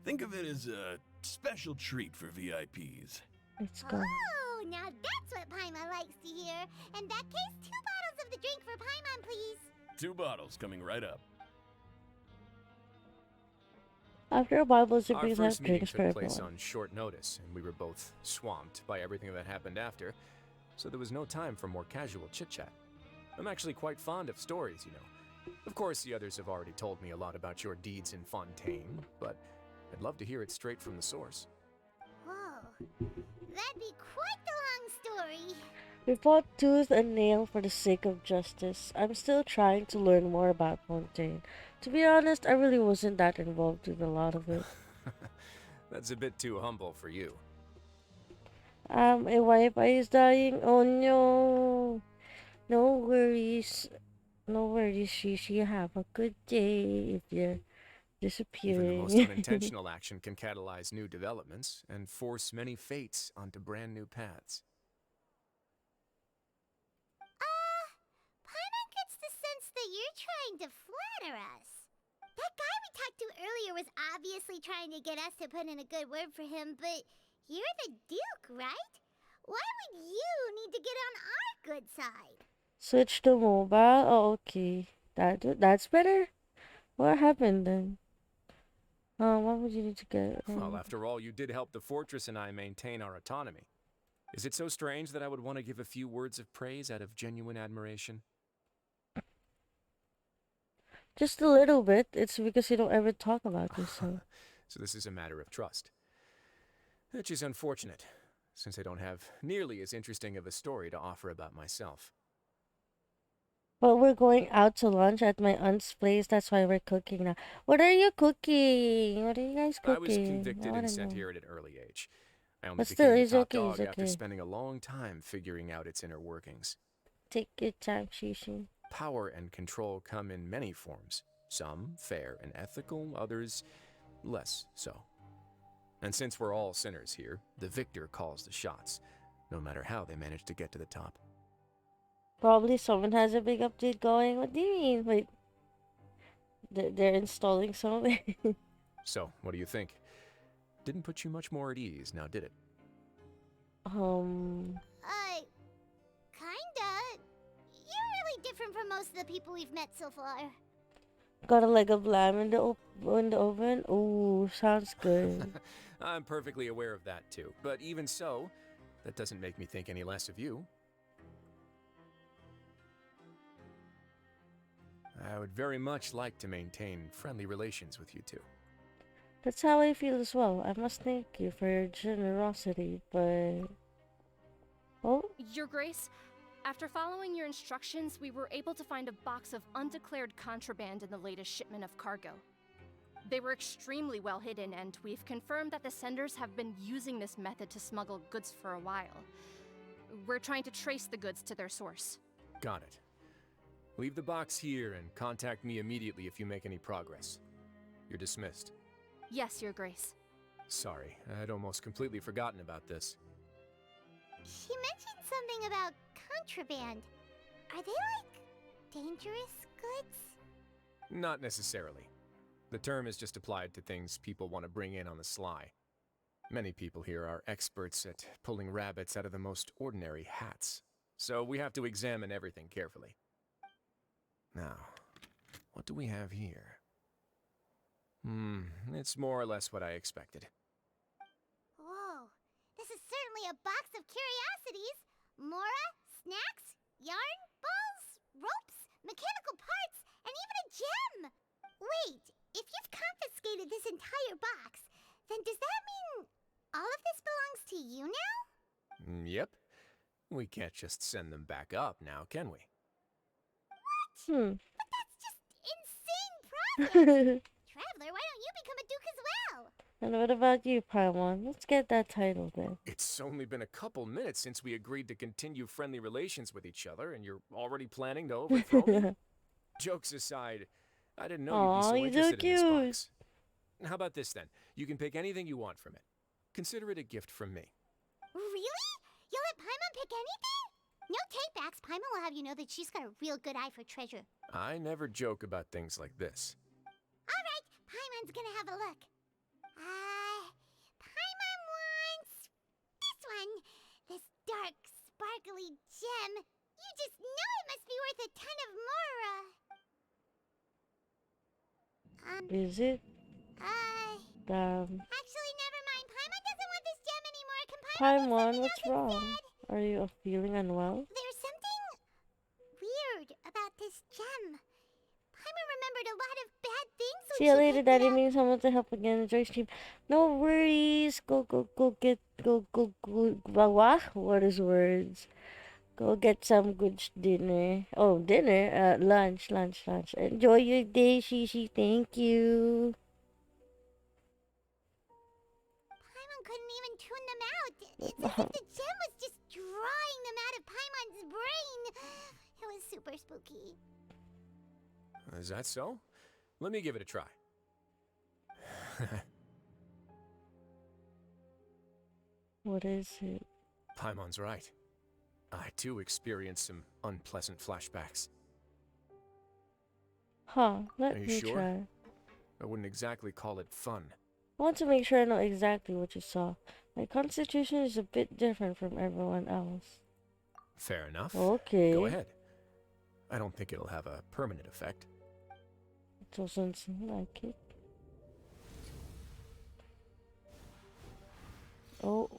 Think of it as a special treat for VIPs. Let's go. Oh, now that's what Paimon likes to hear. In that case, 2 bottles of the drink for Paimon, please. 2 bottles coming right up. After a while, those Our agrees first have meeting drinks for took place everyone. on short notice, and we were both swamped by everything that happened after, so there was no time for more casual chit-chat. I'm actually quite fond of stories, you know. Of course, the others have already told me a lot about your deeds in Fontaine, but I'd love to hear it straight from the source. Whoa. That'd be quite the long story. We fought tooth and nail for the sake of justice. I'm still trying to learn more about Fontaine. To be honest, I really wasn't that involved with a lot of it. That's a bit too humble for you. A Wi-Fi is dying. Oh no. No worries. No worries, Shishi. Have a good day if you're Even the most disappearing. unintentional action can catalyze new developments and force many fates onto brand new paths. Paimon gets the sense that you're trying to flatter us. That guy we talked to earlier was obviously trying to get us to put in a good word for him, but you're the Duke, right? Why would you need to get on our good side? Switch to mobile. Oh, okay. That's better. What happened then? What would you need to get? Well, after all, you did help the fortress and I maintain our autonomy. Is it so strange that I would want to give a few words of praise out of genuine admiration? Just a little bit. It's because you don't ever talk about yourself. So this is a matter of trust. Which is unfortunate, since I don't have nearly as interesting of a story to offer about myself. But we're going out to lunch at my aunt's place. That's why we're cooking now. What are you cooking? What are you guys cooking? I was convicted wanna and sent know. here at an early age. I only But became still, the it's top okay, dog it's after okay. spending a long time figuring out its inner workings. Take your time, Shishi. Power and control come in many forms. Some fair and ethical, others less so. And since we're all sinners here, the victor calls the shots, no matter how they manage to get to the top. Probably someone has a big update going. What do you mean? Wait. They're installing something? So, what do you think? Didn't put you much more at ease, now did it? Kinda. You're really different from most of the people we've met so far. Got a leg of lamb in the oven? Ooh, sounds good. I'm perfectly aware of that too, but even so, that doesn't make me think any less of you. I would very much like to maintain friendly relations with you two. That's how I feel as well. I must thank you for your generosity, but... Oh? Your Grace, after following your instructions, we were able to find a box of undeclared contraband in the latest shipment of cargo. They were extremely well hidden, and we've confirmed that the senders have been using this method to smuggle goods for a while. We're trying to trace the goods to their source. Got it. Leave the box here and contact me immediately if you make any progress. You're dismissed. Yes, Your Grace. Sorry, I'd almost completely forgotten about this. She mentioned something about contraband. Are they like dangerous goods? Not necessarily. The term is just applied to things people want to bring in on the sly. Many people here are experts at pulling rabbits out of the most ordinary hats, so we have to examine everything carefully. Now, what do we have here? It's more or less what I expected. Whoa, this is certainly a box of curiosities. Mora, snacks, yarn, balls, ropes, mechanical parts, and even a gem! Wait, if you've confiscated this entire box, then does that mean all of this belongs to you now? Yep. We can't just send them back up now, can we? But that's just insane profit! Traveler, why don't you become a duke as well? And what about you, Paimon? Let's get that title then. It's only been a couple minutes since we agreed to continue friendly relations with each other, and you're already planning to overthrow me? Jokes aside, I didn't know you'd be Aw, so he's so interested in this cute. box. How about this then? You can pick anything you want from it. Consider it a gift from me. Really? You'll let Paimon pick anything? No take-backs. Paimon will have you know that she's got a real good eye for treasure. I never joke about things like this. Alright, Paimon's gonna have a look. Paimon wants this one. This dark, sparkly gem. You just know it must be worth a ton of mora. Is it? Actually, never mind. Paimon doesn't want this gem anymore. Can Paimon Paimon, what's wrong? Are you feeling unwell? There's something weird about this gem. Paimon remembered a lot of bad things when See you she later, picked Daddy. it up. Needs someone to help again. Enjoy stream. No worries. Go. What is words? Go get some good dinner. Oh, dinner. Lunch. Enjoy your day, Shishi. Thank you. Paimon couldn't even tune them out. It's as if the gem was just drawing them out of Paimon's brain. It was super spooky. Is that so? Let me give it a try. What is it? Paimon's right. I too experienced some unpleasant flashbacks. Huh, let Are you me sure? try. I wouldn't exactly call it fun. I want to make sure I know exactly what you saw. My constitution is a bit different from everyone else. Fair enough. Okay. Go ahead. I don't think it'll have a permanent effect. It doesn't seem like it. Oh.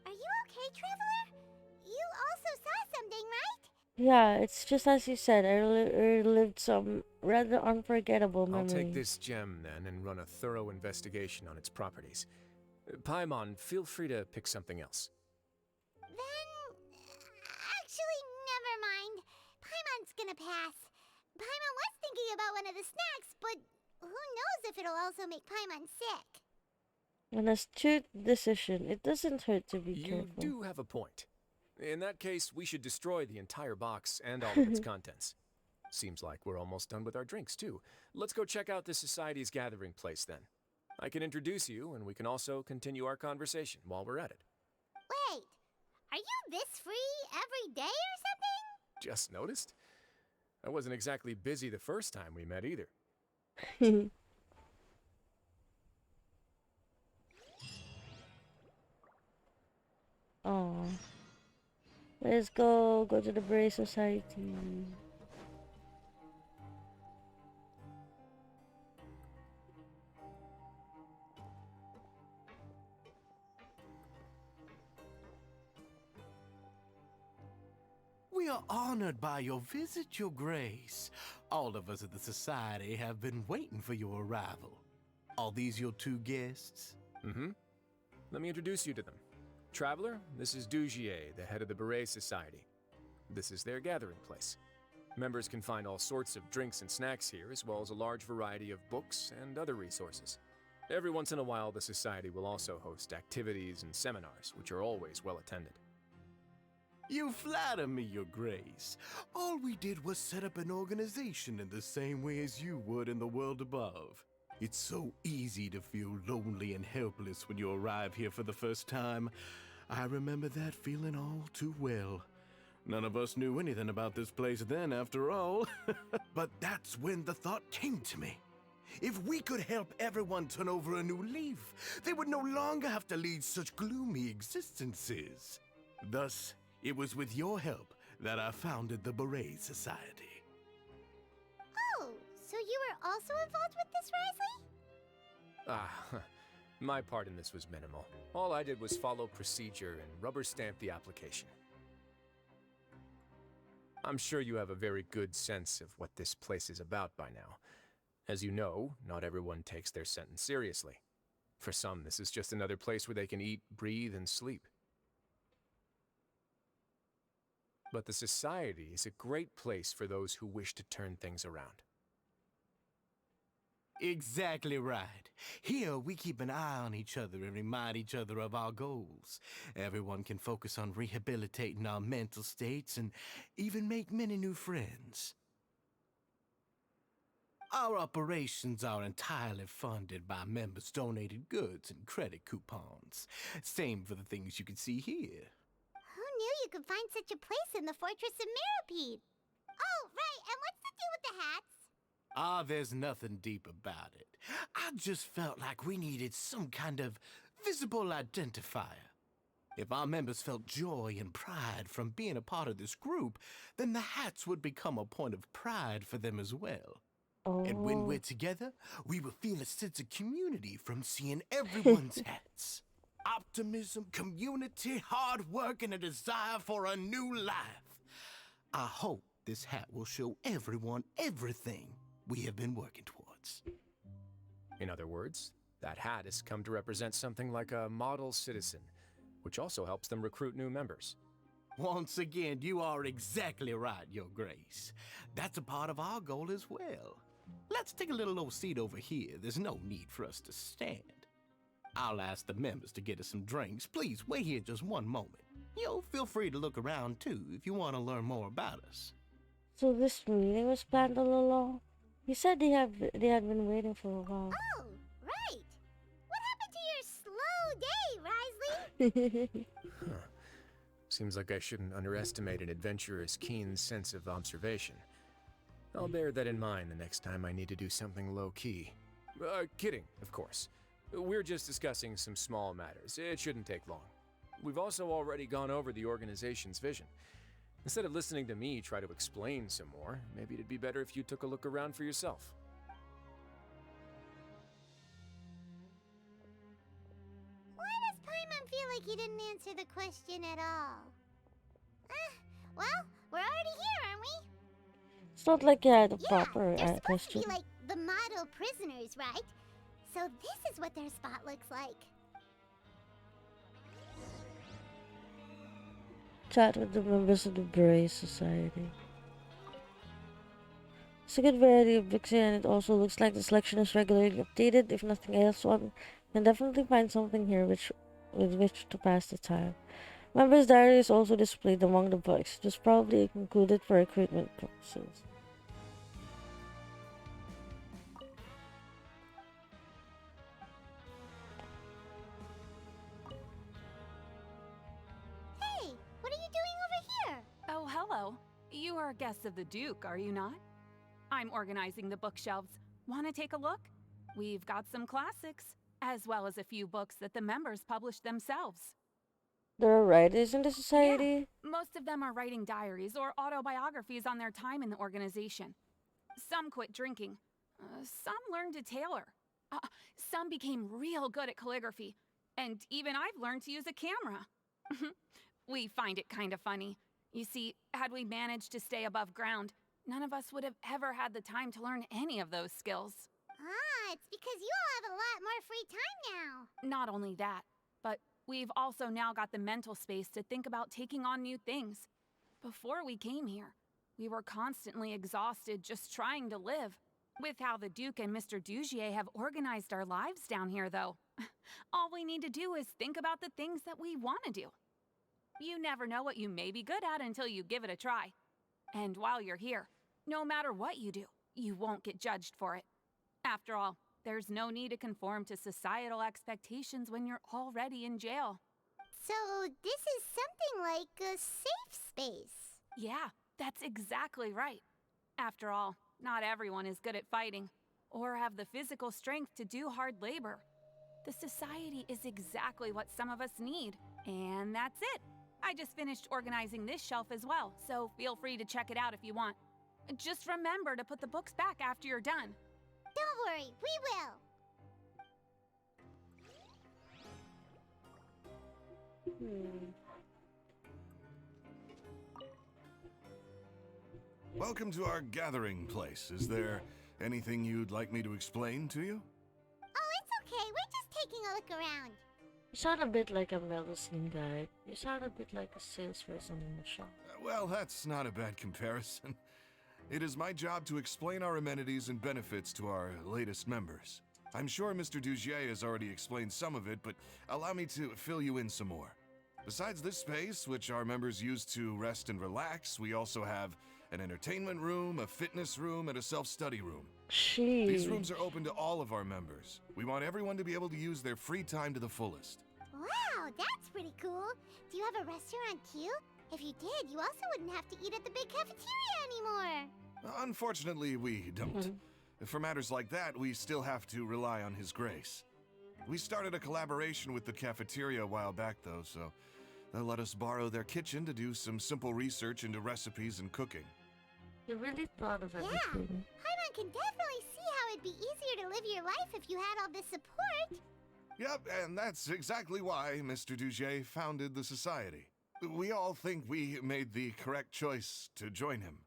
Are you okay, Traveler? You also saw something, right? Yeah, it's just as you said. I relived some rather unforgettable I'll memories. take this gem then and run a thorough investigation on its properties. Paimon, feel free to pick something else. Actually, never mind. Paimon's gonna pass. Paimon was thinking about one of the snacks, but who knows if it'll also make Paimon sick. An astute decision. It doesn't hurt to be You careful. do have a point. In that case, we should destroy the entire box and all of its contents. Seems like we're almost done with our drinks, too. Let's go check out the Society's gathering place, then. I can introduce you, and we can also continue our conversation while we're at it. Wait, are you this free every day or something? Just noticed? I wasn't exactly busy the first time we met, either. Oh. Let's go to the Bray Society. We are honored by your visit, Your Grace. All of us at the Society have been waiting for your arrival. Are these your two guests? Mm-hmm. Let me introduce you to them. Traveler, this is Dugier, the head of the Beret Society. This is their gathering place. Members can find all sorts of drinks and snacks here, as well as a large variety of books and other resources. Every once in a while, the Society will also host activities and seminars, which are always well attended. You flatter me, Your Grace. All we did was set up an organization in the same way as you would in the world above. It's so easy to feel lonely and helpless when you arrive here for the first time. I remember that feeling all too well. None of us knew anything about this place then, after all. But that's when the thought came to me. If we could help everyone turn over a new leaf, they would no longer have to lead such gloomy existences. Thus, it was with your help that I founded the Beret Society. Oh, so you were also involved with this, Risley? My part in this was minimal. All I did was follow procedure and rubber stamp the application. I'm sure you have a very good sense of what this place is about by now. As you know, not everyone takes their sentence seriously. For some, this is just another place where they can eat, breathe, and sleep. But the Society is a great place for those who wish to turn things around. Exactly right. Here, we keep an eye on each other and remind each other of our goals. Everyone can focus on rehabilitating our mental states and even make many new friends. Our operations are entirely funded by members' donated goods and credit coupons. Same for the things you can see here. Who knew you could find such a place in the Fortress of Meropide? Oh, right, and what's the deal with the hats? Ah, there's nothing deep about it. I just felt like we needed some kind of visible identifier. If our members felt joy and pride from being a part of this group, then the hats would become a point of pride for them as well. And when we're together, we will feel a sense of community from seeing everyone's hats. Optimism, community, hard work, and a desire for a new life. I hope this hat will show everyone everything we have been working towards. In other words, that hat has come to represent something like a model citizen, which also helps them recruit new members. Once again, you are exactly right, Your Grace. That's a part of our goal as well. Let's take a little old seat over here. There's no need for us to stand. I'll ask the members to get us some drinks. Please wait here just one moment. Feel free to look around too if you want to learn more about us. So this meeting was planned all along? You said they had been waiting for a while. Oh, right. What happened to your slow day, Risley? Huh. Seems like I shouldn't underestimate an adventurer's keen sense of observation. I'll bear that in mind the next time I need to do something low-key. Kidding, of course. We're just discussing some small matters. It shouldn't take long. We've also already gone over the organization's vision. Instead of listening to me try to explain some more, maybe it'd be better if you took a look around for yourself. Why does Paimon feel like he didn't answer the question at all? Well, we're already here, aren't we? It's not like you had a proper they're supposed question. to be like the model prisoners, right? So this is what their spot looks like. Chat with the members of the Beret Society. It's a good variety of books here, and it also looks like the selection is regularly updated. If nothing else, one can definitely find something here with which to pass the time. Members' diary is also displayed among the books. It was probably included for recruitment purposes. Hey, what are you doing over here? Oh, hello. You are guests of the Duke, are you not? I'm organizing the bookshelves. Want to take a look? We've got some classics, as well as a few books that the members published themselves. There are writers in the society? Yeah, most of them are writing diaries or autobiographies on their time in the organization. Some quit drinking. Some learned to tailor. Some became real good at calligraphy. And even I've learned to use a camera. We find it kind of funny. You see, had we managed to stay above ground, none of us would have ever had the time to learn any of those skills. Ah, it's because you all have a lot more free time now. Not only that, but we've also now got the mental space to think about taking on new things. Before we came here, we were constantly exhausted just trying to live. With how the Duke and Mr. Dugier have organized our lives down here, though, all we need to do is think about the things that we want to do. You never know what you may be good at until you give it a try. And while you're here, no matter what you do, you won't get judged for it. After all, there's no need to conform to societal expectations when you're already in jail. So this is something like a safe space. Yeah, that's exactly right. After all, not everyone is good at fighting, or have the physical strength to do hard labor. The society is exactly what some of us need, and that's it. I just finished organizing this shelf as well, so feel free to check it out if you want. Just remember to put the books back after you're done. Don't worry, we will. Welcome to our gathering place. Is there anything you'd like me to explain to you? Oh, it's okay. We're just taking a look around. You sound a bit like a medicine guy. You sound a bit like a salesperson in the shop. Well, that's not a bad comparison. It is my job to explain our amenities and benefits to our latest members. I'm sure Mr. Dugier has already explained some of it, but allow me to fill you in some more. Besides this space, which our members use to rest and relax, we also have an entertainment room, a fitness room, and a self-study room. These rooms are open to all of our members. We want everyone to be able to use their free time to the fullest. Wow, that's pretty cool. Do you have a restaurant too? If you did, you also wouldn't have to eat at the big cafeteria anymore. Unfortunately, we don't. For matters like that, we still have to rely on His grace. We started a collaboration with the cafeteria a while back, though, so they'll let us borrow their kitchen to do some simple research into recipes and cooking. You really thought of everything. Paimon can definitely see how it'd be easier to live your life if you had all this support. Yep, and that's exactly why Mr. Dugier founded the society. We all think we made the correct choice to join him.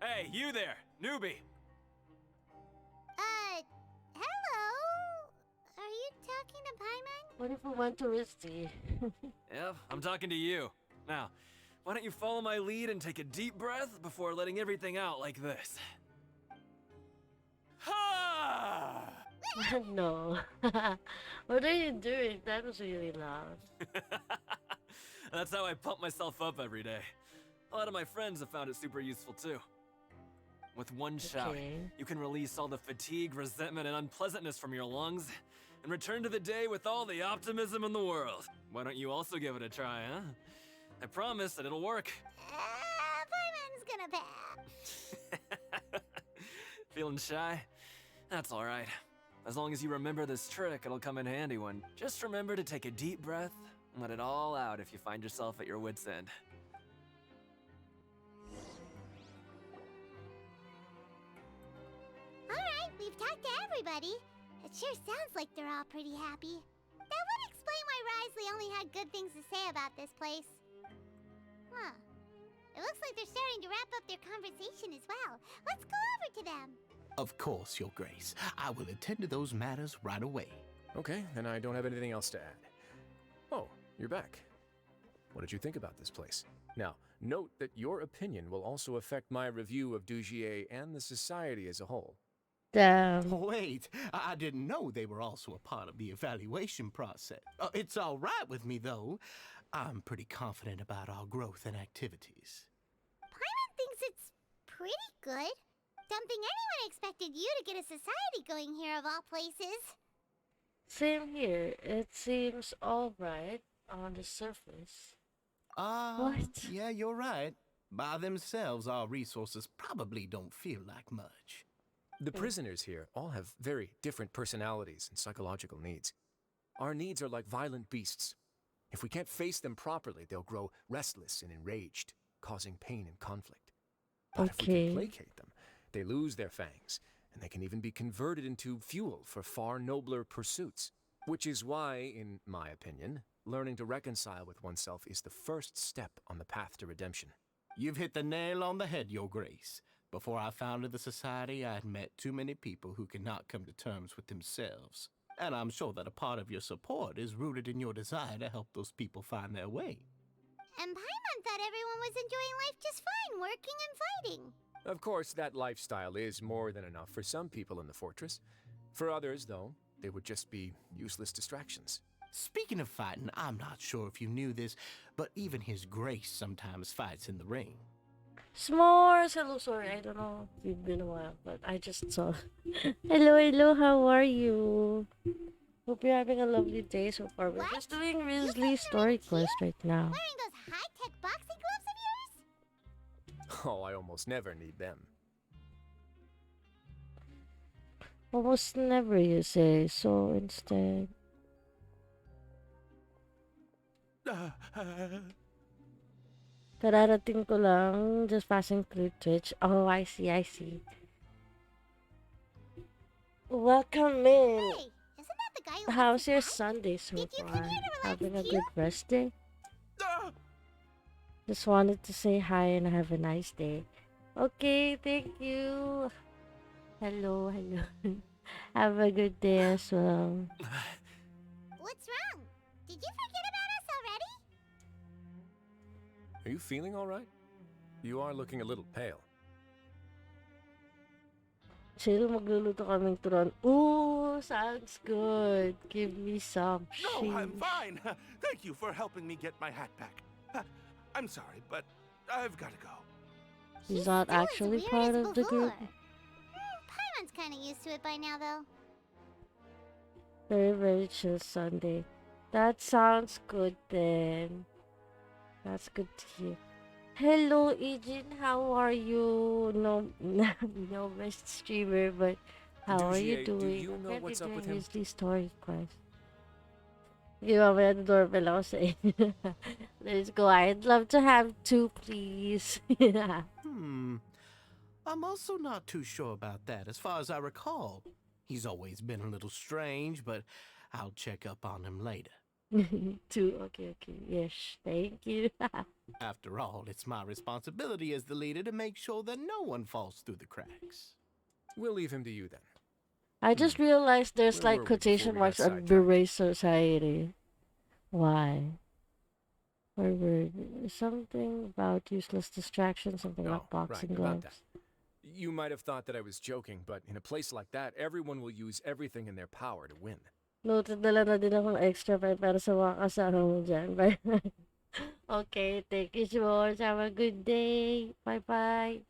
Hey, you there, newbie! Hello? Are you talking to Paimon? What if we went touristy? Yep, I'm talking to you. Now, why don't you follow my lead and take a deep breath before letting everything out like this? Ha! No. What are you doing? That was really loud. That's how I pump myself up every day. A lot of my friends have found it super useful too. With one shout, you can release all the fatigue, resentment, and unpleasantness from your lungs and return to the day with all the optimism in the world. Why don't you also give it a try, huh? I promise that it'll work. Paimon's gonna pass. Feeling shy? That's alright. As long as you remember this trick, it'll come in handy when. Just remember to take a deep breath and let it all out if you find yourself at your wit's end. Alright, we've talked to everybody. It sure sounds like they're all pretty happy. That would explain why Risley only had good things to say about this place. Huh. It looks like they're starting to wrap up their conversation as well. Let's go over to them. Of course, Your Grace. I will attend to those matters right away. Okay, then I don't have anything else to add. Oh, you're back. What did you think about this place? Now, note that your opinion will also affect my review of Dugier and the society as a whole. Damn. Wait, I didn't know they were also a part of the evaluation process. It's all right with me, though. I'm pretty confident about our growth and activities. Paimon thinks it's pretty good. Don't think anyone expected you to get a society going here of all places. Same here. It seems alright on the surface. What? Yeah, you're right. By themselves, our resources probably don't feel like much. The prisoners here all have very different personalities and psychological needs. Our needs are like violent beasts. If we can't face them properly, they'll grow restless and enraged, causing pain and conflict. But if we can placate them, they lose their fangs, and they can even be converted into fuel for far nobler pursuits. Which is why, in my opinion, learning to reconcile with oneself is the first step on the path to redemption. You've hit the nail on the head, Your Grace. Before I founded the society, I had met too many people who could not come to terms with themselves. And I'm sure that a part of your support is rooted in your desire to help those people find their way. And Paimon thought everyone was enjoying life just fine, working and fighting. Of course, that lifestyle is more than enough for some people in the fortress. For others, though, they would just be useless distractions. Speaking of fighting, I'm not sure if you knew this, but even His Grace sometimes fights in the ring. S'mores! Hello, sorry, I don't know if it's been a while, but I just saw. Hello, how are you? Hope you're having a lovely day so far. We're just doing Risley's story quest right now. Wearing those high-tech boxing gloves of yours? Oh, I almost never need them. Almost never, you say, so instead. Kararating ko lang, just passing through Twitch. Oh, I see. Welcome in. Hey, isn't that the guy who How's your Sunday so far? Having a good rest day? Just wanted to say hi and have a nice day. Okay, thank you. Hello, hello. Have a good day as well. What's wrong? Did you forget about us already? Are you feeling all right? You are looking a little pale. Chill, magluluto kaming turon. Ooh, sounds good. Give me some No, I'm sheesh. fine. Thank you for helping me get my hat back. I'm sorry, but I've got to go. He's not Still as actually weird part as of the group. before. Paimon's kind of used to it by now, though. Very, very chill Sunday. That sounds good then. That's good to hear. Hello, Ejin. How are you? No, no best streamer, but how are you Dugier, do doing? you I'm know currently what's up doing with him? Weasley story quest. Give mamaya the doorbell ako sa inyo. Let's go. I'd love to have two, please. I'm also not too sure about that. As far as I recall, he's always been a little strange, but I'll check up on him later. Two. Okay, okay. Yes, thank you. After all, it's my responsibility as the leader to make sure that no one falls through the cracks. We'll leave him to you then. I just realized there's Where like were we before quotation we marks got on sidetracked? Beret Society. Why? Where were something about useless distractions, something about Right, boxing about gloves. that. You might have thought that I was joking, but in a place like that, everyone will use everything in their power to win. Noted na lang na din akong extra para sa mga kasama mo dyan. Bye. Okay, thank you, George. Have a good day. Bye-bye.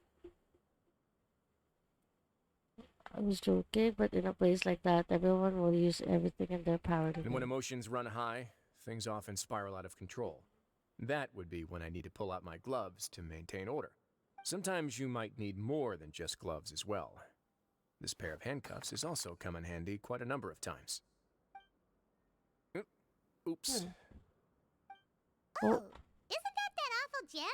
I was joking, but in a place like that, everyone will use everything in their power to And when win. emotions run high, things often spiral out of control. That would be when I need to pull out my gloves to maintain order. Sometimes you might need more than just gloves as well. This pair of handcuffs has also come in handy quite a number of times. Oops. Oh, isn't that awful gem?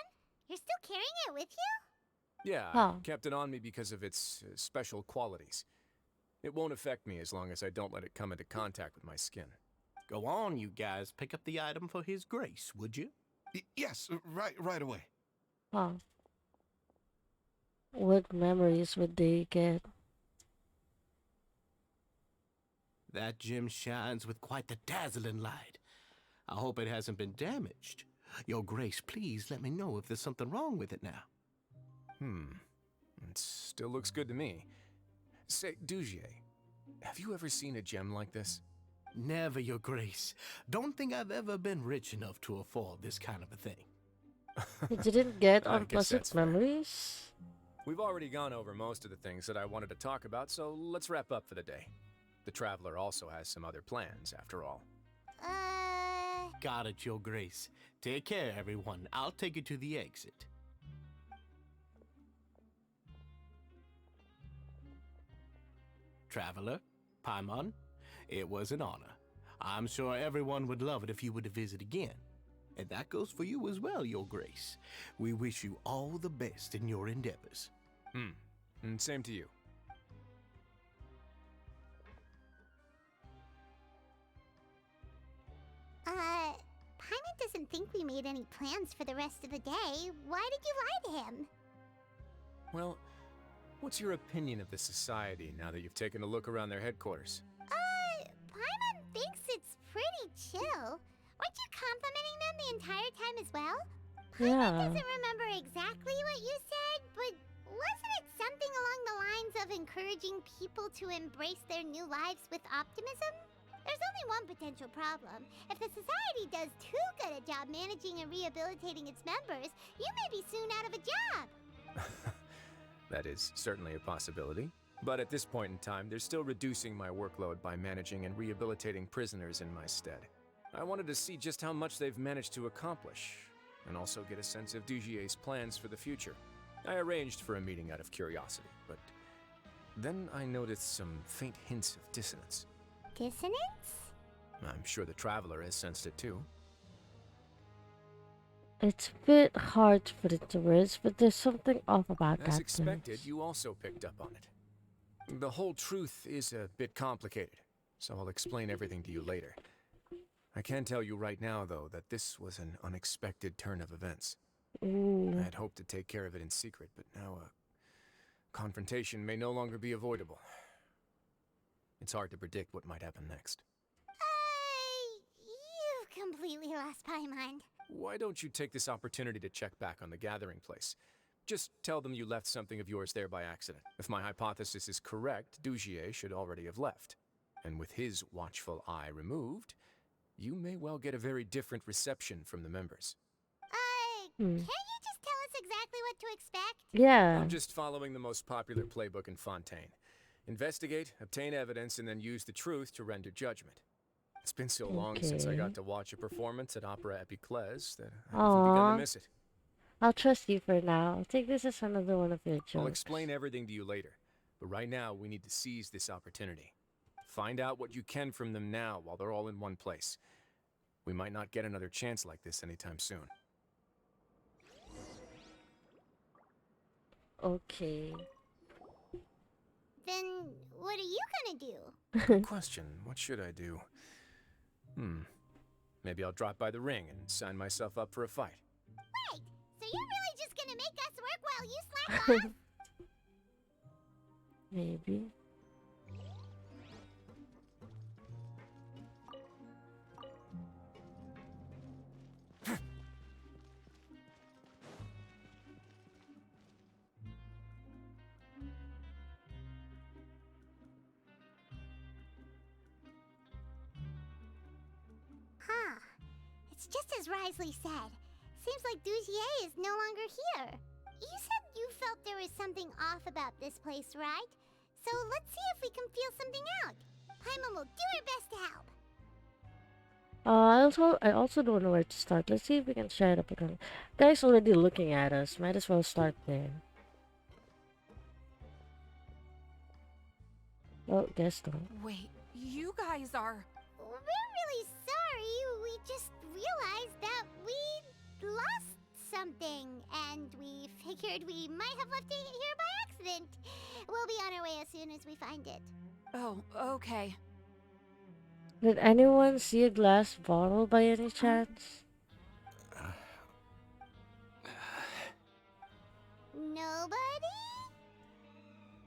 You're still carrying it with you? Yeah, Huh. I kept it on me because of its special qualities. It won't affect me as long as I don't let it come into contact with my skin. Go on, you guys. Pick up the item for His Grace, would you? Yes, right away. Huh. What memories would they get? That gem shines with quite the dazzling light. I hope it hasn't been damaged. Your Grace, please let me know if there's something wrong with it now. It still looks good to me. Say, Dugier, have you ever seen a gem like this? Never, Your Grace. Don't think I've ever been rich enough to afford this kind of a thing. You didn't get I guess that's unpleasant fair. memories? We've already gone over most of the things that I wanted to talk about, so let's wrap up for the day. The Traveler also has some other plans, after all. Got it, Your Grace. Take care, everyone. I'll take you to the exit. Traveler, Paimon, it was an honor. I'm sure everyone would love it if you were to visit again. And that goes for you as well, Your Grace. We wish you all the best in your endeavors. And same to you. Paimon doesn't think we made any plans for the rest of the day. Why did you lie to him? Well, what's your opinion of the society now that you've taken a look around their headquarters? Paimon thinks it's pretty chill. Weren't you complimenting them the entire time as well? Paimon doesn't remember exactly what you said, but wasn't it something along the lines of encouraging people to embrace their new lives with optimism? There's only one potential problem. If the society does too good a job managing and rehabilitating its members, you may be soon out of a job. That is certainly a possibility. But at this point in time, they're still reducing my workload by managing and rehabilitating prisoners in my stead. I wanted to see just how much they've managed to accomplish, and also get a sense of Dugier's plans for the future. I arranged for a meeting out of curiosity, but then I noticed some faint hints of dissonance. Dissonance? I'm sure the Traveler has sensed it too. It's a bit hard to put into words, but there's something off about As that expected, place. you also picked up on it. The whole truth is a bit complicated, so I'll explain everything to you later. I can tell you right now, though, that this was an unexpected turn of events. Ooh. I had hoped to take care of it in secret, but now, Confrontation may no longer be avoidable. It's hard to predict what might happen next. You've completely lost my mind. Why don't you take this opportunity to check back on the gathering place? Just tell them you left something of yours there by accident. If my hypothesis is correct, Dugier should already have left. And with his watchful eye removed, you may well get a very different reception from the members. Can't you just tell us exactly what to expect? Yeah. I'm just following the most popular playbook in Fontaine. Investigate, obtain evidence, and then use the truth to render judgment. It's been so long since I got to watch a performance at Opera Epiclese that I've even begun to miss it. I'll trust you for now. I'll take this as another one of your jokes. I'll explain everything to you later, but right now we need to seize this opportunity. Find out what you can from them now while they're all in one place. We might not get another chance like this anytime soon. Okay. Then what are you gonna do? Good question. What should I do? Maybe I'll drop by the ring and sign myself up for a fight. Wait, so you're really just gonna make us work while you slack off? Maybe. Huh. It's just as Risley said. Seems like Dugier is no longer here. You said you felt there was something off about this place, right? So let's see if we can feel something out. Paimon will do her best to help. I also don't know where to start. Let's see if we can share it up again. Guy's already looking at us. Might as well start there. Oh, guess not. Wait, you guys are... We're really sorry. We just realized that we lost something, and we figured we might have left it here by accident. We'll be on our way as soon as we find it. Oh, okay. Did anyone see a glass bottle by any chance? Nobody?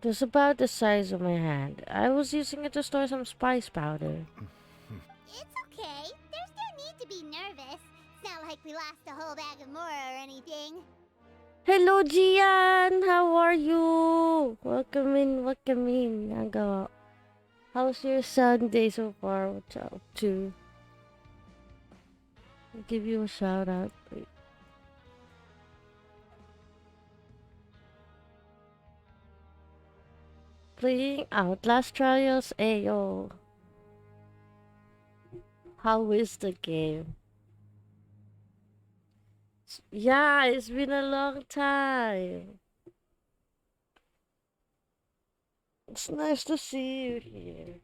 It was about the size of my hand. I was using it to store some spice powder. It's okay. There's no need to be nervous. It's not like we lost a whole bag of more or anything. Hello, Gian! How are you? Welcome in, welcome in. Nagawa. How's your Sunday so far? What's up to? I'll give you a shout out. Playing Outlast Trials Ayo. How is the game? Yeah, it's been a long time. It's nice to see you here.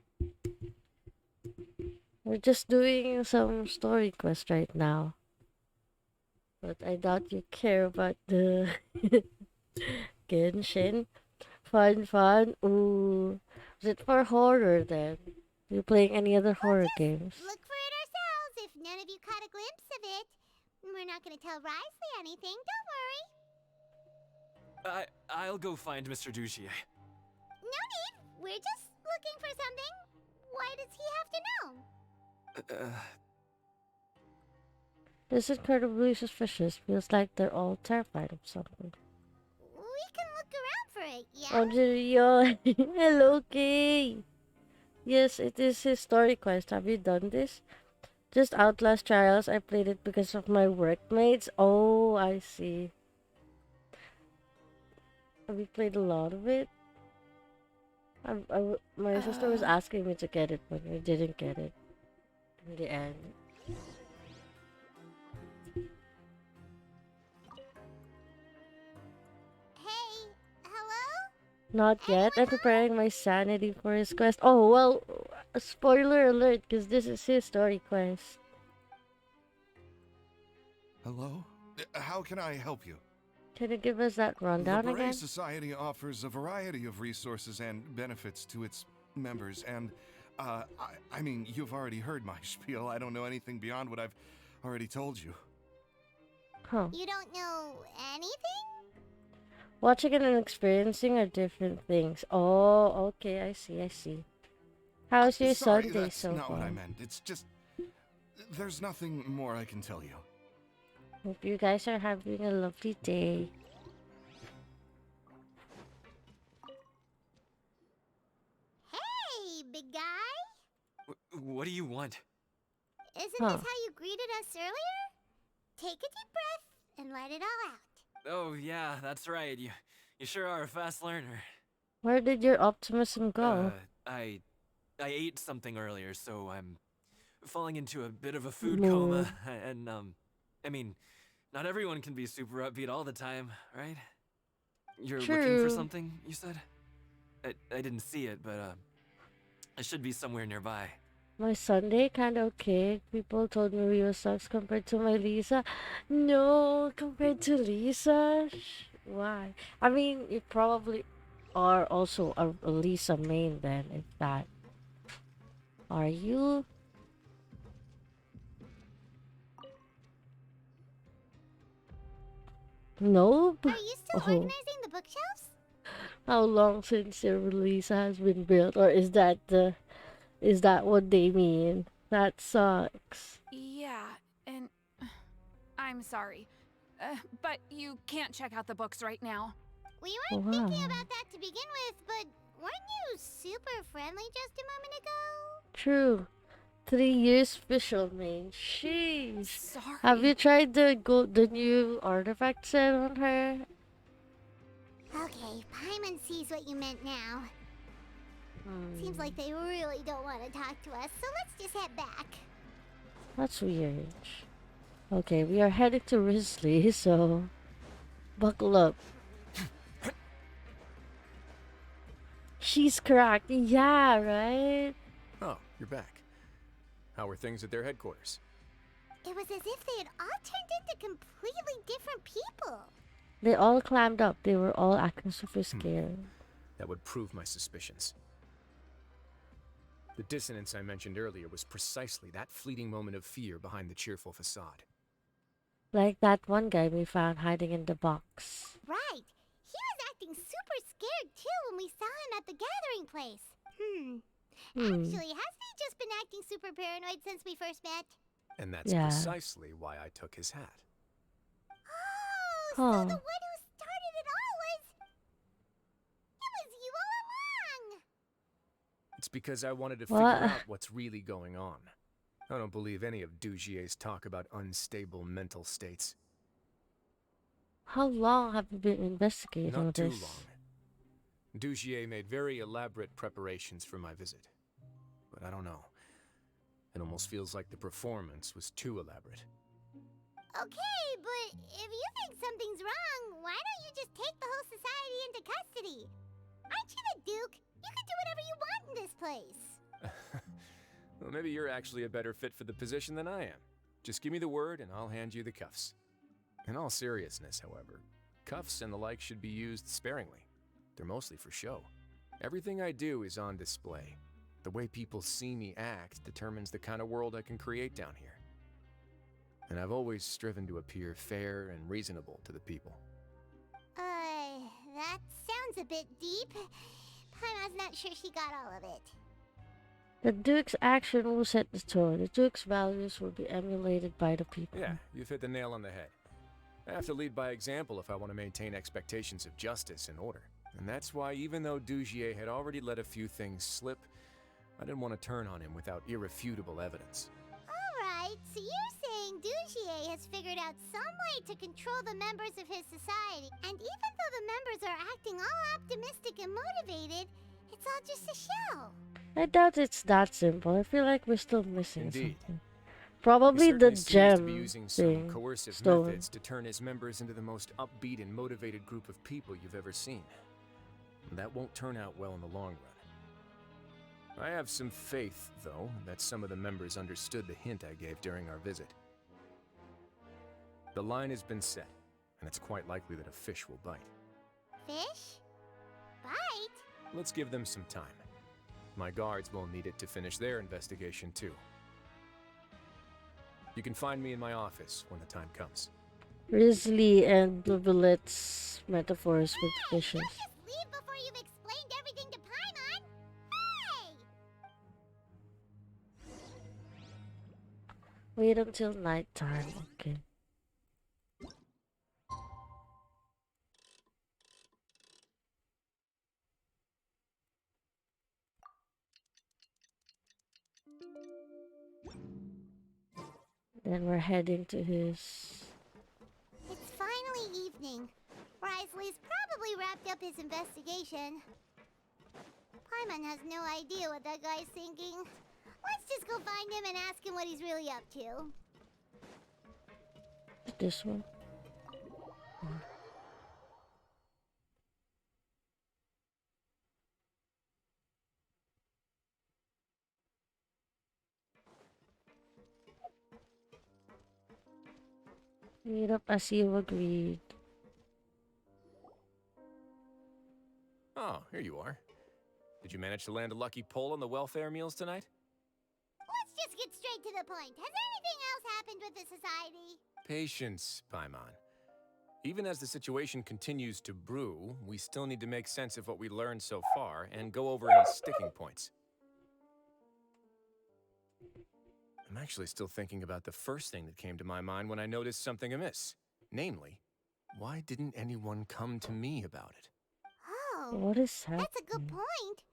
We're just doing some story quest right now. But I doubt you care about the Genshin. Fun. Ooh. Is it for horror then? Are you playing any other horror games? Look for it ourselves if none of you caught a glimpse of it. We're not gonna tell Risley anything, don't worry. I'll go find Mr. Dugier. No need. We're just looking for something. Why does he have to know? This is incredibly suspicious. Feels like they're all terrified of something. We can look around for it, yeah? Oh, Jirio. Hello, Kay. Yes, it is his story quest. Have you done this? Just Outlast Trials. I played it because of my workmates. Oh, I see. Have you played a lot of it? My sister was asking me to get it, but we didn't get it in the end. Hey, hello? Not yet. I'm preparing my sanity for his quest. Oh, well, spoiler alert, because this is his story quest. Hello? How can I help you? Can you give us that rundown the Beret again? Society offers a variety of resources and benefits to its members, and, I mean, you've already heard my spiel. I don't know anything beyond what I've already told you. Huh. You don't know anything? Watching and experiencing are different things. Oh, okay, I see, I see. How's your Sorry, Sunday that's so not what I far? meant. It's just... There's nothing more I can tell you. Hope you guys are having a lovely day. Hey, big guy! What do you want? Isn't Huh. this how you greeted us earlier? Take a deep breath and let it all out. Oh yeah, that's right. You sure are a fast learner. Where did your optimism go? I ate something earlier, so I'm falling into a bit of a food Mood. coma. And I mean, not everyone can be super upbeat all the time, right? You're looking for True. something, you said? I didn't see it, but it should be somewhere nearby. My Sunday kinda okay. People told me Rio sucks compared to my Lisa. No, compared to Lisa? Why? I mean, you probably are also a Lisa main then, if that. Are you? Nope. Are you still Oh. organizing the bookshelves? How long since your Lisa has been built? Or is that what they mean? That sucks. Yeah, and I'm sorry. But you can't check out the books right now. We weren't thinking Wow. about that to begin with, but weren't you super friendly just a moment ago? True. 3 years official main. Sheesh. Sorry. Have you tried the new artifact set on her? Okay, Paimon sees what you meant now. Seems like they really don't want to talk to us, so let's just head back. That's weird. Okay, we are headed to Risley, so buckle up. She's cracked. Yeah, right? Oh, you're back. How were things at their headquarters? It was as if they had all turned into completely different people. They all climbed up. They were all acting super scared. That would prove my suspicions. The dissonance I mentioned earlier was precisely that fleeting moment of fear behind the cheerful facade. Like that one guy we found hiding in the box. Right. He was acting super scared too when we saw him at the gathering place. Actually, hasn't he just been acting super paranoid since we first met? And that's Yeah. precisely why I took his hat. Oh, Huh. so the one who started it all was... It was you all along! It's because I wanted to What? figure out what's really going on. I don't believe any of Dugier's talk about unstable mental states. How long have you been investigating Not too this? long. Dugier made very elaborate preparations for my visit. But I don't know. It almost feels like the performance was too elaborate. Okay, but if you think something's wrong, why don't you just take the whole society into custody? Aren't you the Duke? You can do whatever you want in this place. Well, maybe you're actually a better fit for the position than I am. Just give me the word and I'll hand you the cuffs. In all seriousness, however, cuffs and the like should be used sparingly. They're mostly for show. Everything I do is on display. The way people see me act determines the kind of world I can create down here. And I've always striven to appear fair and reasonable to the people. That sounds a bit deep. Paimon's not sure she got all of it. The Duke's action will set the tone. The Duke's values will be emulated by the people. Yeah, you've hit the nail on the head. I have to lead by example if I want to maintain expectations of justice and order. And that's why, even though Dugier had already let a few things slip, I didn't want to turn on him without irrefutable evidence. Alright, so you're saying Dugier has figured out some way to control the members of his society, and even though the members are acting all optimistic and motivated, it's all just a show. I doubt it's that simple. I feel like we're still missing Indeed. something. Probably He the certainly seems to gem be using some thing. coercive Stone. methods to turn his members into the most upbeat and motivated group of people you've ever seen. That won't turn out well in the long run. I have some faith, though, that some of the members understood the hint I gave during our visit. The line has been set, and it's quite likely that a fish will bite. Fish? Bite? Let's give them some time. My guards will need it to finish their investigation, too. You can find me in my office when the time comes. Risley and Bluebillet's metaphors with fishes. Leave before you've explained everything to Paimon! Hey! Wait until nighttime, okay. Then we're heading to his... It's finally evening. Risley's probably wrapped up his investigation. Paimon has no idea what that guy's thinking. Let's just go find him and ask him what he's really up to. This one? Meet up as you agreed. Oh, here you are. Did you manage to land a lucky pull on the welfare meals tonight? Let's just get straight to the point. Has anything else happened with the society? Patience, Paimon. Even as the situation continues to brew, we still need to make sense of what we learned so far and go over any sticking points. I'm actually still thinking about the first thing that came to my mind when I noticed something amiss. Namely, why didn't anyone come to me about it? Oh, What is happening? that's a good point.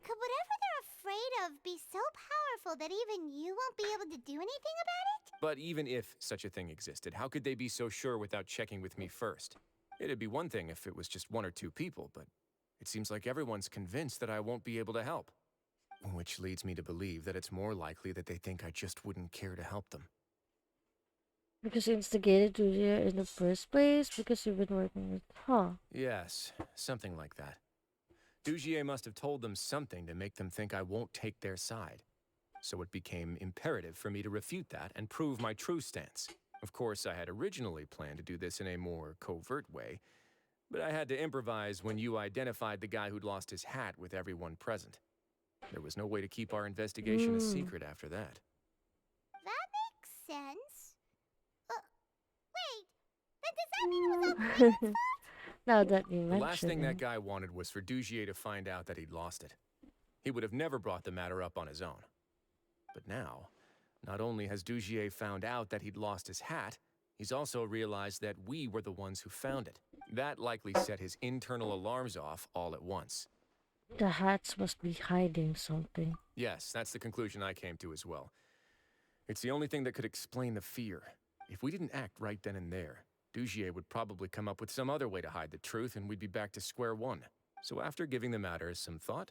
Could whatever they're afraid of be so powerful that even you won't be able to do anything about it? But even if such a thing existed, how could they be so sure without checking with me first? It'd be one thing if it was just one or two people, but it seems like everyone's convinced that I won't be able to help. Which leads me to believe that it's more likely that they think I just wouldn't care to help them. Because you instigated Julia in the first place? Because you've been working with... Huh. Yes, something like that. Dugier must have told them something to make them think I won't take their side. So it became imperative for me to refute that and prove my true stance. Of course, I had originally planned to do this in a more covert way, but I had to improvise when you identified the guy who'd lost his hat with everyone present. There was no way to keep our investigation a secret after that. That makes sense. Wait, then does that mean it was all Paimon's fault? Now that you The mention last thing it. that guy wanted was for Dugier to find out that he'd lost it. He would have never brought the matter up on his own. But now, not only has Dugier found out that he'd lost his hat, he's also realized that we were the ones who found it. That likely set his internal alarms off all at once. The hats must be hiding something. Yes, that's the conclusion I came to as well. It's the only thing that could explain the fear. If we didn't act right then and there, Dugier would probably come up with some other way to hide the truth and we'd be back to square one. So after giving the matter some thought,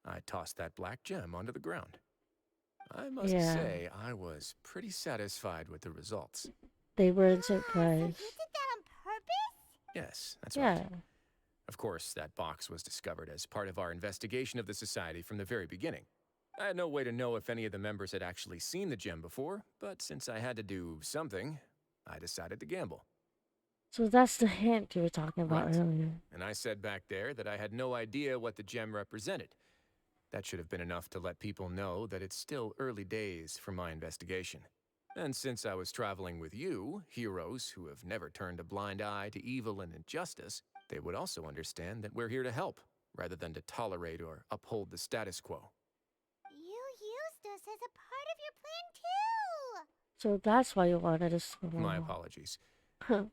I tossed that black gem onto the ground. I must say, I was pretty satisfied with the results. They weren't surprised. So you did that on purpose? Yes, that's right. Of course, that box was discovered as part of our investigation of the society from the very beginning. I had no way to know if any of the members had actually seen the gem before, but since I had to do something, I decided to gamble. So that's the hint you were talking about earlier. And I said back there that I had no idea what the gem represented. That should have been enough to let people know that it's still early days for my investigation. And since I was traveling with you, heroes who have never turned a blind eye to evil and injustice, they would also understand that we're here to help, rather than to tolerate or uphold the status quo. You used us as a part of your plan too! So that's why you wanted us to know. My apologies.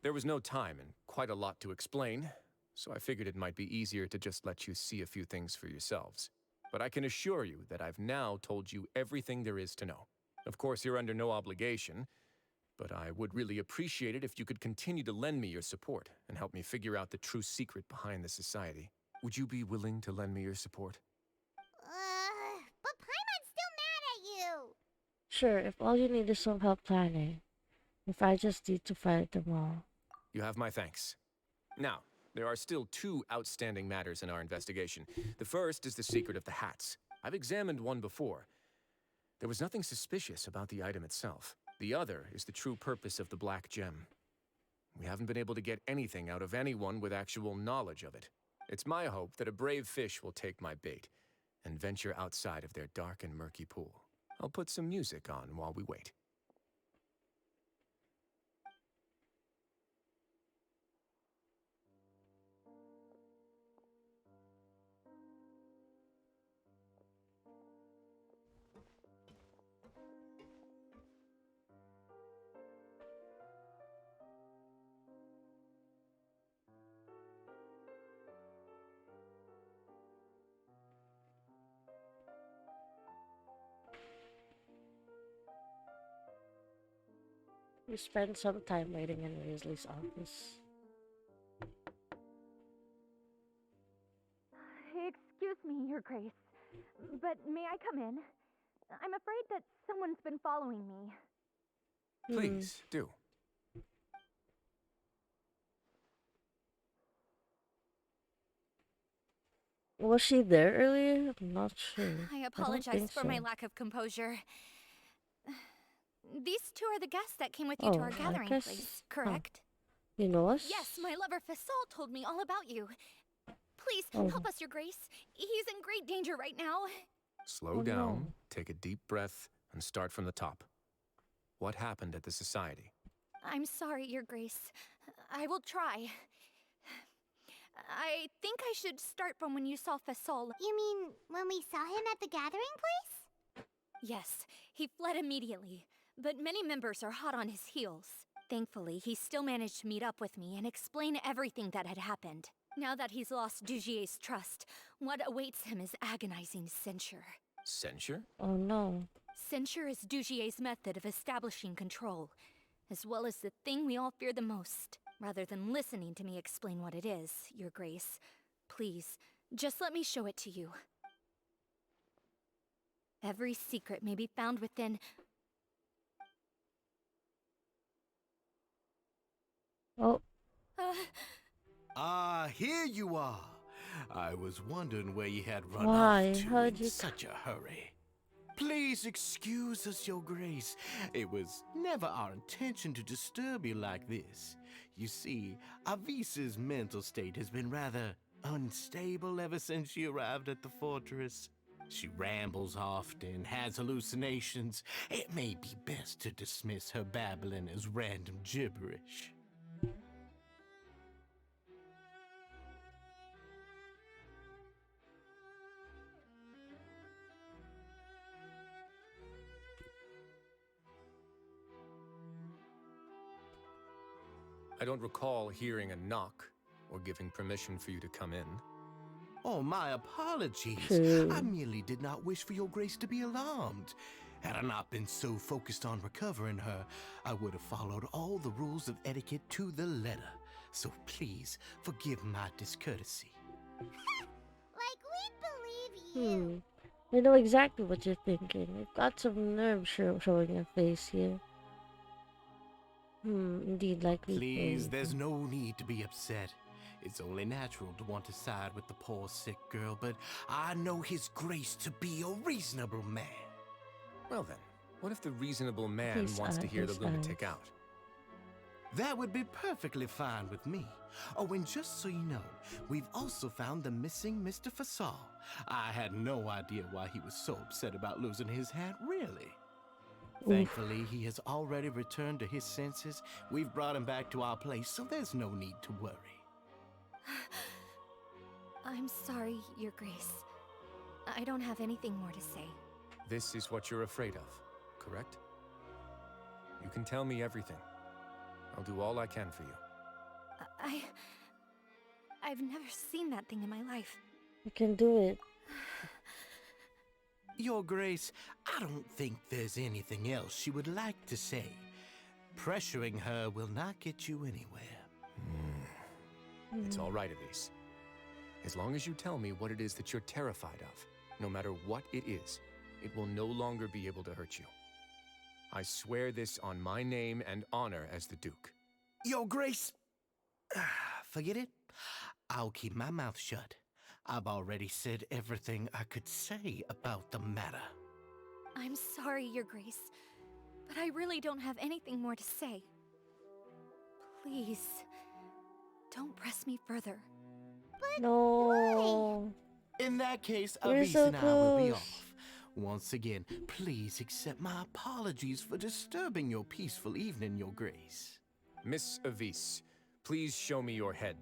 There was no time and quite a lot to explain, so I figured it might be easier to just let you see a few things for yourselves. But I can assure you that I've now told you everything there is to know. Of course, you're under no obligation, but I would really appreciate it if you could continue to lend me your support and help me figure out the true secret behind the society. Would you be willing to lend me your support? But Paimon's still mad at you! Sure, if all you need is some help planning. If I just need to fight them all. You have my thanks. Now, there are still two outstanding matters in our investigation. The first is the secret of the hats. I've examined one before. There was nothing suspicious about the item itself. The other is the true purpose of the black gem. We haven't been able to get anything out of anyone with actual knowledge of it. It's my hope that a brave fish will take my bait and venture outside of their dark and murky pool. I'll put some music on while we wait. We spent some time waiting in Weasley's office. Excuse me, Your Grace, but may I come in? I'm afraid that someone's been following me. Please, do. Was she there earlier? I'm not sure. I don't apologize think for my so. lack of composure. These two are the guests that came with you to Oh, our I gathering guess- place, huh. correct? You know us? Yes, my lover Fasol told me all about you. Please, Oh. help us, Your Grace. He's in great danger right now. Slow Oh, down, no. take a deep breath, and start from the top. What happened at the society? I'm sorry, Your Grace. I will try. I think I should start from when you saw Fasol. You mean when we saw him at the gathering place? Yes, he fled immediately, but many members are hot on his heels. Thankfully, he still managed to meet up with me and explain everything that had happened. Now that he's lost Dugier's trust, what awaits him is agonizing censure. Censure? Oh no. Censure is Dugier's method of establishing control, as well as the thing we all fear the most. Rather than listening to me explain what it is, Your Grace, please, just let me show it to you. Every secret may be found within... Oh. Here you are. I was wondering where you had run Why? off to How'd in you such a hurry. Please excuse us, Your Grace. It was never our intention to disturb you like this. You see, Avisa's mental state has been rather unstable ever since she arrived at the fortress. She rambles often, has hallucinations. It may be best to dismiss her babbling as random gibberish. I don't recall hearing a knock or giving permission for you to come in. Oh, my apologies. True. I merely did not wish for your grace to be alarmed. Had I not been so focused on recovering her, I would have followed all the rules of etiquette to the letter. So please, forgive my discourtesy. Like, we believe you. We know exactly what you're thinking. You've got some nerve showing your face here. Indeed, like we Please, believe there's you. no need to be upset. It's only natural to want to side with the poor sick girl, but I know his grace to be a reasonable man. Well then, what if the reasonable man His wants to hear the his lunatic eyes. out? That would be perfectly fine with me. Oh, and just so you know, we've also found the missing Mr. Fasal. I had no idea why he was so upset about losing his hat, really. Thankfully, he has already returned to his senses. We've brought him back to our place, so there's no need to worry. I'm sorry, Your Grace. I don't have anything more to say. This is what you're afraid of, correct? You can tell me everything. I'll do all I can for you. I've never seen that thing in my life. You can do it. Your Grace, I don't think there's anything else she would like to say. Pressuring her will not get you anywhere. It's all right, Elise. As long as you tell me what it is that you're terrified of, no matter what it is, it will no longer be able to hurt you. I swear this on my name and honor as the Duke. Your Grace, forget it. I'll keep my mouth shut. I've already said everything I could say about the matter. I'm sorry, Your Grace, but I really don't have anything more to say. Please, don't press me further. No. In that case, We're Avis so and I will be close. off. Once again, please accept my apologies for disturbing your peaceful evening, Your Grace. Miss Avis, please show me your head.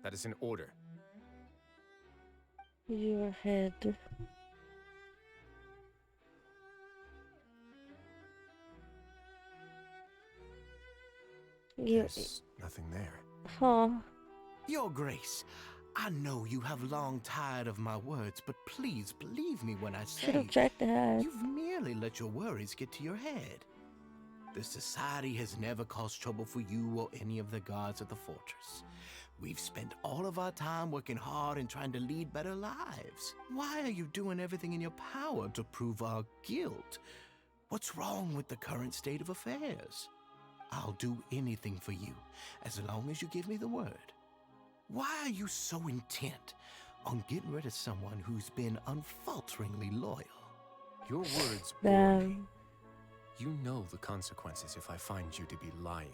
That is an order. Your head. There's nothing there. Huh. Your Grace, I know you have long tired of my words, but please believe me when I say Should've checked the head. you've merely let your worries get to your head. The Society has never caused trouble for you or any of the guards at the fortress. We've spent all of our time working hard and trying to lead better lives. Why are you doing everything in your power to prove our guilt? What's wrong with the current state of affairs? I'll do anything for you, as long as you give me the word. Why are you so intent on getting rid of someone who's been unfalteringly loyal? Your words bore me. You know the consequences if I find you to be lying.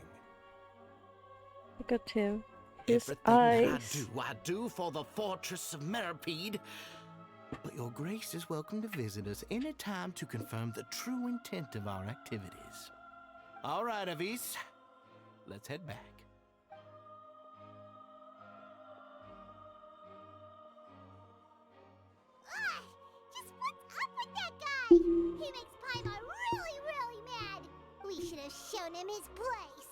Look at him. His Everything eyes. that I do for the Fortress of Meripede. But your grace is welcome to visit us any time to confirm the true intent of our activities. All right, Avis. Let's head back. Just what's up with that guy? He makes Paimon really mad. We should have shown him his place.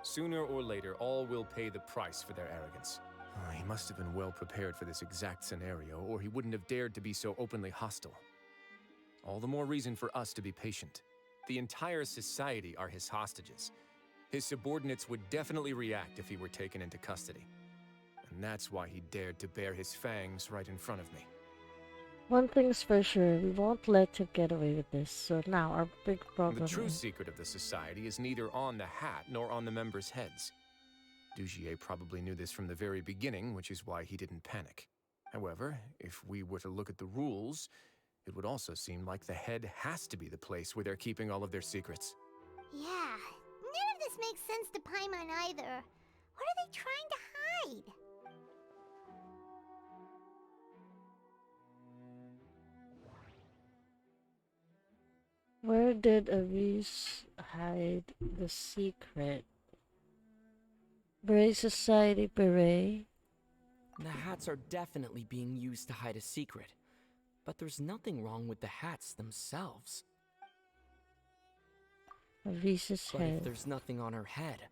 Sooner or later, all will pay the price for their arrogance. He must have been well prepared for this exact scenario, or he wouldn't have dared to be so openly hostile. All the more reason for us to be patient. The entire society are his hostages. His subordinates would definitely react if he were taken into custody. And that's why he dared to bare his fangs right in front of me. One thing's for sure, we won't let him get away with this. So now our big problem The true is... secret of the society is neither on the hat nor on the members' heads. Dugier probably knew this from the very beginning, which is why he didn't panic. However, if we were to look at the rules, it would also seem like the head has to be the place where they're keeping all of their secrets. Yeah, none of this makes sense to Paimon either. What are they trying to hide? Where did Avis hide the secret? Beret Society Beret? The hats are definitely being used to hide a secret. But there's nothing wrong with the hats themselves. Avis's But head. if there's nothing on her head,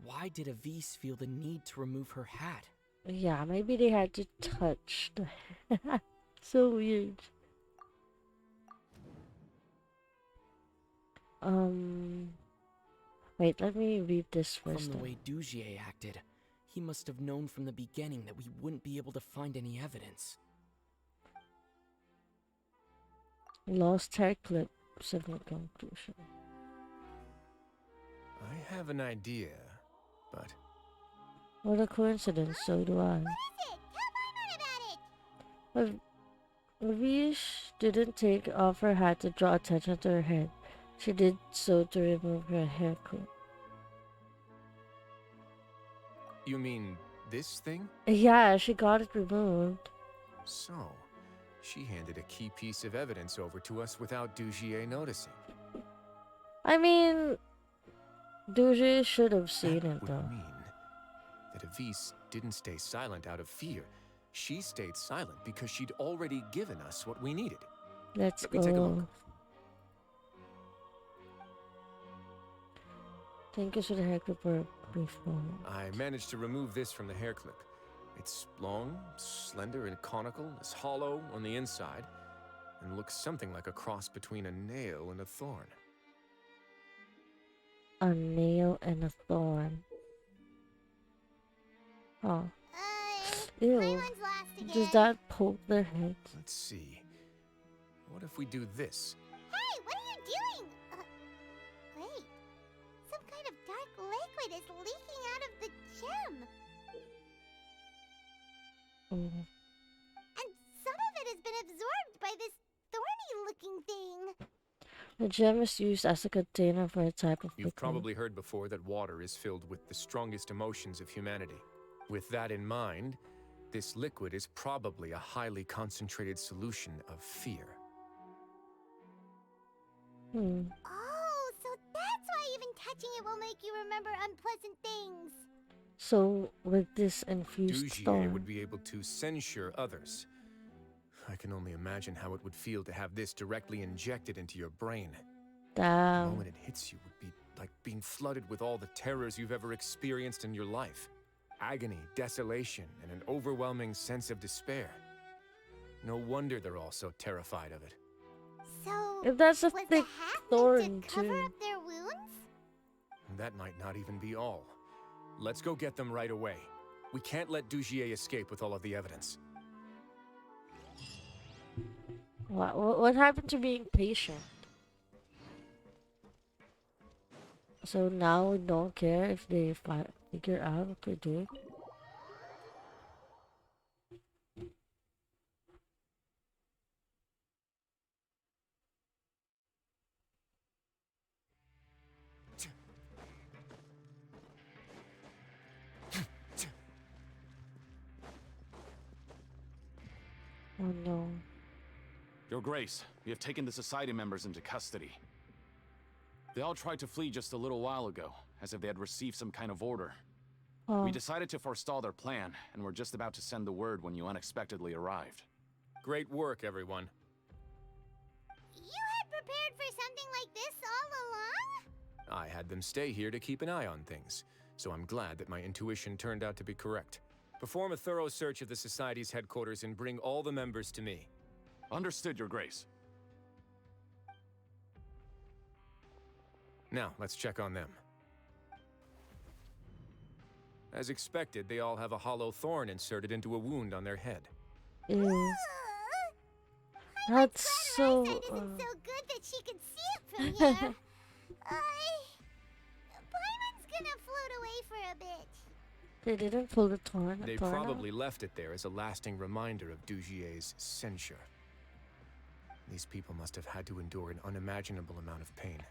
why did Avis feel the need to remove her hat? Yeah, maybe they had to touch the head. So weird. Wait, let me read this first. From the way Dugier acted, he must have known from the beginning that we wouldn't be able to find any evidence. Lost hair clip, simple conclusion. I have an idea, but... What a coincidence, so do I. Avis didn't take off her hat to draw attention to her head. She did so to remove her hair clip. You mean this thing? Yeah, she got it removed. So, she handed a key piece of evidence over to us without Dugier noticing. I mean, Dugier should have seen it Would though. mean that Avis didn't stay silent out of fear. She stayed silent because she'd already given us what we needed. Let's Let me take a go. look. Thank you for the hair clip for a brief moment. I managed to remove this from the hair clip. It's long, slender, and conical, is hollow on the inside, and looks something like a cross between a nail and a thorn. A nail and a thorn. Oh. Ew. Does that poke their heads? Let's see. What if we do this? Hey, what are you doing? Wait. Some kind of dark liquid is leaking out of the gem. And some of it has been absorbed by this thorny-looking thing. The gem is used as a container for a type of You've liquid. probably heard before that water is filled with the strongest emotions of humanity. With that in mind, this liquid is probably a highly concentrated solution of fear. Oh, so that's why even touching it will make you remember unpleasant things. So, with this infused Dugier thorn, would be able to censure others. I can only imagine how it would feel to have this directly injected into your brain. The damn. moment it hits you would be like being flooded with all the terrors you've ever experienced in your life. Agony, desolation, and an overwhelming sense of despair. No wonder they're all so terrified of it. So, If that's a was thick the hat thorn meant to cover too. up their wounds? That might not even be all. Let's go get them right away. We can't let Dugier escape with all of the evidence. What happened to being patient? So now we don't care if they figure out what to do. Oh no. Your Grace, we have taken the Society members into custody. They all tried to flee just a little while ago, as if they had received some kind of order. Oh. We decided to forestall their plan, and were just about to send the word when you unexpectedly arrived. Great work, everyone. You had prepared for something like this all along? I had them stay here to keep an eye on things, so I'm glad that my intuition turned out to be correct. Perform a thorough search of the Society's headquarters and bring all the members to me. Understood, Your Grace. Now, let's check on them. As expected, they all have a hollow thorn inserted into a wound on their head. Ew. That's so... Isn't so good that she can see it from here. Paimon's gonna float away for a bit. They didn't pull the thorn. They probably left it there as a lasting reminder of Dugier's censure. These people must have had to endure an unimaginable amount of pain.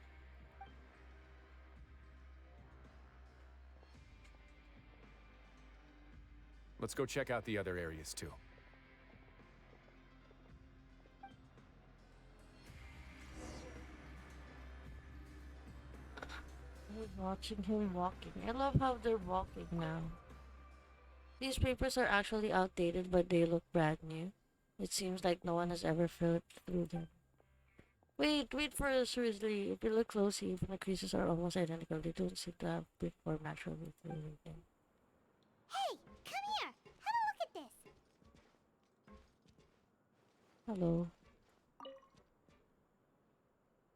Let's go check out the other areas too. Watching him walking. I love how they're walking now. These papers are actually outdated, but they look brand new. It seems like no one has ever flipped through them. Wait for us, seriously. If you look closely, even the creases are almost identical. They don't seem to have been formed naturally through anything. Hey, come here. Have a look at this. Hello.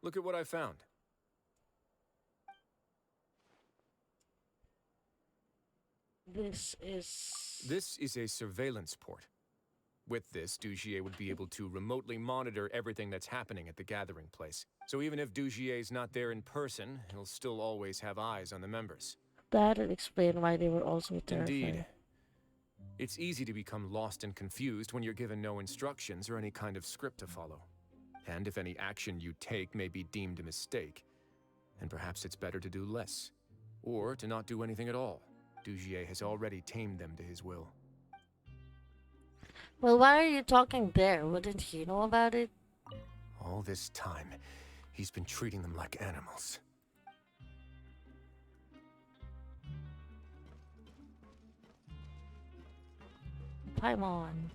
Look at what I found. This is a surveillance port. With this, Dugier would be able to remotely monitor everything that's happening at the gathering place. So even if Dugier's not there in person, he'll still always have eyes on the members. That would explain why they were also terrified. Indeed. It's easy to become lost and confused when you're given no instructions or any kind of script to follow. And if any action you take may be deemed a mistake, then perhaps it's better to do less. Or to not do anything at all. Dugier has already tamed them to his will. Well, why are you talking there? Wouldn't he know about it? All this time, he's been treating them like animals. Paimon.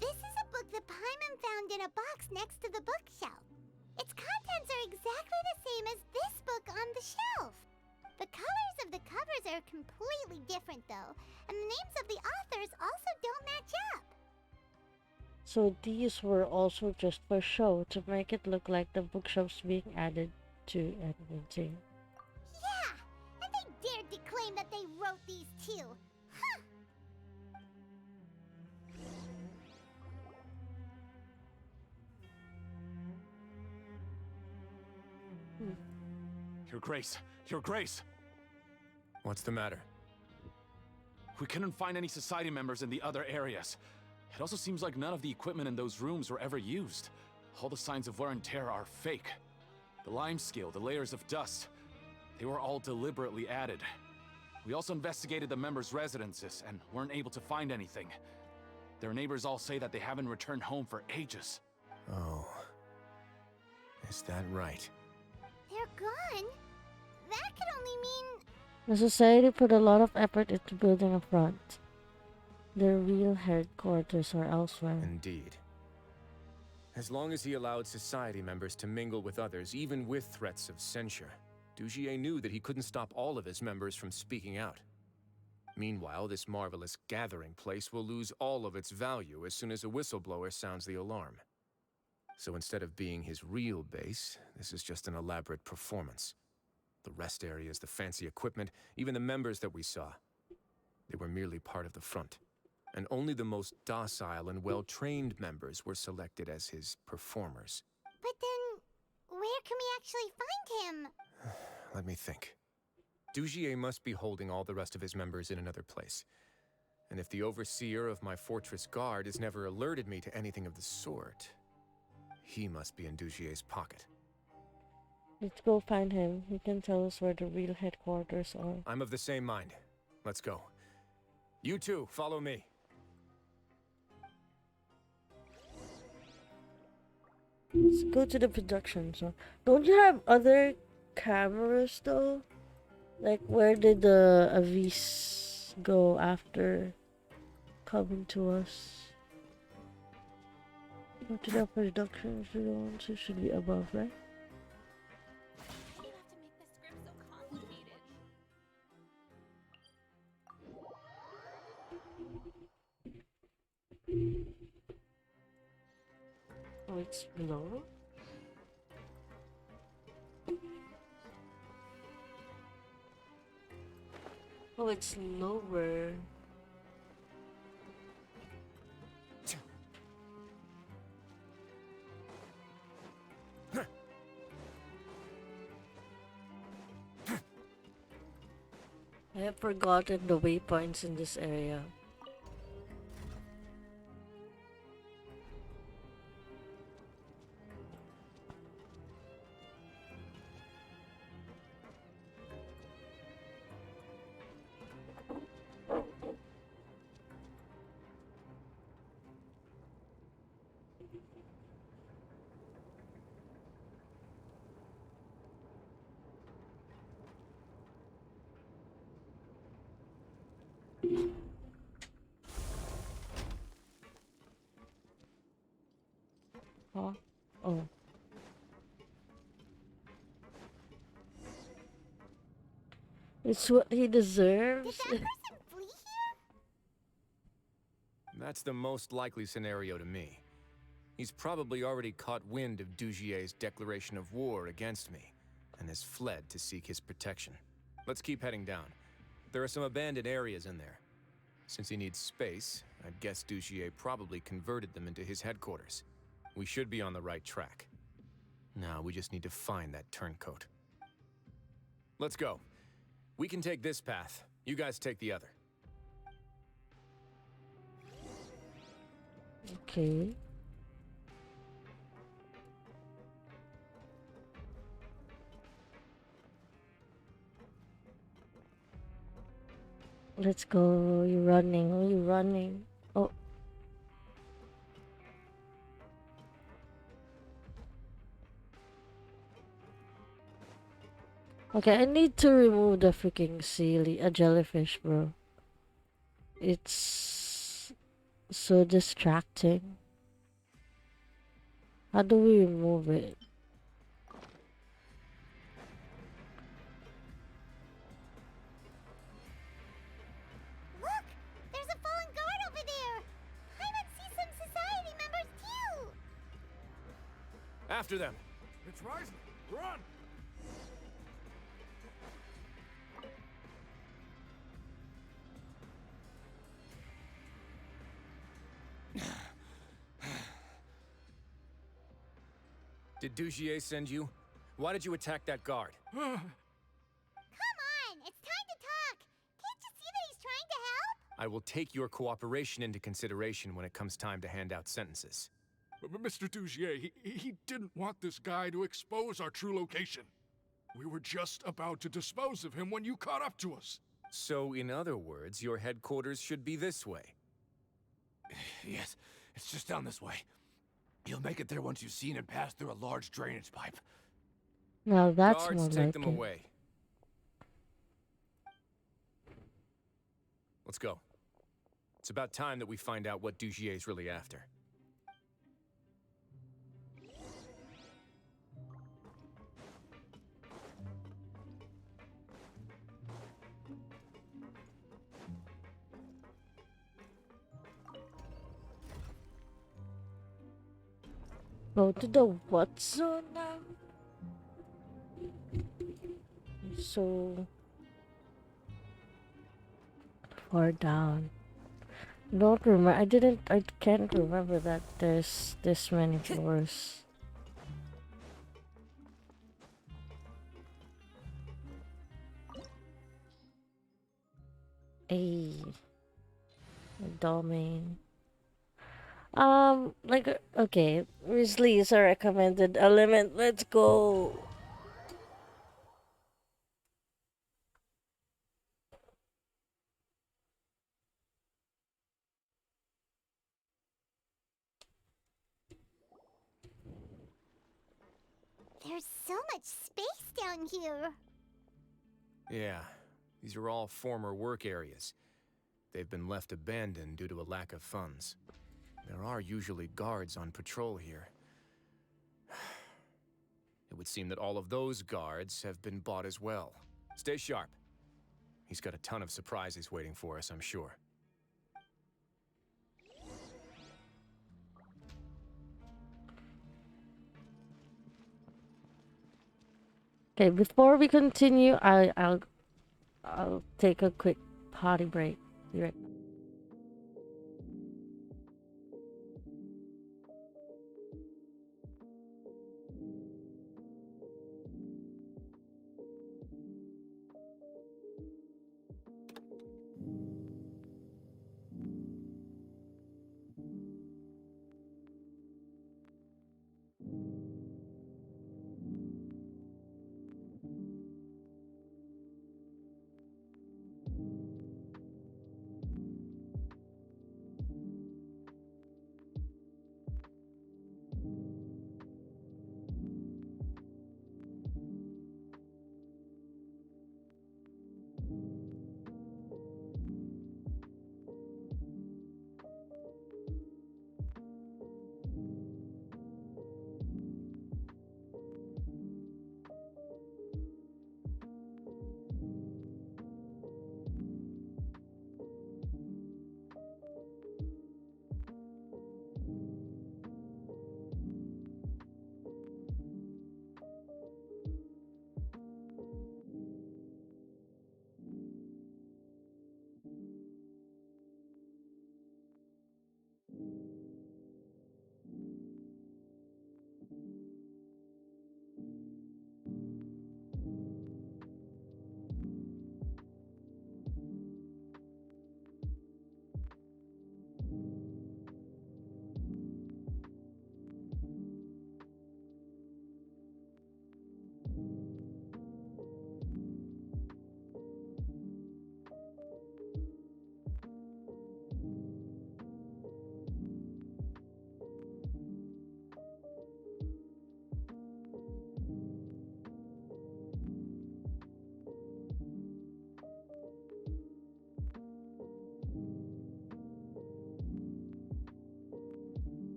This is a book that Paimon found in a box next to the bookshelf. Its contents are exactly the same as this book on the shelf. The colors of the covers are completely different, though, and the names of the authors also don't match up. So these were also just for show, to make it look like the bookshelves being added to anything. Yeah, and they dared to claim that they wrote these too. Huh! Your Grace, Your Grace! What's the matter? We couldn't find any Society members in the other areas. It also seems like none of the equipment in those rooms were ever used. All the signs of wear and tear are fake. The lime scale, the layers of dust, they were all deliberately added. We also investigated the members' residences and weren't able to find anything. Their neighbors all say that they haven't returned home for ages. Oh. Is that right? They're gone? That could only mean... The Society put a lot of effort into building a front. Their real headquarters are elsewhere. Indeed. As long as he allowed Society members to mingle with others, even with threats of censure, Dugier knew that he couldn't stop all of his members from speaking out. Meanwhile, this marvelous gathering place will lose all of its value as soon as a whistleblower sounds the alarm. So instead of being his real base, this is just an elaborate performance. The rest areas, the fancy equipment, even the members that we saw, they were merely part of the front. And only the most docile and well-trained members were selected as his performers. But then, where can we actually find him? Let me think. Dugier must be holding all the rest of his members in another place. And if the overseer of my fortress guard has never alerted me to anything of the sort, he must be in Dugier's pocket. Let's go find him. He can tell us where the real headquarters are. I'm of the same mind. Let's go. You two, follow me. Let's go to the production zone. Don't you have other cameras though? Like, where did the Avis go after coming to us? Go to the production zone, so it should be above, right? Oh, it's below? Oh, it's lower. I have forgotten the waypoints in this area. Huh? Oh. It's what he deserves. That's the most likely scenario to me. He's probably already caught wind of Dugier's declaration of war against me, and has fled to seek his protection. Let's keep heading down. There are some abandoned areas in there. Since he needs space, I'd guess Dugier probably converted them into his headquarters. We should be on the right track. Now we just need to find that turncoat. Let's go. We can take this path. You guys take the other. Okay. Let's go. You're running. You're running. Oh. Okay, I need to remove the freaking jellyfish, bro. It's so distracting. How do we remove it? Look! There's a fallen guard over there! I might see some society members too! After them! It's rising! Run! Did Dugier send you? Why did you attack that guard? Come on! It's time to talk! Can't you see that he's trying to help? I will take your cooperation into consideration when it comes time to hand out sentences. Mr. Dugier, he didn't want this guy to expose our true location. We were just about to dispose of him when you caught up to us. So, in other words, your headquarters should be this way. Yes, it's just down this way. You'll make it there once you've seen him pass through a large drainage pipe. Now that's Guards, more take like them it. away. Let's go. It's about time that we find out what Dugier's really after. Go to the what zone now? So far down. Don't remember. I can't remember that there's this many floors. A domain. Okay. Grizzly is a recommended element. Let's go. There's so much space down here. Yeah, these are all former work areas. They've been left abandoned due to a lack of funds. There are usually guards on patrol here. It would seem that all of those guards have been bought as well. Stay sharp. He's got a ton of surprises waiting for us, I'm sure. Okay, before we continue, I'll take a quick potty break. Be right.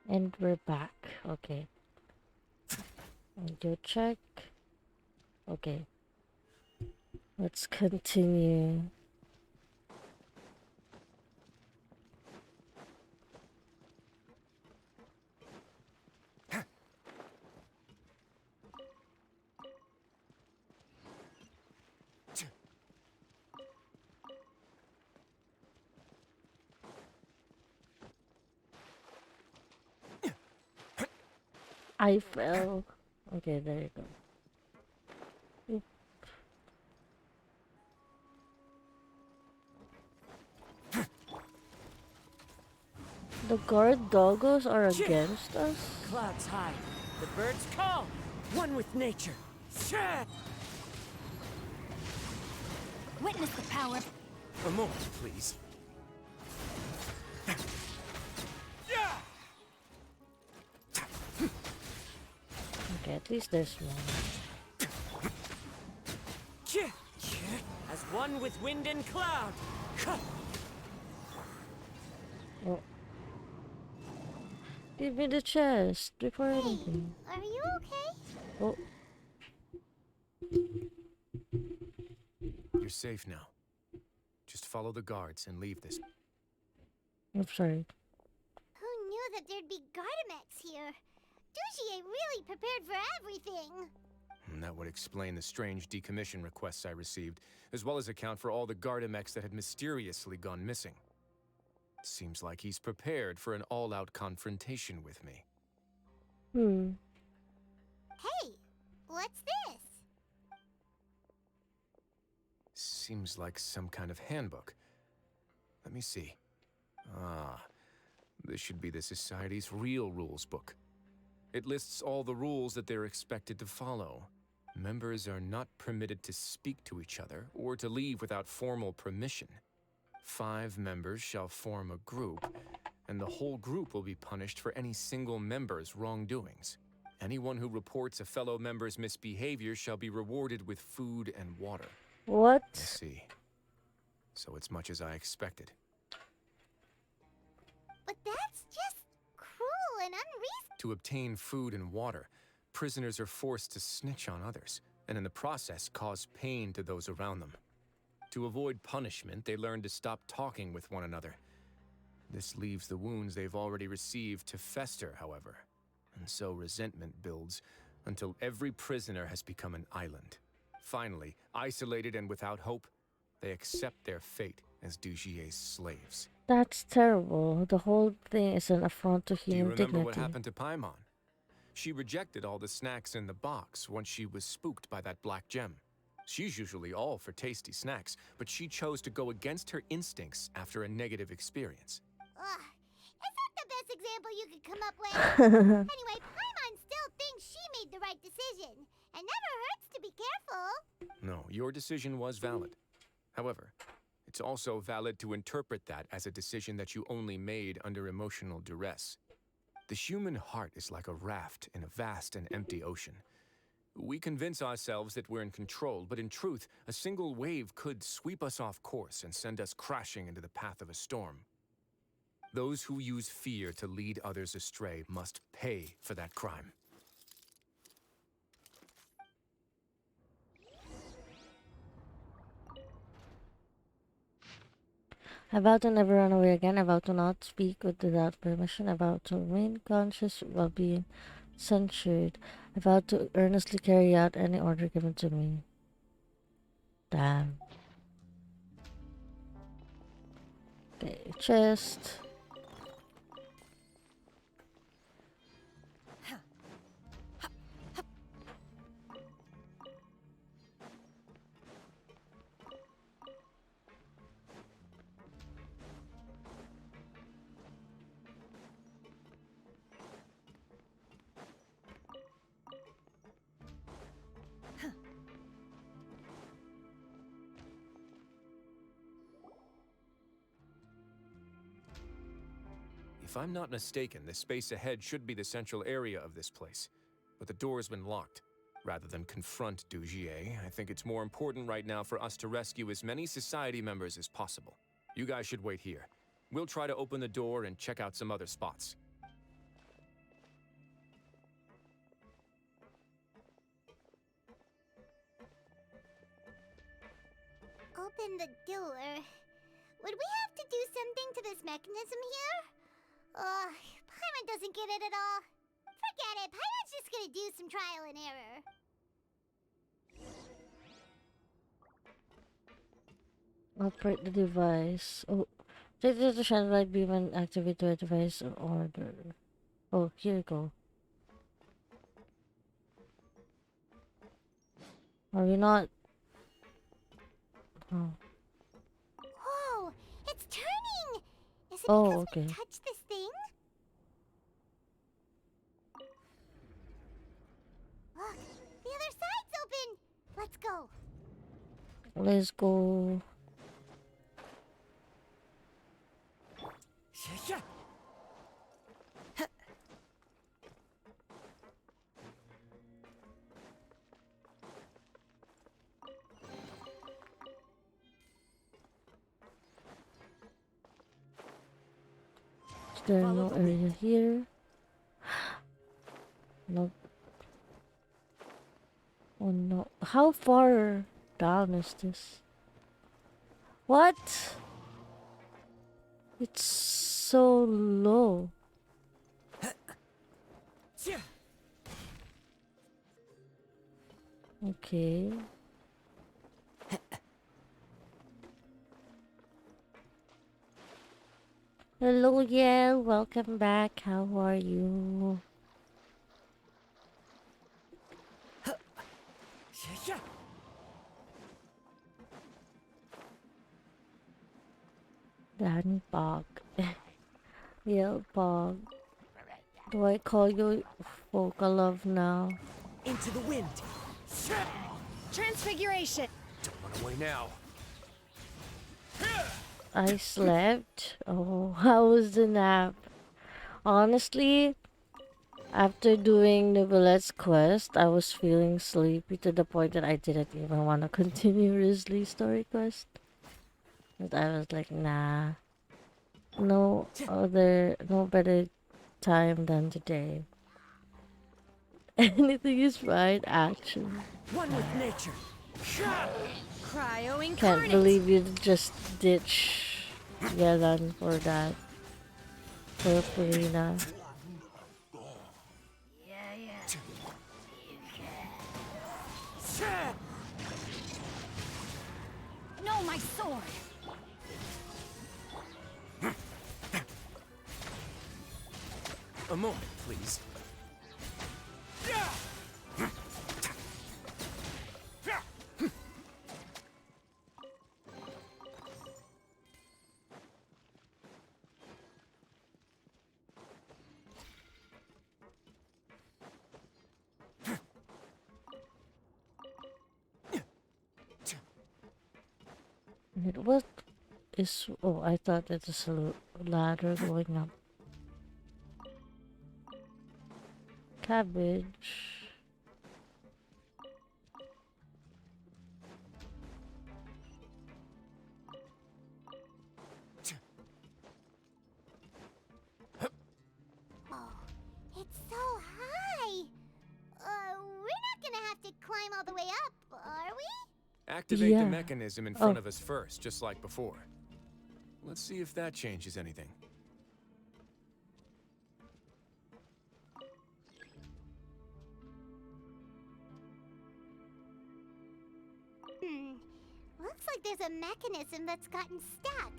And we're back. Okay. Audio check. Okay. Let's continue. I fell. Okay, there you go. Oop. The The guard doggos are against us? Clouds high, the birds call, one with nature. Witness the power. A moment, please. Okay, at least there's one. As one with wind and cloud. Oh. Give me the chest before anything. Are you okay? Oh. You're safe now. Just follow the guards and leave this. I'm sorry. Who knew that there'd be Gardamex here? Dujier really prepared for everything. And that would explain the strange decommission requests I received, as well as account for all the Gardamex that had mysteriously gone missing. Seems like he's prepared for an all-out confrontation with me. Hey, what's this? Seems like some kind of handbook. Let me see. Ah, this should be the Society's real rules book. It lists all the rules that they're expected to follow. Members are not permitted to speak to each other or to leave without formal permission. 5 members shall form a group, and the whole group will be punished for any single member's wrongdoings. Anyone who reports a fellow member's misbehavior shall be rewarded with food and water. What? I see. So it's much as I expected. But that's just cruel and unreasonable. To obtain food and water, prisoners are forced to snitch on others, and in the process cause pain to those around them. To avoid punishment, they learn to stop talking with one another. This leaves the wounds they've already received to fester, however, and so resentment builds until every prisoner has become an island. Finally, isolated and without hope, they accept their fate as Dujier's slaves. That's terrible. The whole thing is an affront to Do you human remember dignity. what happened to Paimon? She rejected all the snacks in the box once she was spooked by that black gem. She's usually all for tasty snacks, but she chose to go against her instincts after a negative experience. Ugh, is that the best example you could come up with? Anyway, Paimon still thinks she made the right decision. It never hurts to be careful. No, your decision was valid. However, it's also valid to interpret that as a decision that you only made under emotional duress. The human heart is like a raft in a vast and empty ocean. We convince ourselves that we're in control, but in truth, a single wave could sweep us off course and send us crashing into the path of a storm. Those who use fear to lead others astray must pay for that crime. I vow to never run away again. I vow to not speak without permission. I vow to remain conscious while being censured. I vow to earnestly carry out any order given to me. Damn. Okay, chest. If I'm not mistaken, the space ahead should be the central area of this place, but the door's been locked. Rather than confront Dujier, I think it's more important right now for us to rescue as many society members as possible. You guys should wait here. We'll try to open the door and check out some other spots. Open the door. Would we have to do something to this mechanism here? Paimon doesn't get it at all. Forget it. Paimon's just gonna do some trial and error. Operate the device. Oh, take the shine light beam and activate the device order. Oh, here you go. Are we not? Oh. Whoa! It's turning! Is it Oh, because okay. we touched this thing? Let's go. Is there no area here? Nope. Oh no. How far down is this? What? It's so low. Okay. Hello, yeah, welcome back. How are you? Danny Bog. Yeah, Bog. Do I call you Love now? Into the wind. Transfiguration. Don't run away now. I slept. Oh, how was the nap? Honestly, after doing Novelette's quest, I was feeling sleepy to the point that I didn't even want to continue Risley's story quest. But I was like, nah. No better time than today. Anything is fine, action. One with nature. Cryo incarnate. Can't believe you just ditch Yelan for that. For Purina. No, my sword. A moment, please. What is... Oh, I thought it was a ladder going up. Cabbage. Oh, it's so high. We're not gonna have to climb all the way up, are we? Activate the mechanism in front of us first, just like before. Let's see if that changes anything. Looks like there's a mechanism that's gotten stuck.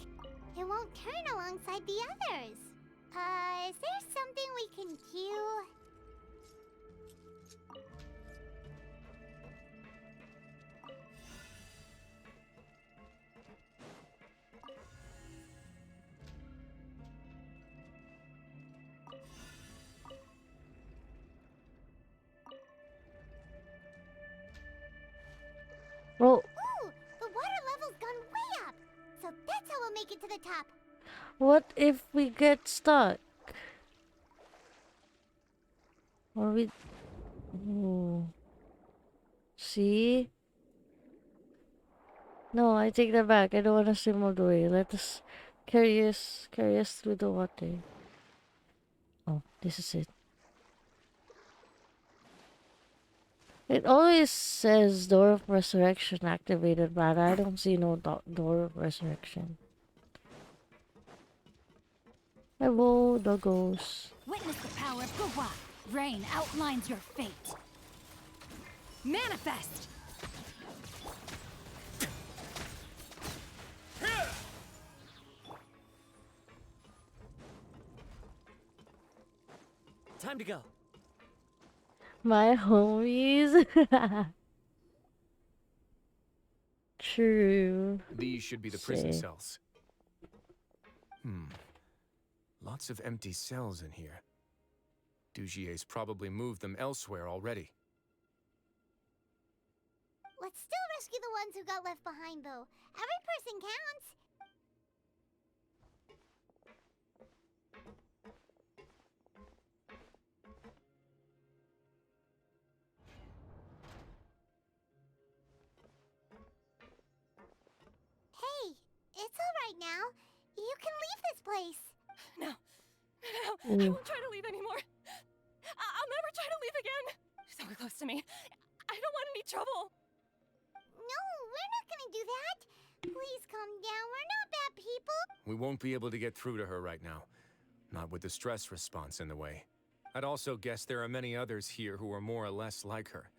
It won't turn alongside the others. Is there something we can do? Well, Ooh, the water level's gone way up. So that's how we'll make it to the top. what if we get stuck? Or we... Ooh. See? No, I take that back. I don't want to swim all the way. Let us carry us through the water. Oh, this is it. It always says Door of Resurrection activated, but I don't see no Door of Resurrection. Hello, doggos. Witness the power of Gua. Rain outlines your fate. Manifest! Time to go. My homies. True. These should be the prison Say. cells. Lots of empty cells in here. Dugier's probably moved them elsewhere already. Let's still rescue the ones who got left behind, though. Every person counts. Hey, it's all right now. You can leave this place. No. No, I Ooh. won't try to leave anymore. I'll never try to leave again. So close to me. I don't want any trouble. No, we're not gonna do that. Please calm down. We're not bad people. We won't be able to get through to her right now. Not with the stress response in the way. I'd also guess there are many others here who are more or less like her.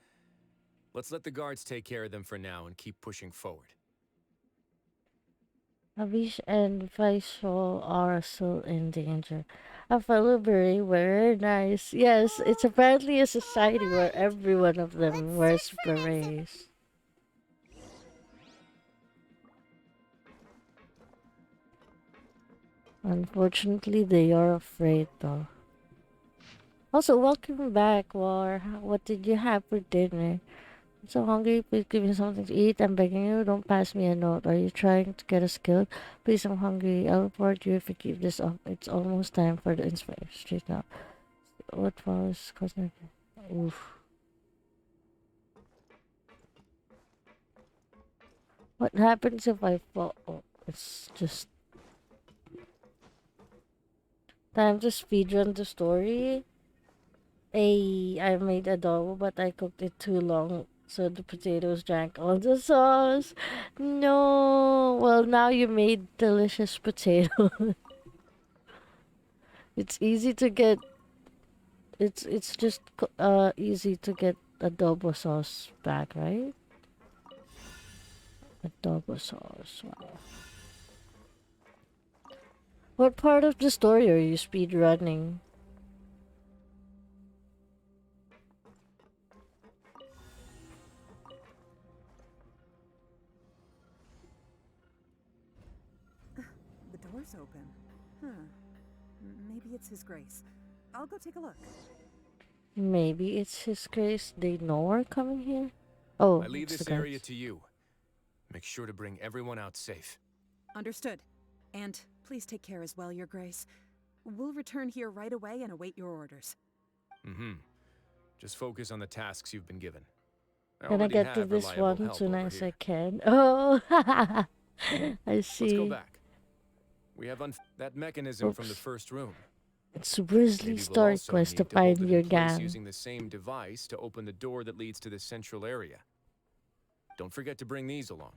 Let's let the guards take care of them for now and keep pushing forward. Avish and Faisal are still in danger. A fellow very nice. Yes, it's apparently a society where every one of them wears berets. Unfortunately, they are afraid though. Also, welcome back, War. What did you have for dinner? I'm so hungry. Please give me something to eat. I'm begging you. Don't pass me a note. Are you trying to get a skill? Please, I'm hungry. I'll report you if you keep this up. It's almost time for the inspiration. Straight now. What follows? Oof. What happens if I fall? Oh, it's just time to speedrun the story. I made adobo, but I cooked it too long, so the potatoes drank all the sauce. No. Well, now you made delicious potato. It's easy to get. It's just easy to get adobo sauce back, right? Adobo sauce. Wow. What part of the story are you speed running? The door's open. Huh. Maybe it's His Grace. I'll go take a look. Maybe it's His Grace. They know we're coming here. Oh, I leave it's this the area guards. to you. Make sure to bring everyone out safe. Understood. And please take care as well, Your Grace. We'll return here right away and await your orders. Mm-hmm. Just focus on the tasks you've been given. I Gonna already get to have this reliable one help soon over as here. I can. Oh, I Let's go see. back. We have that mechanism from the Oops. first room. It's Grizzly Maybe we'll story also quest to need to hold find it your in place gang. using the same device to open the door that leads to the central area. Don't forget to bring these along.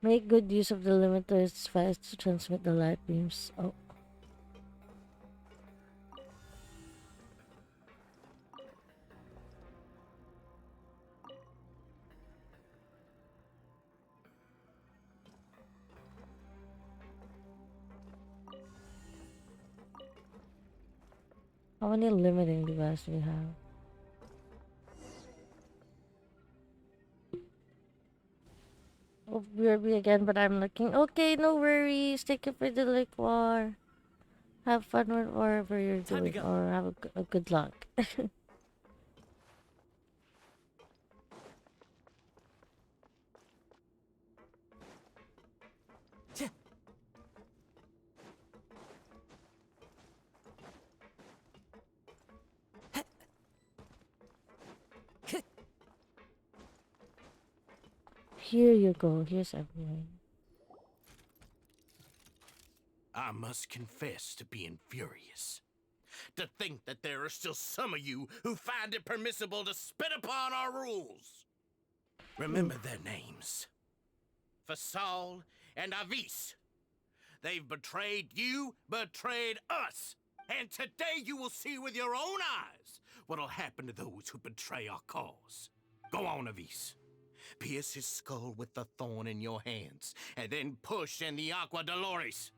Make good use of the limiter's device to transmit the light beams. Oh. How many limiting devices do we have? Oh, BRB again, but I'm looking. Okay, no worries. Take it for the liquor. Have fun with whatever you're Time to doing, go. or have a good luck. Here you go. Here's everything. I must confess to being furious. To think that there are still some of you who find it permissible to spit upon our rules. Remember their names. Fasal and Avis. They've betrayed you, betrayed us. And today you will see with your own eyes what'll happen to those who betray our cause. Go on, Avis. Pierce his skull with the thorn in your hands, and then push in the Aqua Dolores.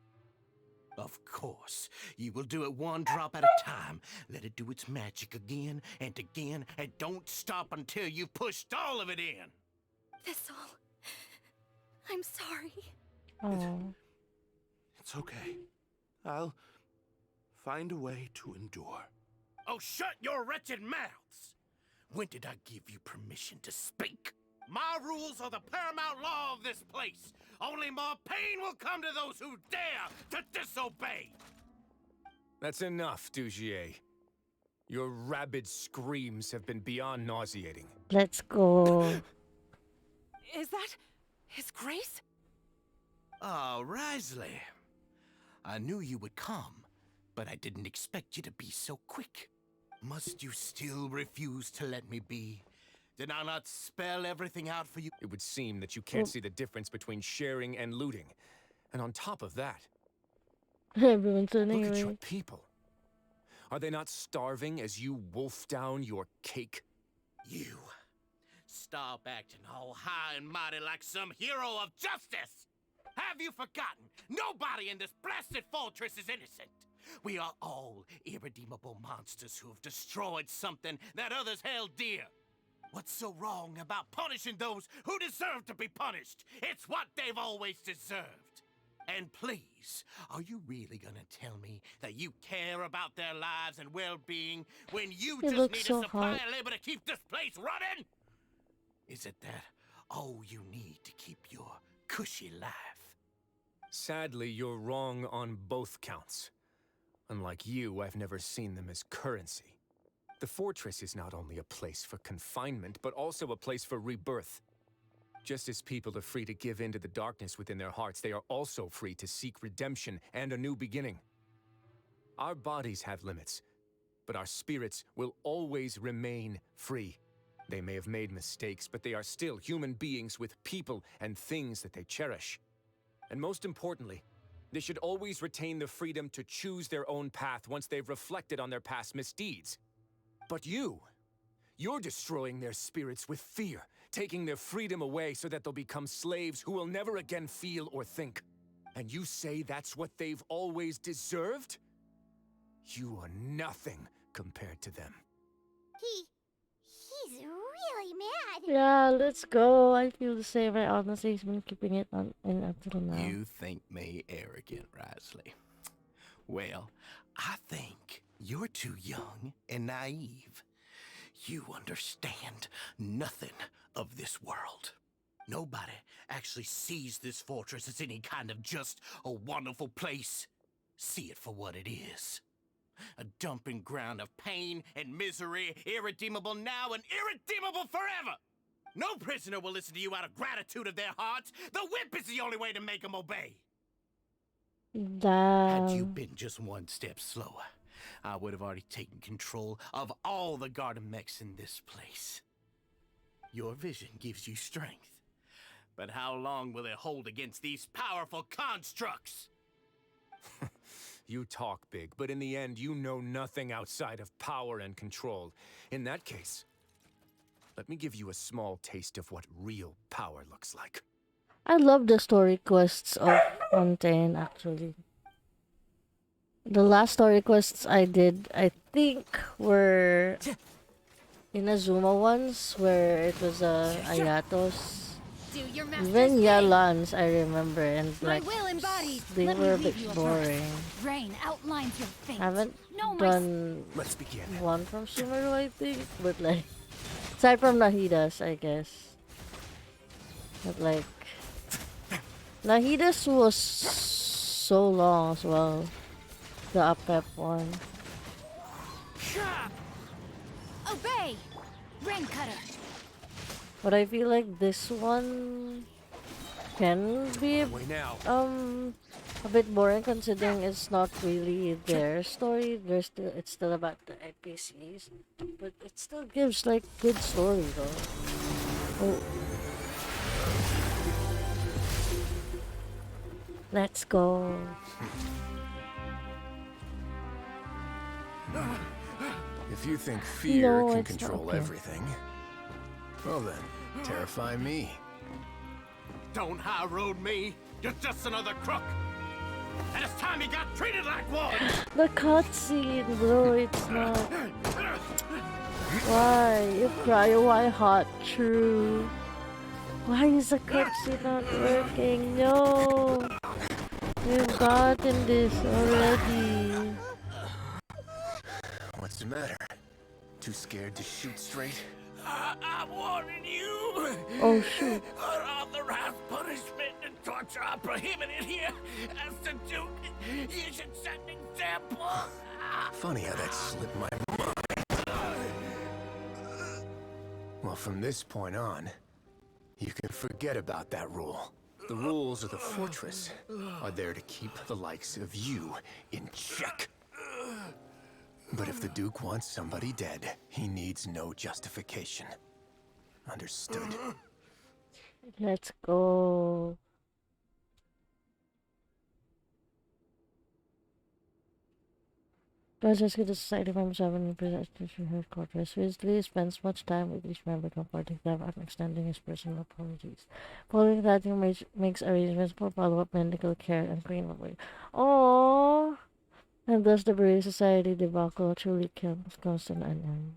Of course. You will do it one drop at a time. Let it do its magic again and again, and don't stop until you've pushed all of it in. Thistle. I'm sorry. Oh. It's okay. I'll find a way to endure. Oh, shut your wretched mouths! When did I give you permission to speak? My rules are the paramount law of this place. Only more pain will come to those who dare to disobey. That's enough, Dugier. Your rabid screams have been beyond nauseating. Let's go. Is that His Grace? Ah, Risley. I knew you would come, but I didn't expect you to be so quick. Must you still refuse to let me be? Did I not spell everything out for you? It would seem that you can't see the difference between sharing and looting. And on top of that, Everyone's turning look at your away. people. Are they not starving as you wolf down your cake? You. Stop acting all high and mighty like some hero of justice! Have you forgotten? Nobody in this blasted fortress is innocent! We are all irredeemable monsters who have destroyed something that others held dear. What's so wrong about punishing those who deserve to be punished? It's what they've always deserved. And please, are you really gonna tell me that you care about their lives and well-being when you It just looks need so a supply hot. of labor to keep this place running? Is it that all you need to keep your cushy life? Sadly, you're wrong on both counts. Unlike you, I've never seen them as currency. The fortress is not only a place for confinement, but also a place for rebirth. Just as people are free to give in to the darkness within their hearts, they are also free to seek redemption and a new beginning. Our bodies have limits, but our spirits will always remain free. They may have made mistakes, but they are still human beings with people and things that they cherish. And most importantly, they should always retain the freedom to choose their own path once they've reflected on their past misdeeds. But you're destroying their spirits with fear, taking their freedom away so that they'll become slaves who will never again feel or think. And you say that's what they've always deserved? You are nothing compared to them. He's really mad. Yeah, let's go. I feel the same. I honestly have been keeping it on in until now. You think me arrogant, Risley. Well, I think you're too young and naive. You understand nothing of this world. Nobody actually sees this fortress as any kind of just a wonderful place. See it for what it is. A dumping ground of pain and misery, irredeemable now and irredeemable forever. No prisoner will listen to you out of gratitude of their hearts. The whip is the only way to make them obey. Had you been just one step slower, I would have already taken control of all the garden mechs in this place. Your vision gives you strength. But how long will it hold against these powerful constructs? You talk big, but in the end, you know nothing outside of power and control. In that case, let me give you a small taste of what real power looks like. I love the story quests of Fontaine, actually. The last story quests I did, I think, were Inazuma ones, where it was Ayatos. Do your master's Even bidding. Yalans, I remember, and My like, will embodied. they Let were a me bit read you a boring. verse. Rain outlines your fate. I haven't No, my done Let's begin. one from Sumeru, I think, but like, aside from Nahida's, I guess. But like, Nahida's was so long as well. The up-pep one. Obey! Rain cutter. But I feel like this one can be Way now. a bit boring considering it's not really their story. It's still about the NPCs, but it still gives like good story though. Oh. Let's go. If you think fear No, can it's not control okay. everything, well then, terrify me. Don't high road me. You're just another crook. and it's time he got treated like one! The cutscene, bro, it's not. Why? You cry, why hot? True. Why is the cutscene not working? No! We've gotten this already. What's the matter? Too scared to shoot straight? I'm warning you! Oh, shoot. Unauthorized punishment and torture are prohibited here. As the Duke, you should set an example. Funny how that slipped my mind. Well, from this point on, you can forget about that rule. The rules of the fortress are there to keep the likes of you in check. But if the Duke wants somebody dead, he needs no justification. Understood? Let's go. Just get the society members have an presentation headquarters. Weasley spends much time with each member, comforting them and extending his personal apologies. Following that, he makes arrangements for follow-up medical care and cleanup. Oh, and thus the Brave Society debacle truly comes to an end.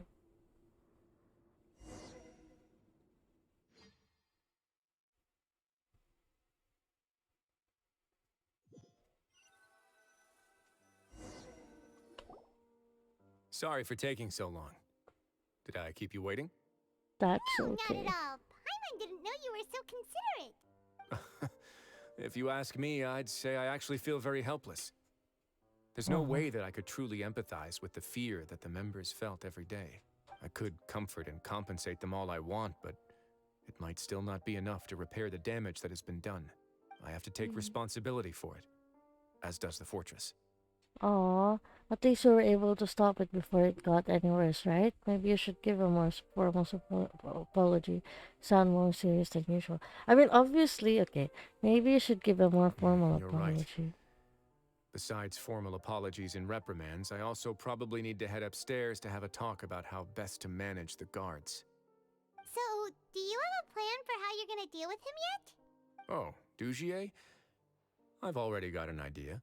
Sorry for taking so long. Did I keep you waiting? That's No, okay. not at all. Paimon didn't know you were so considerate. If you ask me, I'd say I actually feel very helpless. There's no way that I could truly empathize with the fear that the members felt every day. I could comfort and compensate them all I want, but it might still not be enough to repair the damage that has been done. I have to take responsibility for it, as does the fortress. Aw, at least you were able to stop it before it got any worse, right? Maybe you should give a more formal apology. Sound more serious than usual. I mean, obviously, okay. Maybe you should give a more formal You're right. apology. Besides formal apologies and reprimands, I also probably need to head upstairs to have a talk about how best to manage the guards. So, do you have a plan for how you're gonna deal with him yet? Oh, Dugier? I've already got an idea.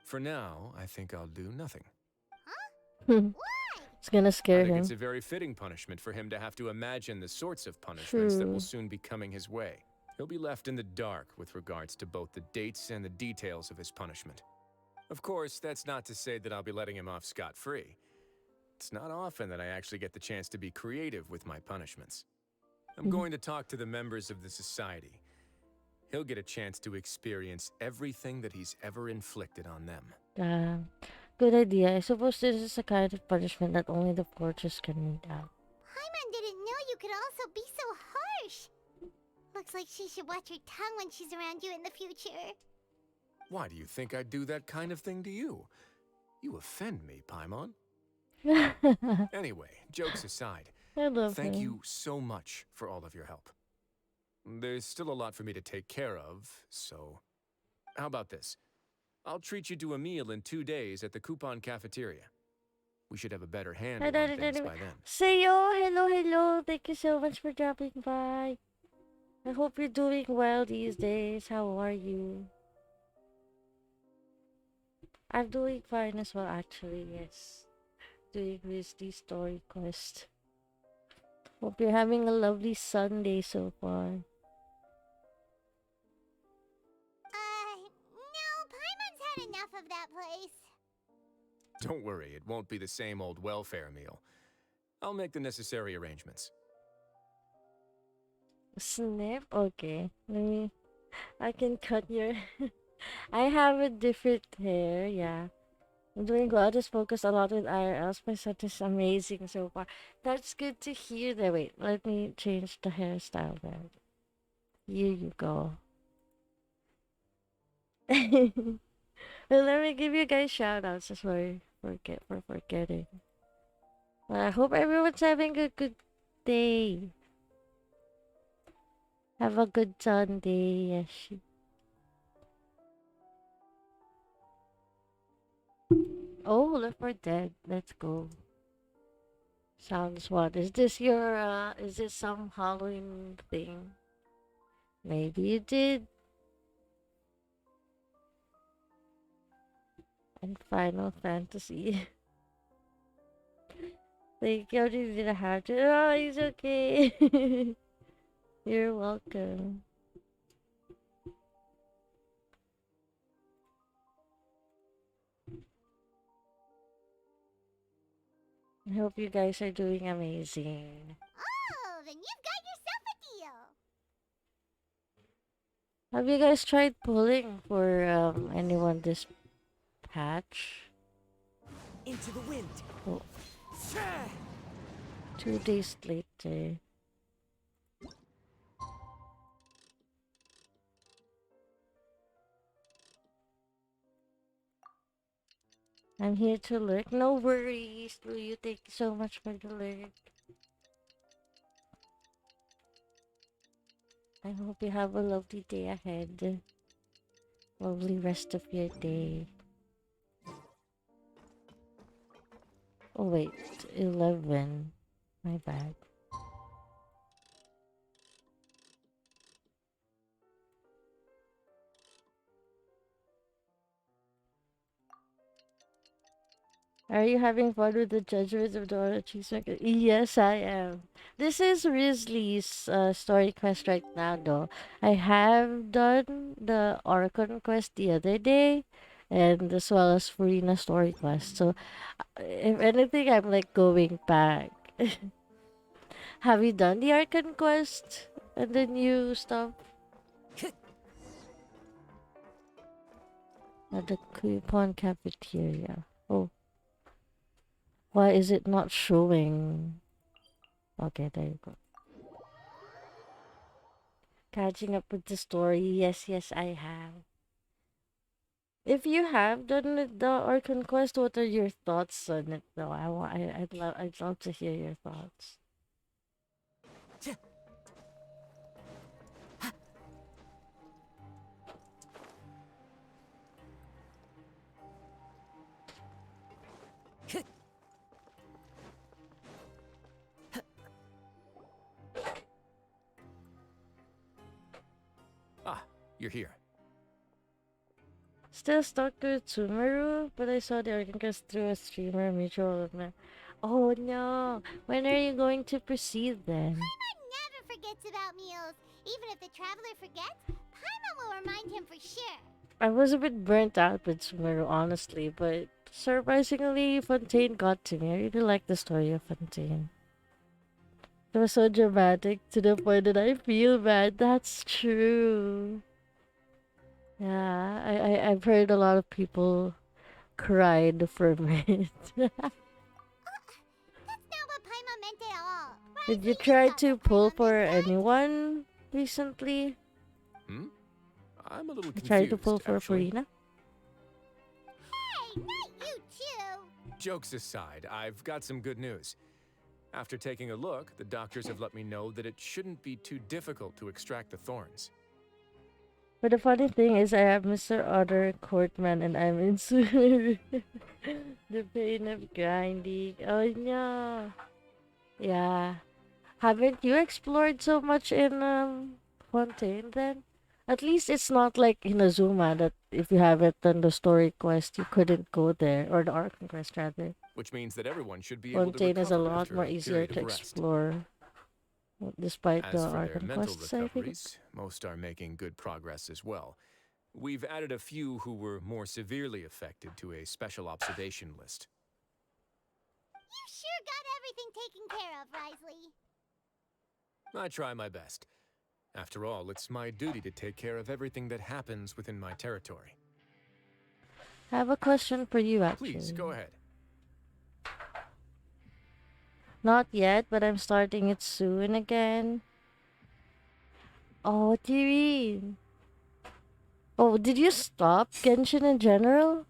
For now, I think I'll do nothing. It's gonna scare I think him. it's a very fitting punishment for him to have to imagine the sorts of punishments that will True. soon be coming his way. He'll be left in the dark with regards to both the dates and the details of his punishment. Of course, that's not to say that I'll be letting him off scot-free. It's not often that I actually get the chance to be creative with my punishments. I'm going to talk to the members of the society. He'll get a chance to experience everything that he's ever inflicted on them. Good idea. I suppose this is a kind of punishment that only the fortress can mete out. Paimon didn't know you could also be so harsh. Looks like she should watch her tongue when she's around you in the future. Why do you think I'd do that kind of thing to you? You offend me, Paimon. Anyway, jokes aside, I love thank him. you so much for all of your help. There's still a lot for me to take care of, so... How about this? I'll treat you to a meal in 2 days at the Coupon Cafeteria. We should have a better handle on things by then. Sayo, hello. Thank you so much for dropping by. I hope you're doing well these days. How are you? I'm doing fine as well, actually, yes. Doing this story quest. Hope you're having a lovely Sunday so far. No, Paimon's had enough of that place. Don't worry, it won't be the same old welfare meal. I'll make the necessary arrangements. Snip? Okay. I can cut your... I have a different hair, yeah. I'm doing good. I just focus a lot with IRLs. My set is amazing so far. That's good to hear that. Wait, let me change the hairstyle there. Here you go. Well, let me give you guys shout outs. Sorry for forgetting. Well, I hope everyone's having a good day. Have a good Sunday, Yeshi. Oh, Left 4 Dead. Let's go. Sounds what? Is this some Halloween thing? Maybe you did. and Final Fantasy. Thank you, you didn't have to. Oh, it's okay. You're welcome. I hope you guys are doing amazing. Oh, then you've got yourself a deal. Have you guys tried pulling for anyone this patch? Into the wind. Oh. 2 days later. I'm here to lurk. No worries, you. Thank you so much for the lurk. I hope you have a lovely day ahead. Lovely rest of your day. Oh wait, 11. My bad. Are you having fun with the judgments of Dora Cheesemaker? Yes, I am. This is Risley's story quest right now, though. I have done the Oricon quest the other day, and as well as Furina story quest. So, if anything, I'm like going back. Have you done the Archon quest and the new stuff? At the coupon cafeteria. Oh. Why is it not showing? Okay, there you go. Catching up with the story. Yes, yes, I have. If you have done the Archon quest, what are your thoughts on it though? I'd love to hear your thoughts. Ah, you're here. Still stuck with Sumeru, but I saw the Archon quest through a streamer mutual of mine. Oh no! When are you going to proceed then? Paimon never forgets about meals. Even if the traveler forgets, Paimon will remind him for sure. I was a bit burnt out with Sumeru, honestly, but surprisingly, Fontaine got to me. I really like the story of Fontaine. It was so dramatic to the point that I feel bad. That's true. Yeah, I've heard a lot of people cried from it. That's not what Paimon meant at all. Did you try to pull for anyone recently? I'm a little confused, Try to pull for actually. Farina? Hey, not you too. Jokes aside, I've got some good news. After taking a look, the doctors have let me know that it shouldn't be too difficult to extract the thorns. But the funny thing is, I have Mr. Otter Courtman and I'm in Sumeru. The pain of grinding. Oh no. Yeah. Haven't you explored so much in Fontaine then? At least it's not like Inazuma that if you haven't done the story quest, you couldn't go there. Or the Archon quest, rather. Which means that everyone should be able to Fontaine is a recover lot after more a easier period to of rest. explore. Despite As the for their Archon mental quests, I think. recoveries, most are making good progress as well. We've added a few who were more severely affected to a special observation list. You sure got everything taken care of, Risley. I try my best. After all, it's my duty to take care of everything that happens within my territory. I have a question for you, actually. Please, go ahead. Not yet, but I'm starting it soon again. Oh, what do you mean? Oh, did you stop Genshin in general?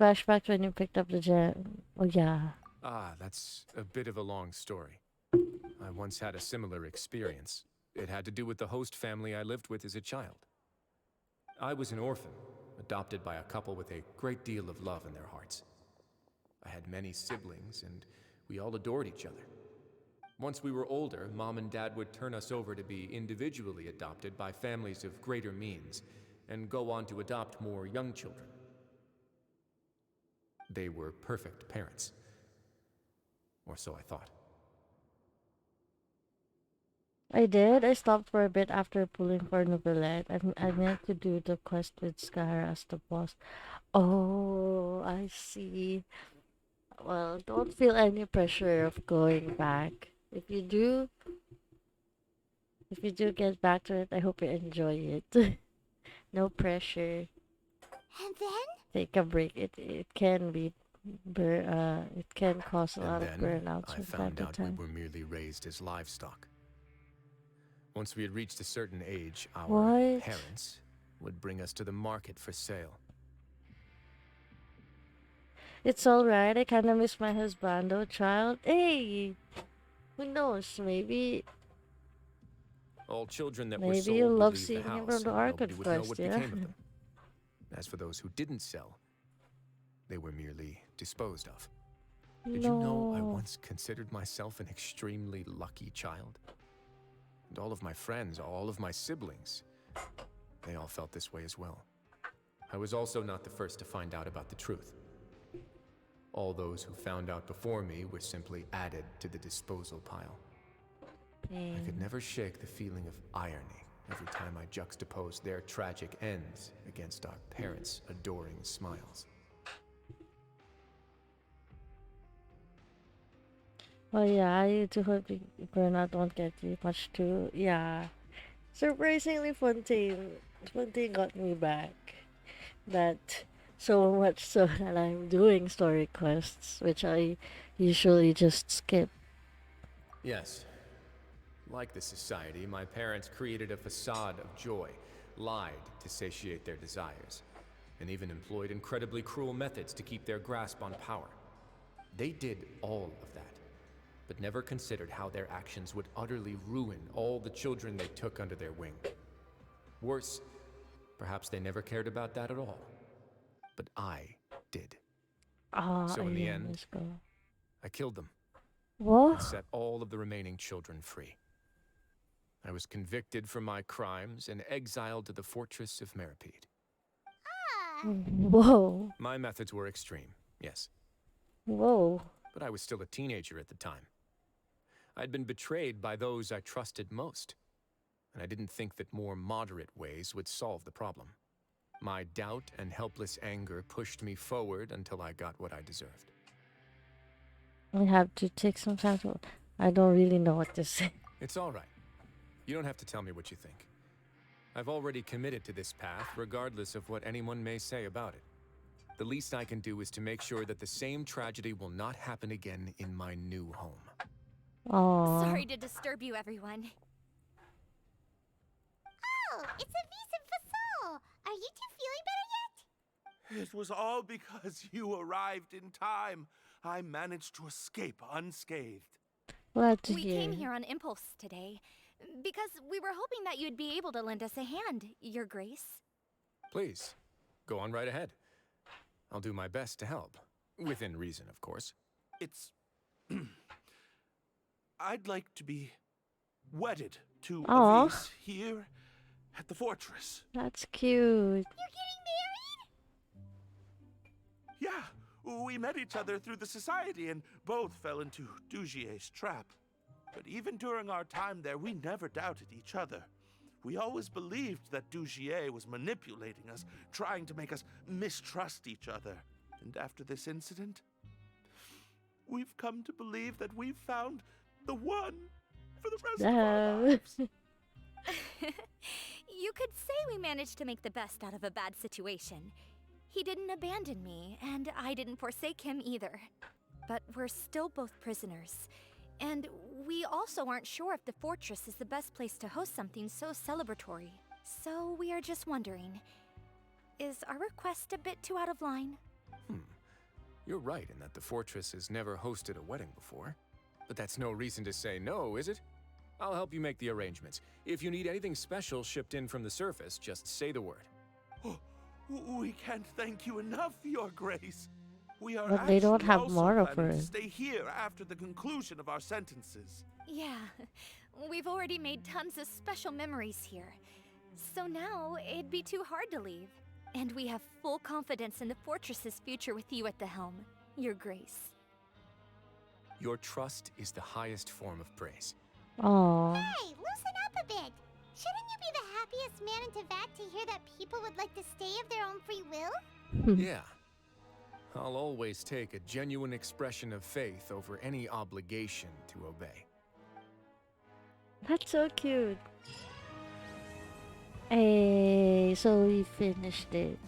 Flashback when you picked up the gem. Oh, yeah. Ah, that's a bit of a long story. I once had a similar experience. It had to do with the host family I lived with as a child. I was an orphan, adopted by a couple with a great deal of love in their hearts. I had many siblings, and we all adored each other. Once we were older, Mom and Dad would turn us over to be individually adopted by families of greater means, and go on to adopt more young children. they were perfect parents. Or so I thought. I did. I stopped for a bit after pulling for Novelette. I meant to do the quest with Skyra as the boss. Oh, I see. Well, don't feel any pressure of going back. If you do get back to it, I hope you enjoy it. No pressure. And then? Take a break. It can be, it can cause a lot of And then burnouts I from time found to out we time. were merely raised as livestock. Once we had reached a certain age, our What? parents would bring us to the market for sale. It's alright. I kind of miss my husbando child. Hey, who knows? Maybe All children that were maybe you sold would love leave the seeing him house, from the and nobody arcade would know quest, what yeah? became of them. As for those who didn't sell, they were merely disposed of. Did you know I once considered myself an extremely lucky child? And all of my friends, all of my siblings, they all felt this way as well. I was also not the first to find out about the truth. All those who found out before me were simply added to the disposal pile. I could never shake the feeling of irony every time I juxtaposed their tragic ends against our parents' adoring smiles. Well, yeah, I do hope the burnout won't get you much too. Yeah. Surprisingly, Fontaine got me back. That so much so that I'm doing story quests, which I usually just skip. Yes. Like the society, my parents created a facade of joy, lied to satiate their desires, and even employed incredibly cruel methods to keep their grasp on power. They did all of that, but never considered how their actions would utterly ruin all the children they took under their wing. Worse, perhaps they never cared about that at all. But I did. So in the end, I killed them. What? And set all of the remaining children free. I was convicted for my crimes and exiled to the fortress of Meripede. Whoa. My methods were extreme, yes. Whoa. But I was still a teenager at the time. I'd been betrayed by those I trusted most, and I didn't think that more moderate ways would solve the problem. My doubt and helpless anger pushed me forward until I got what I deserved. I have to take some time to... I don't really know what to say. It's all right. You don't have to tell me what you think. I've already committed to this path, regardless of what anyone may say about it. The least I can do is to make sure that the same tragedy will not happen again in my new home. Aww. Sorry to disturb you, everyone. Oh, it's a Visa Fasol. Are you two feeling better yet? It was all because you arrived in time. I managed to escape unscathed. Glad to We hear. came here on impulse today, because we were hoping that you'd be able to lend us a hand, Your Grace. Please, go on right ahead. I'll do my best to help. Within reason, of course. It's... I'd like to be wedded to Aw. Elise here at the fortress. That's cute. You're getting married? Yeah, we met each other through the society and both fell into Dugier's trap. But even during our time there, we never doubted each other. We always believed that Dugier was manipulating us, trying to make us mistrust each other. And after this incident, we've come to believe that we've found the one for the rest of our lives. You could say we managed to make the best out of a bad situation. He didn't abandon me, and I didn't forsake him either. But we're still both prisoners. And we also aren't sure if the fortress is the best place to host something so celebratory. So we are just wondering, is our request a bit too out of line? You're right in that the fortress has never hosted a wedding before. But that's no reason to say no, is it? I'll help you make the arrangements. If you need anything special shipped in from the surface, just say the word. We can't thank you enough, Your Grace. We are But they don't actually have also more of planning her. to stay here after the conclusion of our sentences. Yeah, we've already made tons of special memories here. So now, it'd be too hard to leave. And we have full confidence in the fortress's future with you at the helm, Your Grace. Your trust is the highest form of praise. Aww. Hey, loosen up a bit. Shouldn't you be the happiest man in Teyvat to hear that people would like to stay of their own free will? Yeah. I'll always take a genuine expression of faith over any obligation to obey. That's so cute. Hey, so we finished it.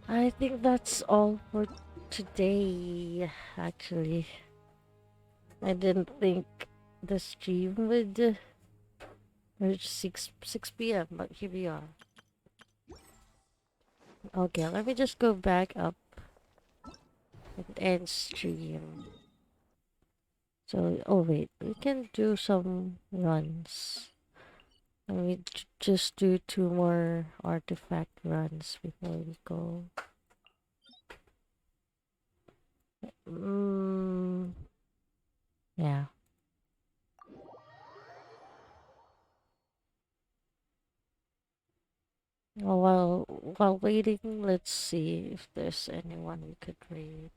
I think that's all for today, actually. I didn't think the stream would reach 6 p.m., but here we are. Okay, let me just go back up and end stream. So, oh wait, we can do some runs. Let me just do 2 more artifact runs before we go. Yeah. While waiting, let's see if there's anyone we could raid.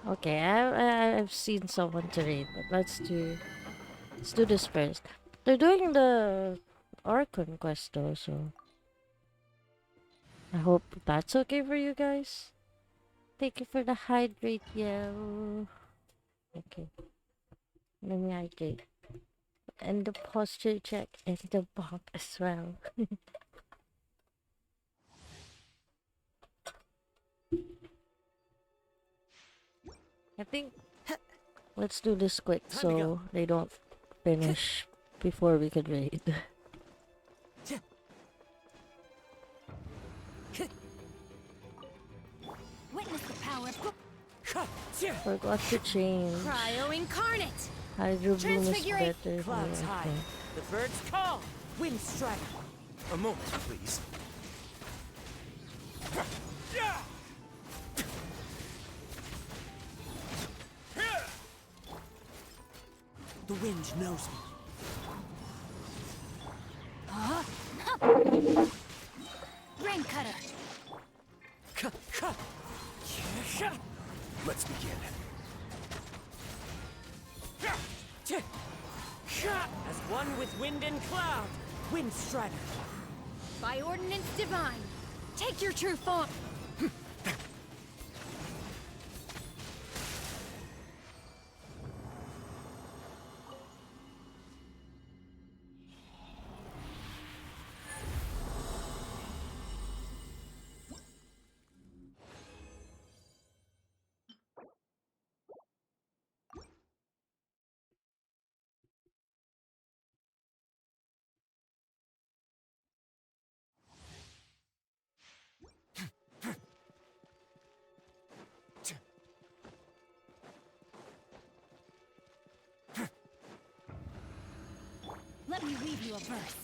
Okay, I've seen someone to raid, but let's do this first. They're doing the Archon quest though, so I hope that's okay for you guys. Thank you for the hydrate, yo. Okay, let me hydrate. And the posture check and the bump as well. I think let's do this quick so they don't finish before we could raid. Witness the power of... Forgot to change. Cryo Incarnate! Hydro Bloom is Transfigurate! better. Clouds high. Okay. The birds call. Wind strike. A moment, please. The wind knows me. Rain Cutter! Let's begin. As one with wind and cloud. Wind strider. By ordinance divine, take your true form! Let me weave you a verse.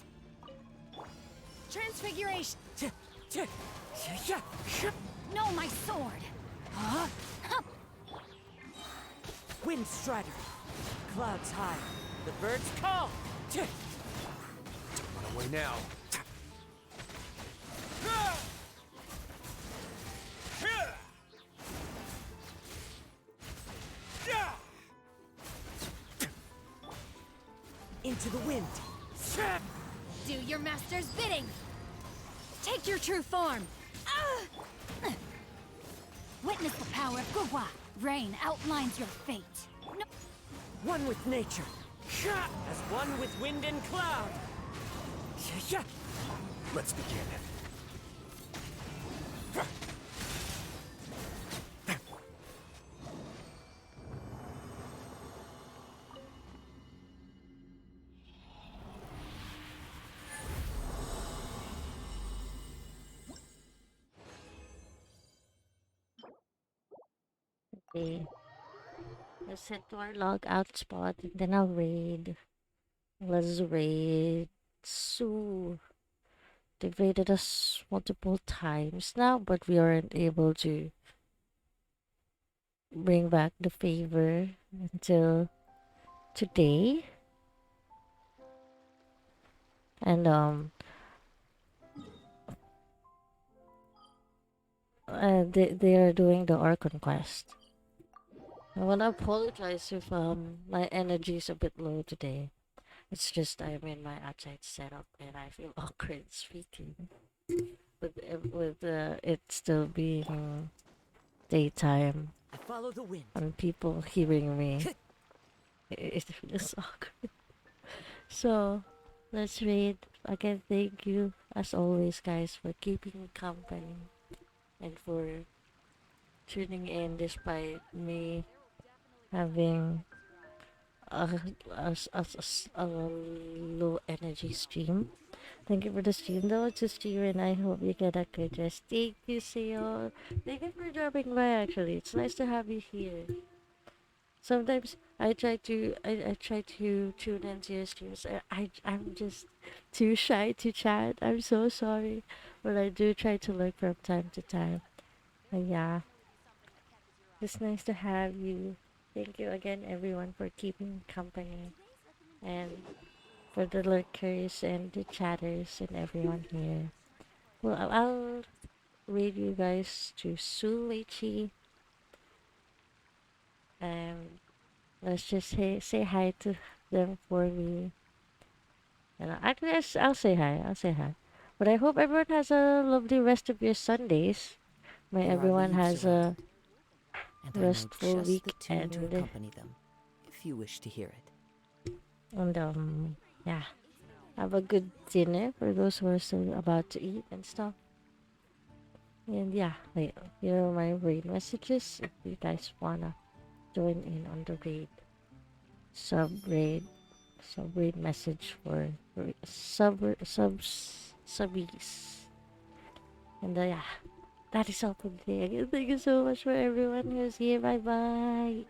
Transfiguration! No, my sword! Wind strider. Clouds high. The birds call. Don't run away now. Into the wind. Do your master's bidding! Take your true form! Witness the power of Gugwa! Rain outlines your fate. No. One with nature. As one with wind and cloud. Let's begin. Okay. Let's head to our logout spot and then I'll raid. Let's raid Sue. They've raided us multiple times now, but we aren't able to bring back the favor until today. And they are doing the Archon quest. I wanna apologize if my energy is a bit low today. It's just I'm in my outside setup and I feel awkward speaking. With it still being daytime I follow the wind. and people hearing me, it feels awkward. So let's read again. Thank you as always, guys, for keeping me company and for tuning in despite me having a, a low energy stream. Thank you for the stream though, to stream, and I hope you get a good rest. Thank you, Seo. Thank you for dropping by actually. It's nice to have you here. Sometimes I try to tune into your streams. I'm just too shy to chat. I'm so sorry. But I do try to look from time to time. But yeah. It's nice to have you. Thank you again everyone for keeping company. And for the lurkers and the chatters and everyone here. Well, I'll read you guys to Suichi. And let's just say hi to them for me. And actually, I'll say hi. I'll say hi. But I hope everyone has a lovely rest of your Sundays. May There are everyone leaves has around, a and I know restful just the tune to weekend. accompany them, if you wish to hear it. And yeah. Have a good dinner for those who are still about to eat and stuff. And yeah, like, here are my raid messages if you guys wanna join in on the raid. Sub raid message for subbies. And yeah, that is all for today. Again, thank you so much for everyone who's here. Bye bye.